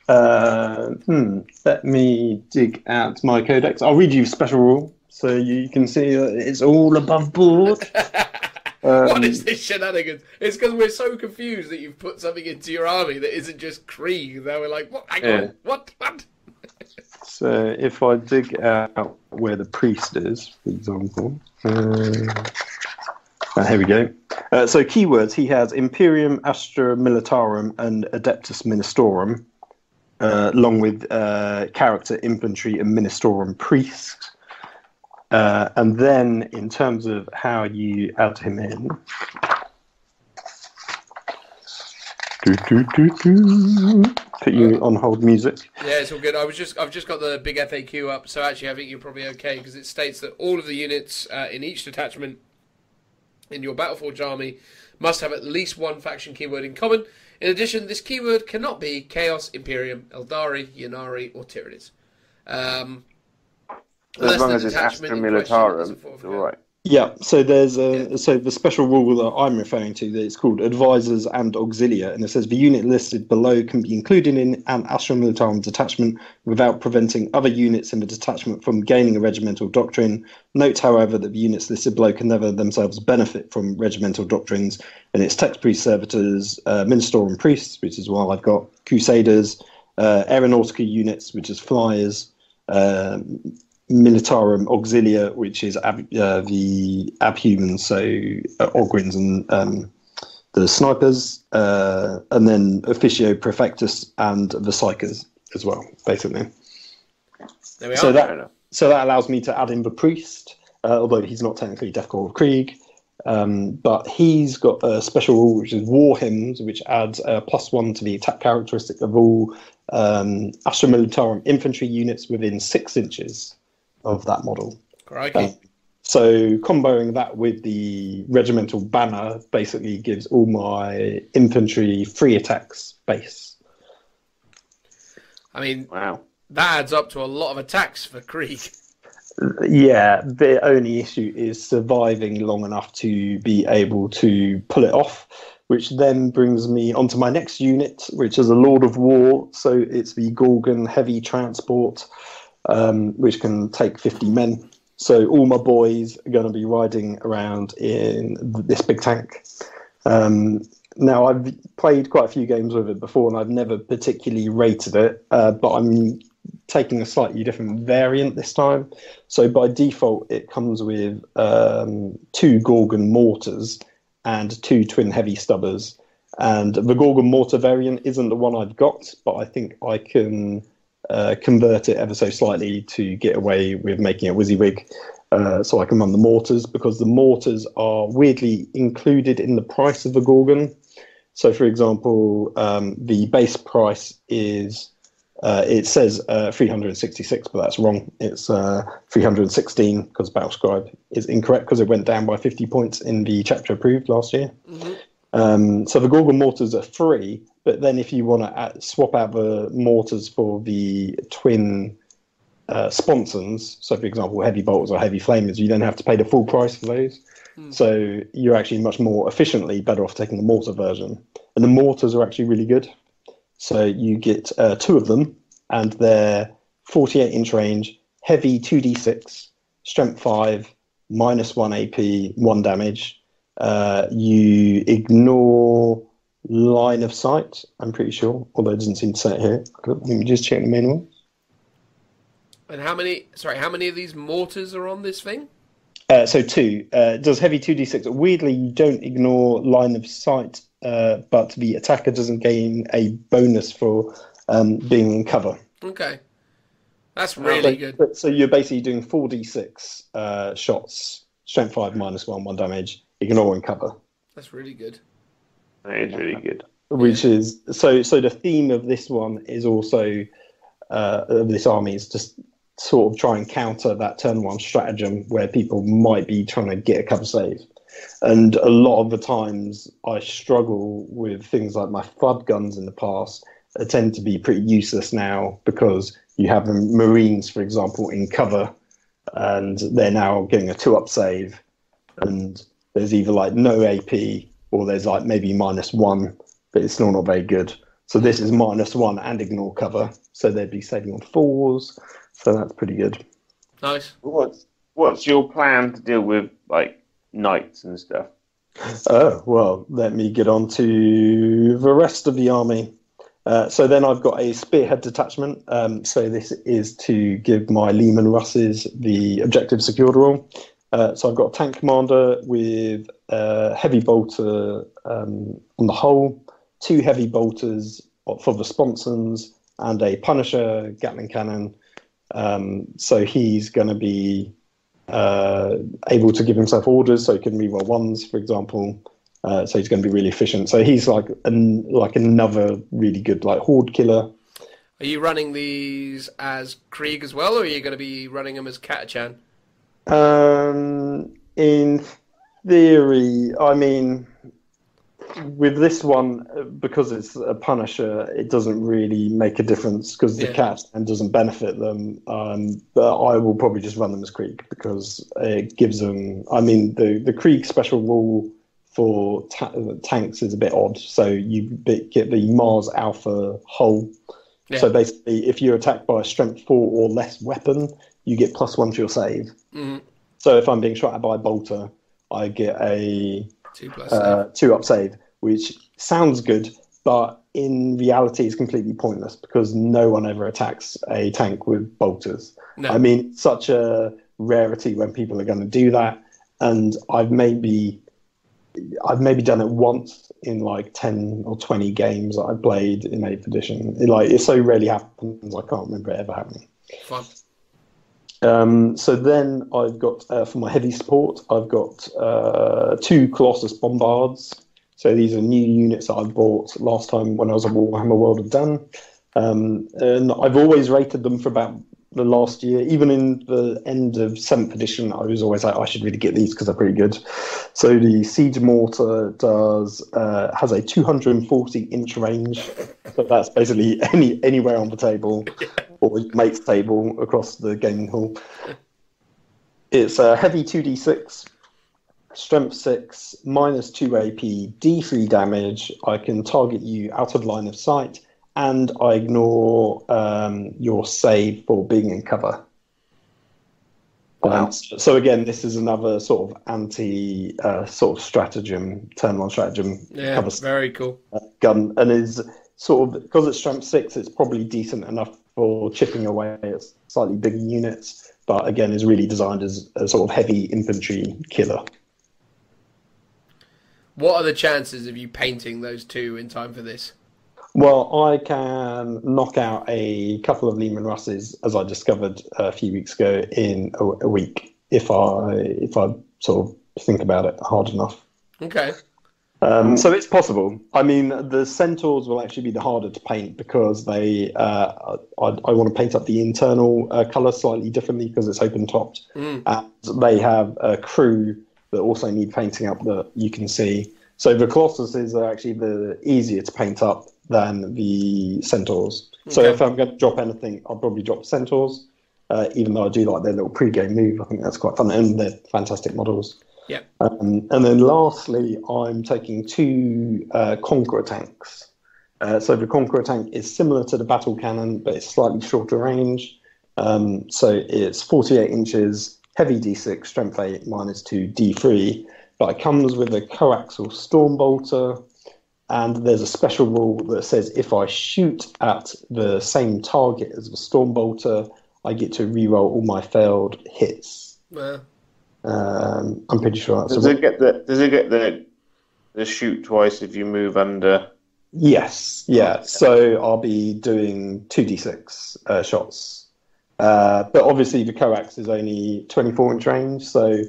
S2: Let me dig out my codex. I'll read you special rule, so you can see that it's all above board.
S1: What is this shenanigans? It's because we're so confused that you've put something into your army that isn't just Krieg. Now we're like, what? Hang on, what?
S2: So if I dig out where the priest is, for example, here we go. So keywords, he has Imperium, Astra Militarum, and Adeptus Ministorum, along with character, infantry, and Ministorum priest. And then, in terms of how you add him in, put you on hold music.
S1: Yeah, it's all good. I've just got the big FAQ up, so actually I think you're probably okay because it states that all of the units in each detachment in your Battleforge army must have at least one faction keyword in common. In addition, this keyword cannot be Chaos, Imperium, Eldari, Ynnari, or Tyranids.
S3: As long as it's Astra Militarum, it's all right.
S2: Yeah, so there's so the special rule that I'm referring to, that it's called Advisors and Auxilia, and it says the unit listed below can be included in an Astra Militarum detachment without preventing other units in the detachment from gaining a regimental doctrine. Note, however, that the units listed below can never themselves benefit from regimental doctrines, and it's Text Priest Servitors, Ministorum Priests, which is what I've got, Crusaders, Aeronautica units, which is Flyers, Militarum Auxilia, which is the abhumans, so Ogrins and the snipers, and then Officio Prefectus and the Psychers as well, basically.
S1: There we are.
S2: So that allows me to add in the priest, although he's not technically Death Call of Krieg, but he's got a special rule which is War Hymns, which adds a +1 to the attack characteristic of all Astra Militarum infantry units within 6 inches of that model. So comboing that with the regimental banner basically gives all my infantry 3 attacks base.
S1: I mean,
S3: wow,
S1: that adds up to a lot of attacks for Krieg.
S2: Yeah, the only issue is surviving long enough to be able to pull it off, which then brings me onto my next unit, which is a Lord of War. So it's the Gorgon Heavy Transport, which can take 50 men. So all my boys are going to be riding around in this big tank. Now, I've played quite a few games with it before, and I've never particularly rated it, but I'm taking a slightly different variant this time. So by default, it comes with 2 Gorgon mortars and 2 twin heavy stubbers. And the Gorgon mortar variant isn't the one I've got, but I think I can convert it ever so slightly to get away with making a WYSIWYG, so I can run the mortars, because the mortars are weirdly included in the price of the Gorgon. So, for example, the base price is, it says 366, but that's wrong. It's 316, because Battlescribe is incorrect, because it went down by 50 points in the chapter approved last year. Mm-hmm. So the Gorgon mortars are free, but then if you want to swap out the mortars for the twin sponsons, so for example, heavy bolters or heavy flamers, you then have to pay the full price for those. So you're actually much more efficiently better off taking the mortar version. And the mortars are actually really good. So you get 2 of them, and they're 48-inch range, heavy 2d6, strength 5, -1 AP, 1 damage. You ignore line of sight, I'm pretty sure, although it doesn't seem to say it here. Let me just check the manual.
S1: And how many of these mortars are on this thing?
S2: So 2. It does heavy 2d6. Weirdly, you don't ignore line of sight, but the attacker doesn't gain a bonus for being in cover.
S1: Okay. That's really good.
S2: So you're basically doing 4d6 shots, strength 5 -1, 1 damage, ignoring cover.
S1: That's really good.
S3: That is really good.
S2: Which is so the theme of this one is also of this army is just sort of try and counter that turn 1 stratagem where people might be trying to get a cover save. And a lot of the times I struggle with things like my FUD guns in the past tend to be pretty useless now because you have the Marines, for example, in cover and they're now getting a 2-up save and there's either like no AP or there's like maybe -1, but it's still not very good. So this is -1 and ignore cover. So they'd be saving on 4s. So that's pretty good.
S1: Nice.
S3: What's your plan to deal with like knights and stuff?
S2: Oh, well, let me get on to the rest of the army. So then I've got a spearhead detachment. So this is to give my Lehman Russes the objective secured role. So I've got a tank commander with a heavy bolter on the hull, 2 heavy bolters for the sponsons, and a Punisher Gatling cannon. So he's going to be able to give himself orders, so he can reroll 1s, for example. So he's going to be really efficient. So he's like another really good like horde killer.
S1: Are you running these as Krieg as well, or are you going to be running them as Katachan?
S2: In theory, I mean, with this one, because it's a Punisher, it doesn't really make a difference because the cat and doesn't benefit them. But I will probably just run them as Krieg because it gives them. I mean, the Krieg special rule for tanks is a bit odd. So you get the Mars Alpha hull. Yeah. So basically, if you're attacked by a strength 4 or less weapon, you get +1 to your save. Mm-hmm. So if I'm being shot at by a bolter, I get a 2-up save, which sounds good, but in reality is completely pointless because no one ever attacks a tank with bolters. No. I mean, it's such a rarity when people are going to do that, and I've maybe done it once in like 10 or 20 games that I played in 8th edition. It so rarely happens, I can't remember it ever happening.
S1: Fun.
S2: So then I've got, for my heavy support, I've got 2 Colossus Bombards. So these are new units that I bought last time when I was at Warhammer World of Dan. And I've always rated them for about the last year. Even in the end of 7th edition, I was always like, I should really get these because they're pretty good. So the Siege Mortar has a 240-inch range. So that's basically anywhere on the table or mate's table across the gaming hall. It's a heavy 2d6, strength 6, -2 AP, D3 damage. I can target you out of line of sight, and I ignore your save for being in cover. Wow. So again, this is another sort of anti sort of stratagem, turn 1 stratagem.
S1: Yeah, cover very cool.
S2: Gun, and is sort of, because it's strength 6, it's probably decent enough for chipping away at slightly bigger units, but again is really designed as a sort of heavy infantry killer.
S1: What are the chances of you painting those 2 in time for this?
S2: Well, I can knock out a couple of Lehman Russes, as I discovered a few weeks ago, in a week if I sort of think about it hard enough.
S1: Okay.
S2: So it's possible. I mean, the Centaurs will actually be the harder to paint because they. I want to paint up the internal colour slightly differently because it's open topped, and they have a crew that also need painting up that you can see. So the Colossuses are actually the easier to paint up than the Centaurs. Okay. So if I'm going to drop anything, I'll probably drop Centaurs, even though I do like their little pre-game move. I think that's quite fun, and they're fantastic models.
S1: Yeah.
S2: And then lastly, I'm taking 2 Conqueror tanks. So the Conqueror tank is similar to the battle cannon, but it's slightly shorter range. So it's 48 inches, heavy D6, strength 8, -2, D3. But it comes with a coaxial storm bolter, And there's a special rule that says if I shoot at the same target as the Stormbolter, I get to reroll all my failed hits.
S1: Well,
S2: I'm pretty sure that's
S3: Does it get the shoot twice if you move under?
S2: Yes, yeah. So I'll be doing 2d6 shots. But obviously the coax is only 24-inch range, so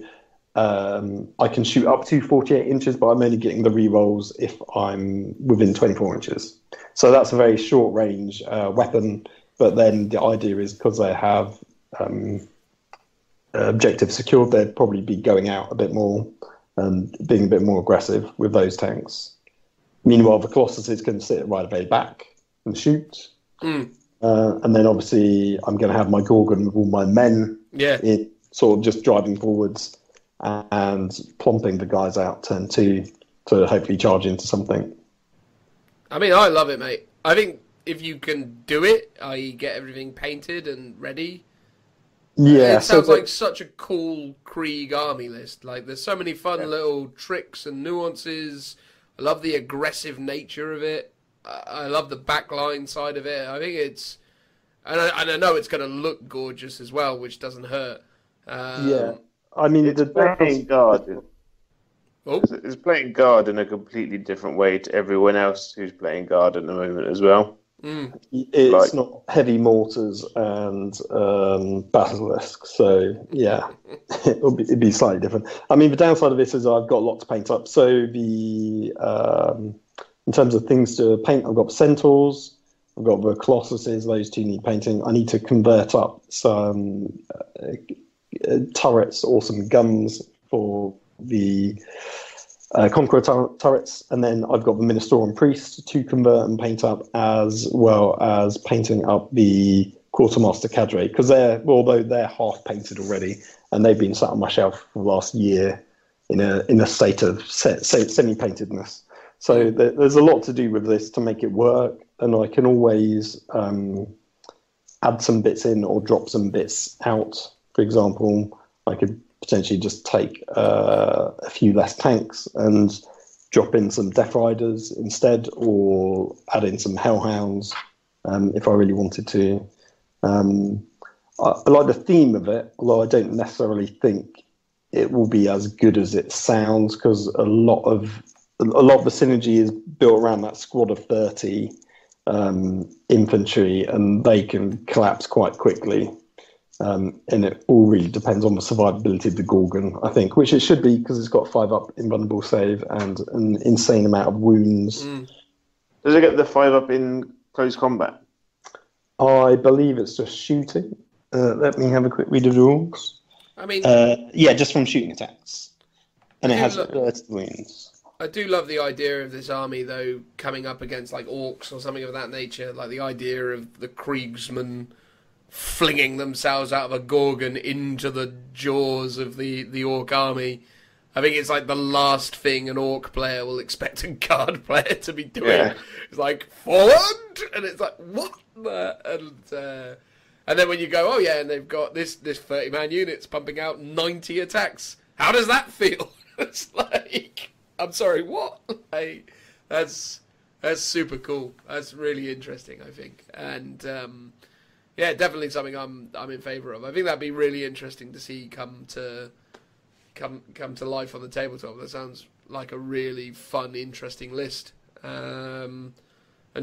S2: I can shoot up to 48 inches, but I'm only getting the rerolls if I'm within 24 inches. So that's a very short range weapon, but then the idea is because they have objective secured, they'd probably be going out a bit more and being a bit more aggressive with those tanks. Meanwhile, the Colossuses can sit right at the back and shoot. And then obviously I'm going to have my Gorgon with all my men in, sort of just driving forwards and plomping the guys out turn 2 to hopefully charge into something.
S1: I mean, I love it, mate. I think if you can do it, i.e. get everything painted and ready...
S2: Yeah,
S1: it sounds like such a cool Krieg army list. Like, there's so many fun little tricks and nuances. I love the aggressive nature of it. I love the backline side of it. I think it's... And I know it's going to look gorgeous as well, which doesn't hurt.
S2: Yeah. I mean,
S3: it's playing guard.
S1: Oh.
S3: It's playing guard in a completely different way to everyone else who's playing guard at the moment as well.
S2: It's not heavy mortars and basilisks, so yeah, it'd be slightly different. I mean, the downside of this is I've got a lot to paint up. So the in terms of things to paint, I've got the centaurs, I've got the colossuses. Those two need painting. I need to convert up some turrets or some guns for the Conqueror turrets, and then I've got the Ministorum Priest to convert and paint up, as well as painting up the Quartermaster Cadre, because although they're half painted already, and they've been sat on my shelf for the last year in a state of semi-paintedness. So there's a lot to do with this to make it work, and I can always add some bits in or drop some bits out. For example, I could potentially just take a few less tanks and drop in some Death Riders instead, or add in some Hellhounds if I really wanted to. I like the theme of it, although I don't necessarily think it will be as good as it sounds, because a lot of the synergy is built around that squad of 30 infantry, and they can collapse quite quickly. And it all really depends on the survivability of the Gorgon, I think, which it should be, because it's got 5-up invulnerable save and an insane amount of wounds.
S3: Does it get the 5-up in close combat?
S2: I believe it's just shooting. Let me have a quick read of the rules.
S1: I mean...
S2: yeah, just from shooting attacks. And it has 30 wounds.
S1: I do love the idea of this army, though, coming up against, like, orcs or something of that nature. Like, the idea of the Kriegsmen flinging themselves out of a Gorgon into the jaws of the Orc army. I think it's like the last thing an Orc player will expect a Guard player to be doing. Yeah. It's like, forward! And it's like, what? And then when you go, oh yeah, and they've got this 30-man unit's pumping out 90 attacks. How does that feel? It's like, I'm sorry, what? That's super cool. That's really interesting, I think. And yeah, definitely something I'm in favour of. I think that'd be really interesting to see come to life on the tabletop. That sounds like a really fun, interesting list, and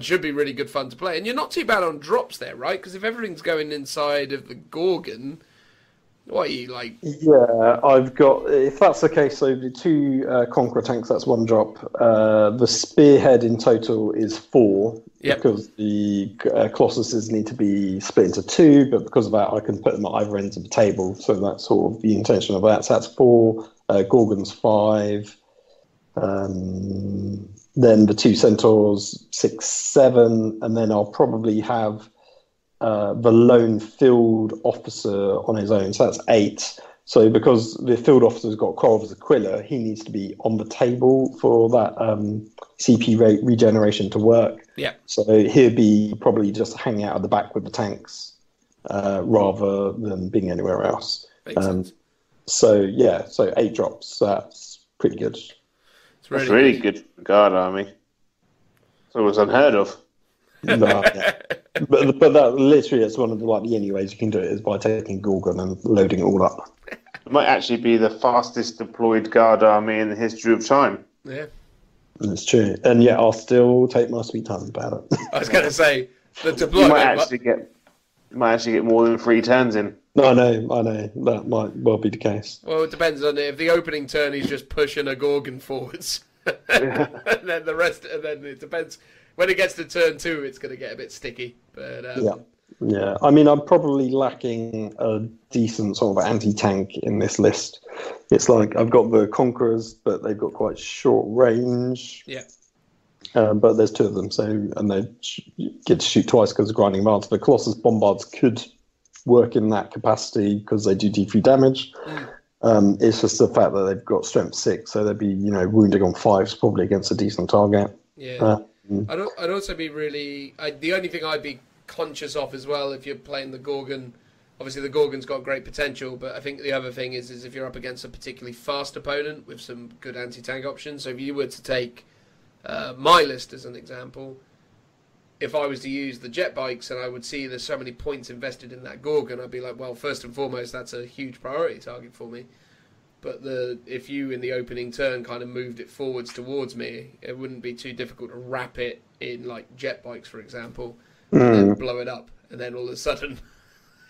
S1: should be really good fun to play. And you're not too bad on drops there, right? Because if everything's going inside of the Gorgon, what are you like?
S2: Yeah, I've got. If that's the case, so the 2 Conqueror tanks, that's 1 drop. The Spearhead in total is 4. Yep. Because the Colossuses need to be split into 2, but because of that, I can put them at either ends of the table. So that's sort of the intention of that. So that's 4. Gorgons 5. Then the 2 Centaurs 6, 7, and then I'll probably have the lone field officer on his own. So that's 8. So because the field officer's got Corvus Aquila, he needs to be on the table for that CP regeneration to work.
S1: Yeah.
S2: So he'll be probably just hanging out at the back with the tanks rather than being anywhere else.
S1: Makes sense.
S2: So yeah, so 8 drops. That's pretty good.
S1: It's really
S3: That's really good for Guard army. So it was unheard of.
S2: No, yeah. But that literally is one of the only ways you can do it is by taking Gorgon and loading it all up.
S3: It might actually be the fastest deployed guard army in the history of time.
S1: Yeah.
S2: It's true. And yet I'll still take my sweet time about it.
S1: I was going to say, the
S3: You
S1: deployment...
S3: might actually get more than 3 turns in.
S2: I know. That might well be the case.
S1: Well, it depends on it. If the opening turn he's just pushing a Gorgon forwards, and then the rest, and then it depends. When it gets to turn 2, it's going to get a bit sticky. But
S2: Yeah. I mean, I'm probably lacking a decent sort of anti-tank in this list. It's like I've got the Conquerors, but they've got quite short range.
S1: Yeah.
S2: But there's 2 of them, and they get to shoot twice because of grinding advance. The Colossus Bombards could work in that capacity because they do D3 damage. It's just the fact that they've got strength 6, so they'd be wounding on 5s probably against a decent target.
S1: Yeah. I'd also be really... the only thing I'd be conscious of as well if you're playing the Gorgon... Obviously, the Gorgon's got great potential, but I think the other thing is if you're up against a particularly fast opponent with some good anti-tank options. So if you were to take my list as an example, if I was to use the jet bikes and I would see there's so many points invested in that Gorgon, I'd be like, well, first and foremost, that's a huge priority target for me. But if you, in the opening turn, kind of moved it forwards towards me, it wouldn't be too difficult to wrap it in, like, jet bikes, for example, and then blow it up. And then all of a sudden,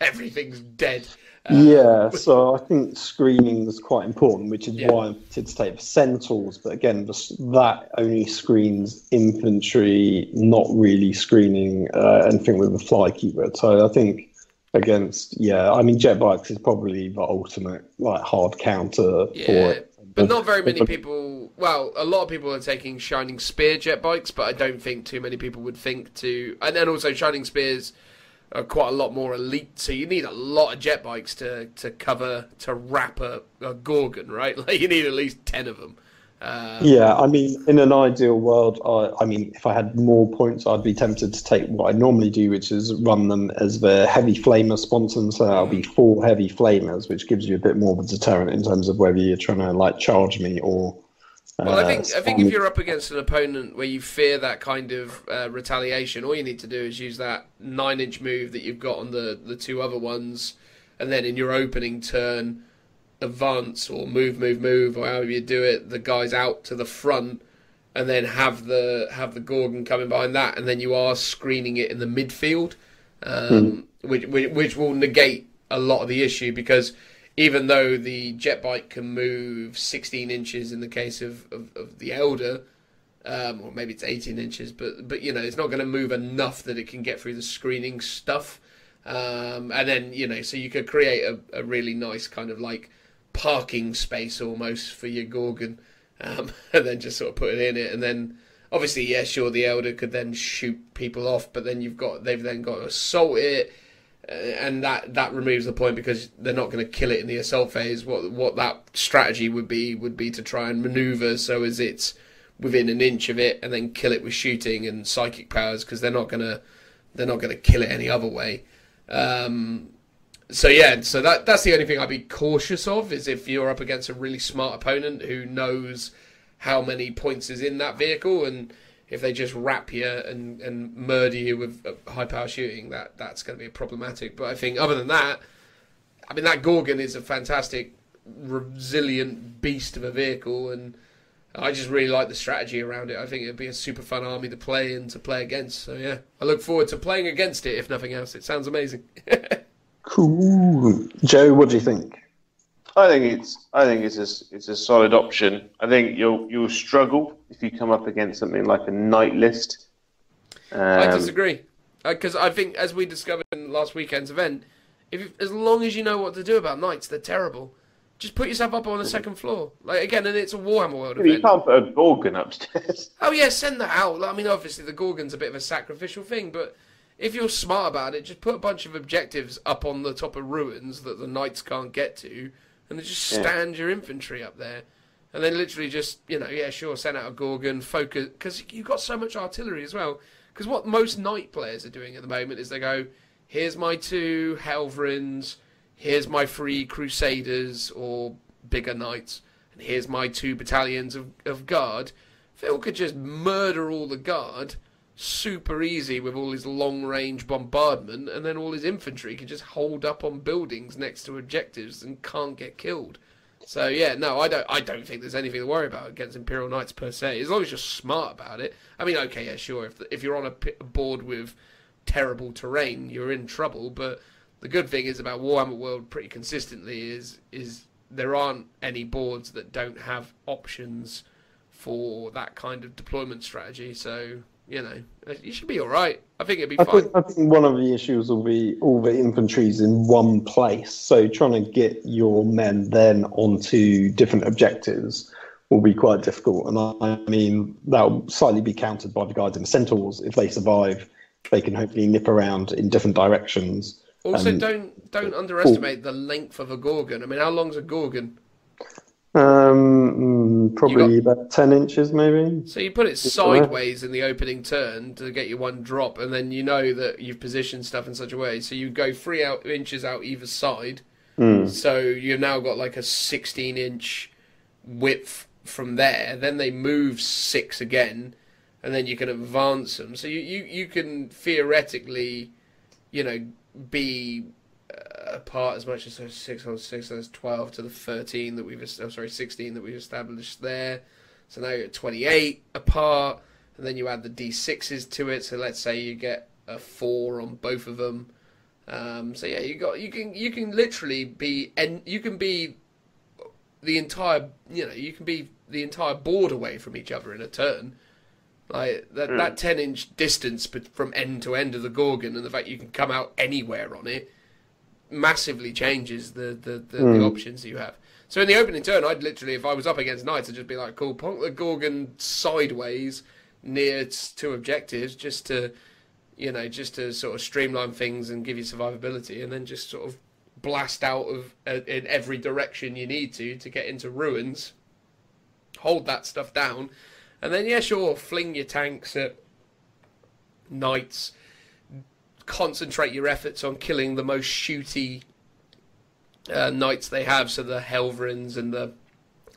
S1: everything's dead.
S2: So I think screening is quite important, which is why I wanted to take the Centaurs. But again, that only screens infantry, not really screening anything with the Flykeeper. So I think... jet bikes is probably the ultimate hard counter for it.
S1: But not very many people... Well, a lot of people are taking Shining Spear jet bikes, but I don't think too many people would think to... And then also Shining Spears are quite a lot more elite, so you need a lot of jet bikes to wrap a Gorgon, right? Like, you need at least 10 of them.
S2: I mean, in an ideal world, if I had more points, I'd be tempted to take what I normally do, which is run them as the heavy flamer sponsor. So that'll be 4 heavy flamers, which gives you a bit more of a deterrent in terms of whether you're trying to charge me or.
S1: Well, I think if you're up against an opponent where you fear that kind of retaliation, all you need to do is use that 9-inch move that you've got on the 2 other ones, and then in your opening turn, advance or move, or however you do it, the guys out to the front, and then have the Gorgon coming behind that, and then you are screening it in the midfield, which will negate a lot of the issue, because even though the jet bike can move 16 inches in the case of the Elder, or maybe it's 18 inches, but it's not going to move enough that it can get through the screening stuff, and then so you could create a really nice kind of parking space almost for your Gorgon, and then just sort of put it in it, and then obviously the Elder could then shoot people off, but then they've then got to assault it, and that removes the point because they're not going to kill it in the assault phase. What that strategy would be to try and maneuver so as it's within an inch of it, and then kill it with shooting and psychic powers, because they're not gonna kill it any other way. So that's the only thing I'd be cautious of, is if you're up against a really smart opponent who knows how many points is in that vehicle, and if they just wrap you and murder you with high power shooting, that's going to be problematic. But I think other than that, that Gorgon is a fantastic, resilient beast of a vehicle, and I just really like the strategy around it. I think it'd be a super fun army to play and to play against. So yeah, I look forward to playing against it, if nothing else. It sounds amazing.
S2: Cool. Joe, what do you think?
S3: I think it's a solid option. I think you'll struggle if you come up against something like a knight list.
S1: I disagree, because I think, as we discovered in last weekend's event, as long as you know what to do about knights, they're terrible. Just put yourself up on the second floor, and it's a Warhammer World event.
S3: You can't put a Gorgon upstairs.
S1: Oh yeah, send that out. Obviously the Gorgon's a bit of a sacrificial thing, but if you're smart about it, just put a bunch of objectives up on the top of ruins that the knights can't get to, and then just stand your infantry up there. And then literally just, send out a Gorgon, focus, because you've got so much artillery as well. Because what most knight players are doing at the moment is they go, here's my 2 Helverins, here's my 3 Crusaders or bigger knights, and here's my 2 battalions of guard. Phil could just murder all the guard super easy with all his long-range bombardment, and then all his infantry can just hold up on buildings next to objectives and can't get killed. So yeah, no, I don't think there's anything to worry about against Imperial Knights per se, as long as you're smart about it. I mean, okay, yeah, sure, if you're on a board with terrible terrain, you're in trouble. But the good thing is about Warhammer World pretty consistently is there aren't any boards that don't have options for that kind of deployment strategy. So you know, you should be all right. I think it'd be fine.
S2: I think one of the issues will be all the infantry's in one place. So trying to get your men then onto different objectives will be quite difficult. And I mean, that'll slightly be countered by the guys in the Centaurs. If they survive, they can hopefully nip around in different directions.
S1: Also, don't underestimate the length of a Gorgon. I mean, how long's a Gorgon?
S2: Probably about 10 inches, maybe.
S1: So you put it sideways in the opening turn to get you one drop, and then you know that you've positioned stuff in such a way. So you go 3 inches out either side. So you've now got like a 16-inch width from there. Then they move 6 again, and then you can advance them. So you can theoretically, you know, be apart as much as 6 on 6, so that's 12 to the 13 that 16 that we've established there. So now you're at 28 apart, and then you add the d6s to it. So let's say you get a 4 on both of them. So yeah, you can literally be, and you can be the entire, you know, you can be the entire board away from each other in a turn. Like that 10-inch distance from end to end of the Gorgon, and the fact you can come out anywhere on it massively changes the options you have. So in the opening turn, I'd literally, if I was up against Knights, I'd just be like, cool, plonk the Gorgon sideways near to objectives, just to sort of streamline things and give you survivability, and then just sort of blast out of in every direction you need to get into ruins, hold that stuff down, and then yeah, sure, fling your tanks at Knights. Concentrate your efforts on killing the most shooty knights they have, so the Helverins and the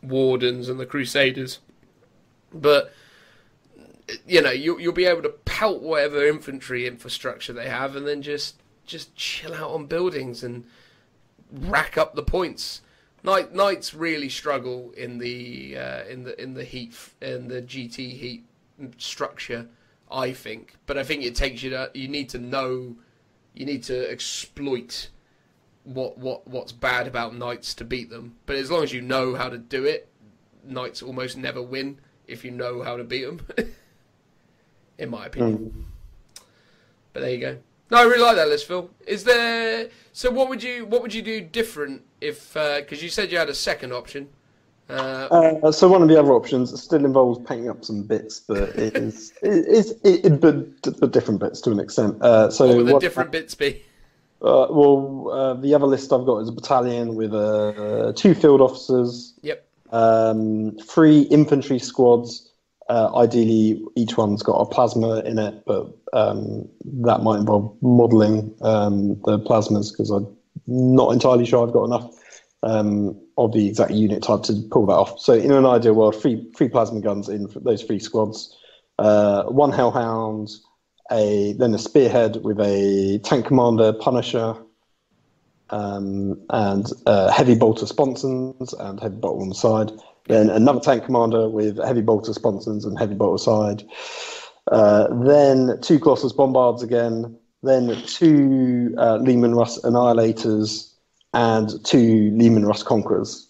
S1: Wardens and the Crusaders. But you know, you'll be able to pelt whatever infantry infrastructure they have, and then just chill out on buildings and rack up the points. Knights really struggle in the heat, in the GT heat structure, I think. But I think it takes you need to exploit what's bad about Knights to beat them. But as long as you know how to do it, Knights almost never win if you know how to beat them, in my opinion. But there you go. No, I really like that list, Phil. So what would you do different if, because you said you had a second option.
S2: So one of the other options still involves painting up some bits, but but different bits to an extent. So
S1: what would the different bits be?
S2: The other list I've got is a battalion with 2 field officers.
S1: Yep.
S2: 3 infantry squads. Ideally, each one's got a plasma in it, but that might involve modelling the plasmas, because I'm not entirely sure I've got enough of the exact unit type to pull that off. So in an ideal world, three plasma guns in those 3 squads, 1 hellhound, then a spearhead with a tank commander, Punisher, and heavy bolter sponsons and heavy bolter on the side. Then another tank commander with heavy bolter sponsons and heavy bolter side. Then 2 Colossus bombards again. Then 2 Lehman Russ annihilators and 2 Lehman Russ conquerors.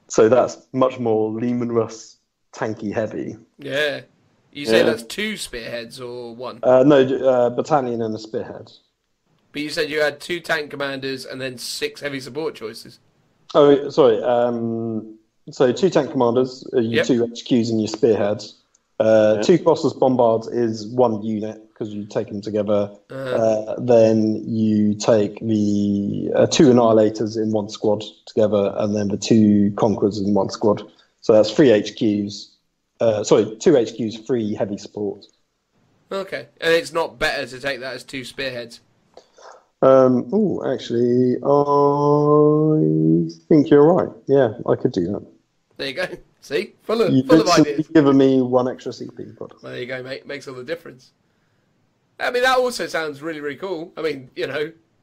S2: So that's much more Lehman Russ tanky heavy.
S1: Yeah. You say that's 2 spearheads or 1?
S2: No, battalion and a spearhead.
S1: But you said you had 2 tank commanders and then 6 heavy support choices.
S2: Oh, sorry. So 2 tank commanders, your 2 HQs and your spearheads. 2 Colossus bombards is 1 unit, because you take them together. Then you take the 2 annihilators in 1 squad together, and then the 2 conquerors in 1 squad. So that's 3 HQs. 2 HQs, 3 heavy support.
S1: Okay, and it's not better to take that as 2 spearheads?
S2: Actually, I think you're right. Yeah, I could do that.
S1: There you go. See, full of
S2: You've
S1: ideas.
S2: given me one extra CP pod.
S1: There you go, mate. Makes all the difference. I mean, that also sounds really, really cool. I mean,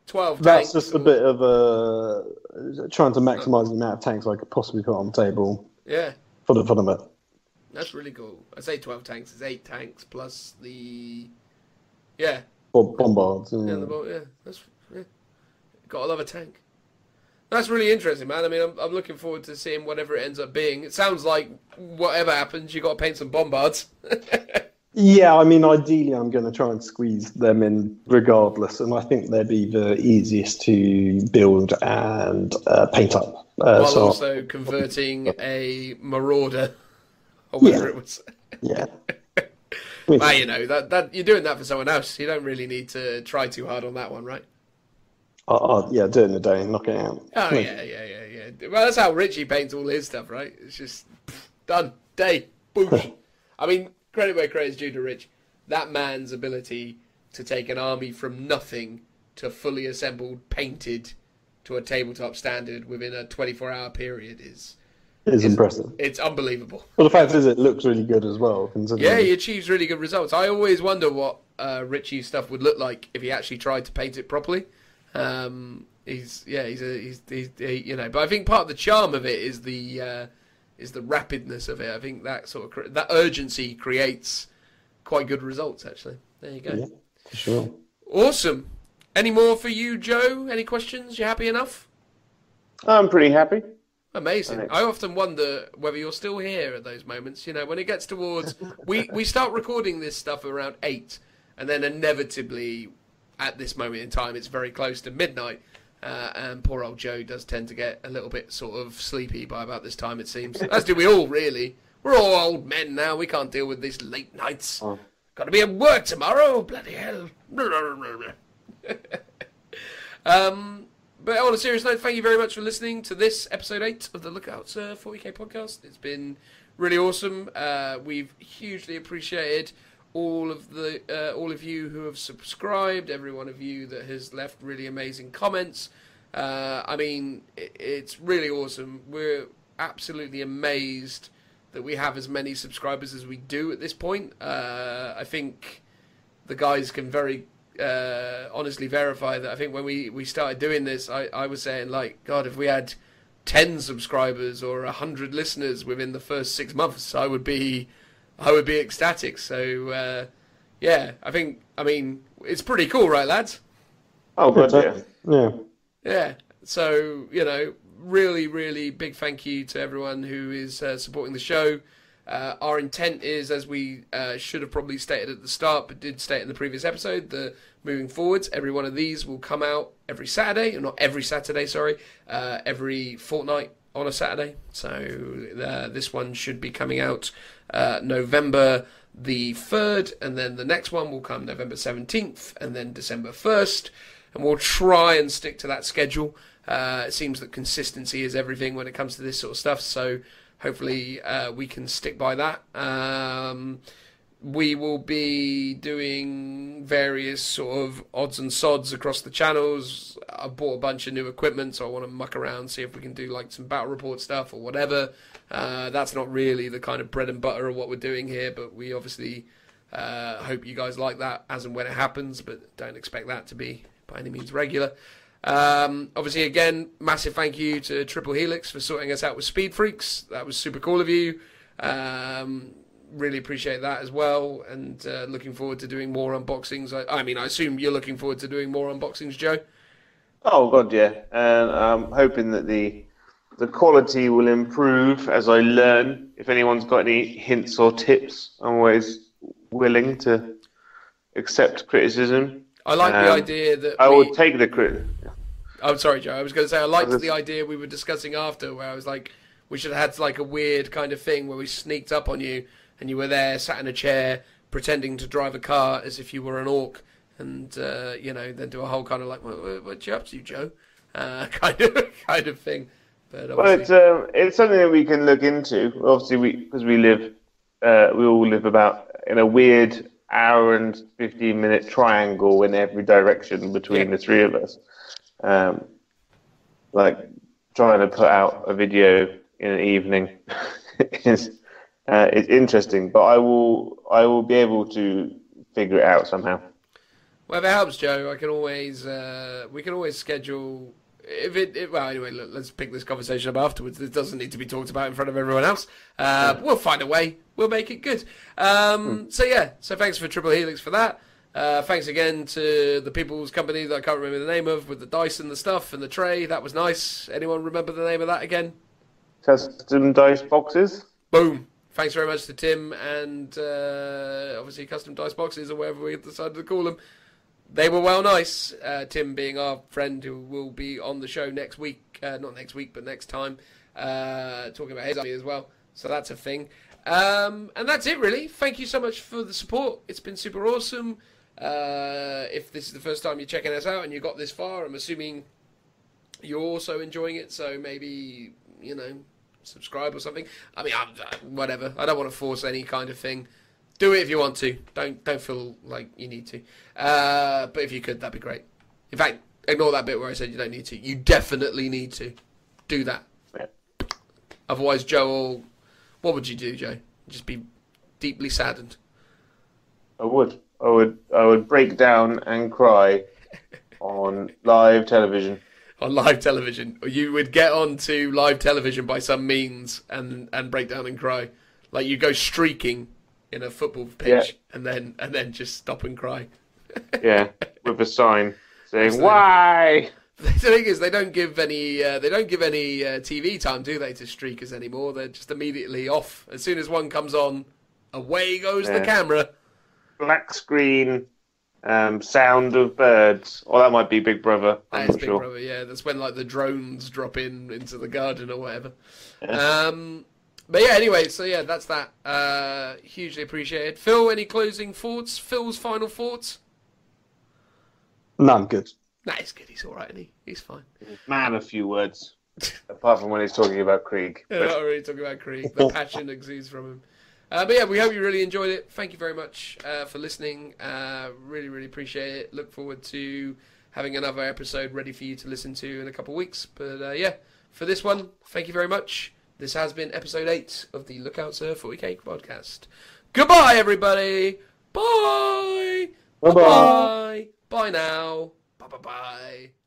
S1: 12
S2: That's
S1: tanks.
S2: just a bit of trying to maximise the amount of tanks I could possibly put on the table.
S1: Yeah.
S2: For the bit.
S1: That's really cool. I say 12 tanks. It's 8 tanks plus the...
S2: Or bombards.
S1: Got to love a tank. That's really interesting, man. I mean, I'm looking forward to seeing whatever it ends up being. It sounds like whatever happens, you got to paint some bombards.
S2: Yeah, I mean, ideally, I'm going to try and squeeze them in regardless, and I think they'd be the easiest to build and paint up.
S1: While also converting a marauder, or whether it was.
S2: Yeah.
S1: Well, that you're doing that for someone else. You don't really need to try too hard on that one, right?
S2: Yeah, do it in a day and knock it out.
S1: Oh, yeah. Well, that's how Richie paints all his stuff, right? It's just done. Day. Boosh. I mean, credit where credit's due to Rich. That man's ability to take an army from nothing to fully assembled, painted to a tabletop standard within a 24-hour period is
S2: impressive.
S1: It's unbelievable.
S2: Well, the fact is, it looks really good as well.
S1: Yeah, he achieves really good results. I always wonder what Richie's stuff would look like if he actually tried to paint it properly. But I think part of the charm of it is the rapidness of it. I think that that urgency creates quite good results. Actually, there you go.
S2: Yeah, for sure.
S1: Awesome. Any more for you, Joe? Any questions? You happy enough?
S3: I'm pretty happy.
S1: Amazing.
S3: Thanks.
S1: I often wonder whether you're still here at those moments. When it gets towards we start recording this stuff around 8, and then inevitably at this moment in time it's very close to midnight. And poor old Joe does tend to get a little bit sort of sleepy by about this time, it seems. As do we all, really. We're all old men now. We can't deal with these late nights.
S2: Oh.
S1: Got to be at work tomorrow. Bloody hell. But on a serious note, thank you very much for listening to this episode 8 of the Lookouts 40k podcast. It's been really awesome. We've hugely appreciated all of you who have subscribed, every one of you that has left really amazing comments. I mean, it's really awesome. We're absolutely amazed that we have as many subscribers as we do at this point. I think the guys can very honestly verify that. I think when we started doing this, I was saying, like, God, if we had 10 subscribers or 100 listeners within the first 6 months, I would be ecstatic. So, I mean, it's pretty cool, right, lads?
S3: Oh, good, yeah.
S1: Yeah. So, really, really big thank you to everyone who is supporting the show. Our intent is, as we should have probably stated at the start, but did state in the previous episode, that moving forwards, every one of these will come out every Saturday, or not every Saturday, sorry, every fortnight on a Saturday. So this one should be coming out November the 3rd, and then the next one will come November 17th, and then December 1st, and we'll try and stick to that schedule. It seems that consistency is everything when it comes to this sort of stuff, so hopefully we can stick by that. We will be doing various sort of odds and sods across the channels. I bought a bunch of new equipment, so I want to muck around, see if we can do like some battle report stuff or whatever. That's not really the kind of bread and butter of what we're doing here, but we obviously hope you guys like that as and when it happens, but don't expect that to be by any means regular. Obviously, again, massive thank you to Triple Helix for sorting us out with Speed Freaks. That was super cool of you. Really appreciate that as well, and looking forward to doing more unboxings. I mean, I assume you're looking forward to doing more unboxings, Joe?
S3: Oh, God, yeah. And I'm hoping that the quality will improve as I learn. If anyone's got any hints or tips, I'm always willing to accept criticism.
S1: I like the idea that
S3: I will take the credit.
S1: I'm sorry, Joe. I was going to say I liked the idea we were discussing after, where I was like, we should have had like a weird kind of thing where we sneaked up on you and you were there, sat in a chair, pretending to drive a car as if you were an orc, and then do a whole kind of like, what you up to, Joe? Kind of thing. But
S3: well, it's something that we can look into. Obviously, because we all live about in a weird hour and 15-minute triangle in every direction between the three of us. Like trying to put out a video in an evening it's interesting. But I will be able to figure it out somehow.
S1: Well, if it helps, Joe, I can always we can always schedule. Well, anyway, look, let's pick this conversation up afterwards. It doesn't need to be talked about in front of everyone else. We'll find a way. We'll make it good. So thanks for Triple Helix for that. Thanks again to the people's company that I can't remember the name of, with the dice and the stuff and the tray. That was nice. Anyone remember the name of that again?
S3: Custom dice boxes.
S1: Boom. Thanks very much to Tim and obviously Custom Dice Boxes, or whatever we decided to call them. They were well nice. Tim being our friend who will be on the show next week. Not next week, but next time. Talking about his army as well. So that's a thing. And that's it, really. Thank you so much for the support. It's been super awesome. If this is the first time you're checking us out and you got this far, I'm assuming you're also enjoying it. So maybe, subscribe or something. I mean, whatever. I don't want to force any kind of thing. Do it if you want to. Don't feel like you need to. But if you could, that'd be great. In fact, ignore that bit where I said you don't need to. You definitely need to do that.
S3: Yeah.
S1: Otherwise, what would you do, Joe? Just be deeply saddened.
S3: I would break down and cry on live television.
S1: On live television, or you would get onto live television by some means and break down and cry, like you go streaking in a football pitch, and then just stop and cry.
S3: Yeah, with a sign saying "Why?"
S1: The thing is, they don't give any TV time, do they, to streakers anymore? They're just immediately off as soon as one comes on. Away goes the camera.
S3: Black screen, sound of birds. Or that might be Big Brother.
S1: That is Big Brother. Yeah, that's when like the drones drop into the garden or whatever. Yeah. But yeah, anyway, so yeah, that's that. Hugely appreciated. Phil, any closing thoughts? Phil's final thoughts?
S2: No, I'm good.
S1: Nah, he's good. He's all right, isn't he? He's fine.
S3: Man, a few words. Apart from when he's talking about Krieg.
S1: Yeah, not really talking about Krieg. The passion exudes from him. But yeah, we hope you really enjoyed it. Thank you very much for listening. Really, really appreciate it. Look forward to having another episode ready for you to listen to in a couple of weeks. But yeah, for this one, thank you very much. This has been episode 8 of the Lookout Sir 40k podcast. Goodbye, everybody. Bye. Bye-bye. Bye now. Bye-bye-bye.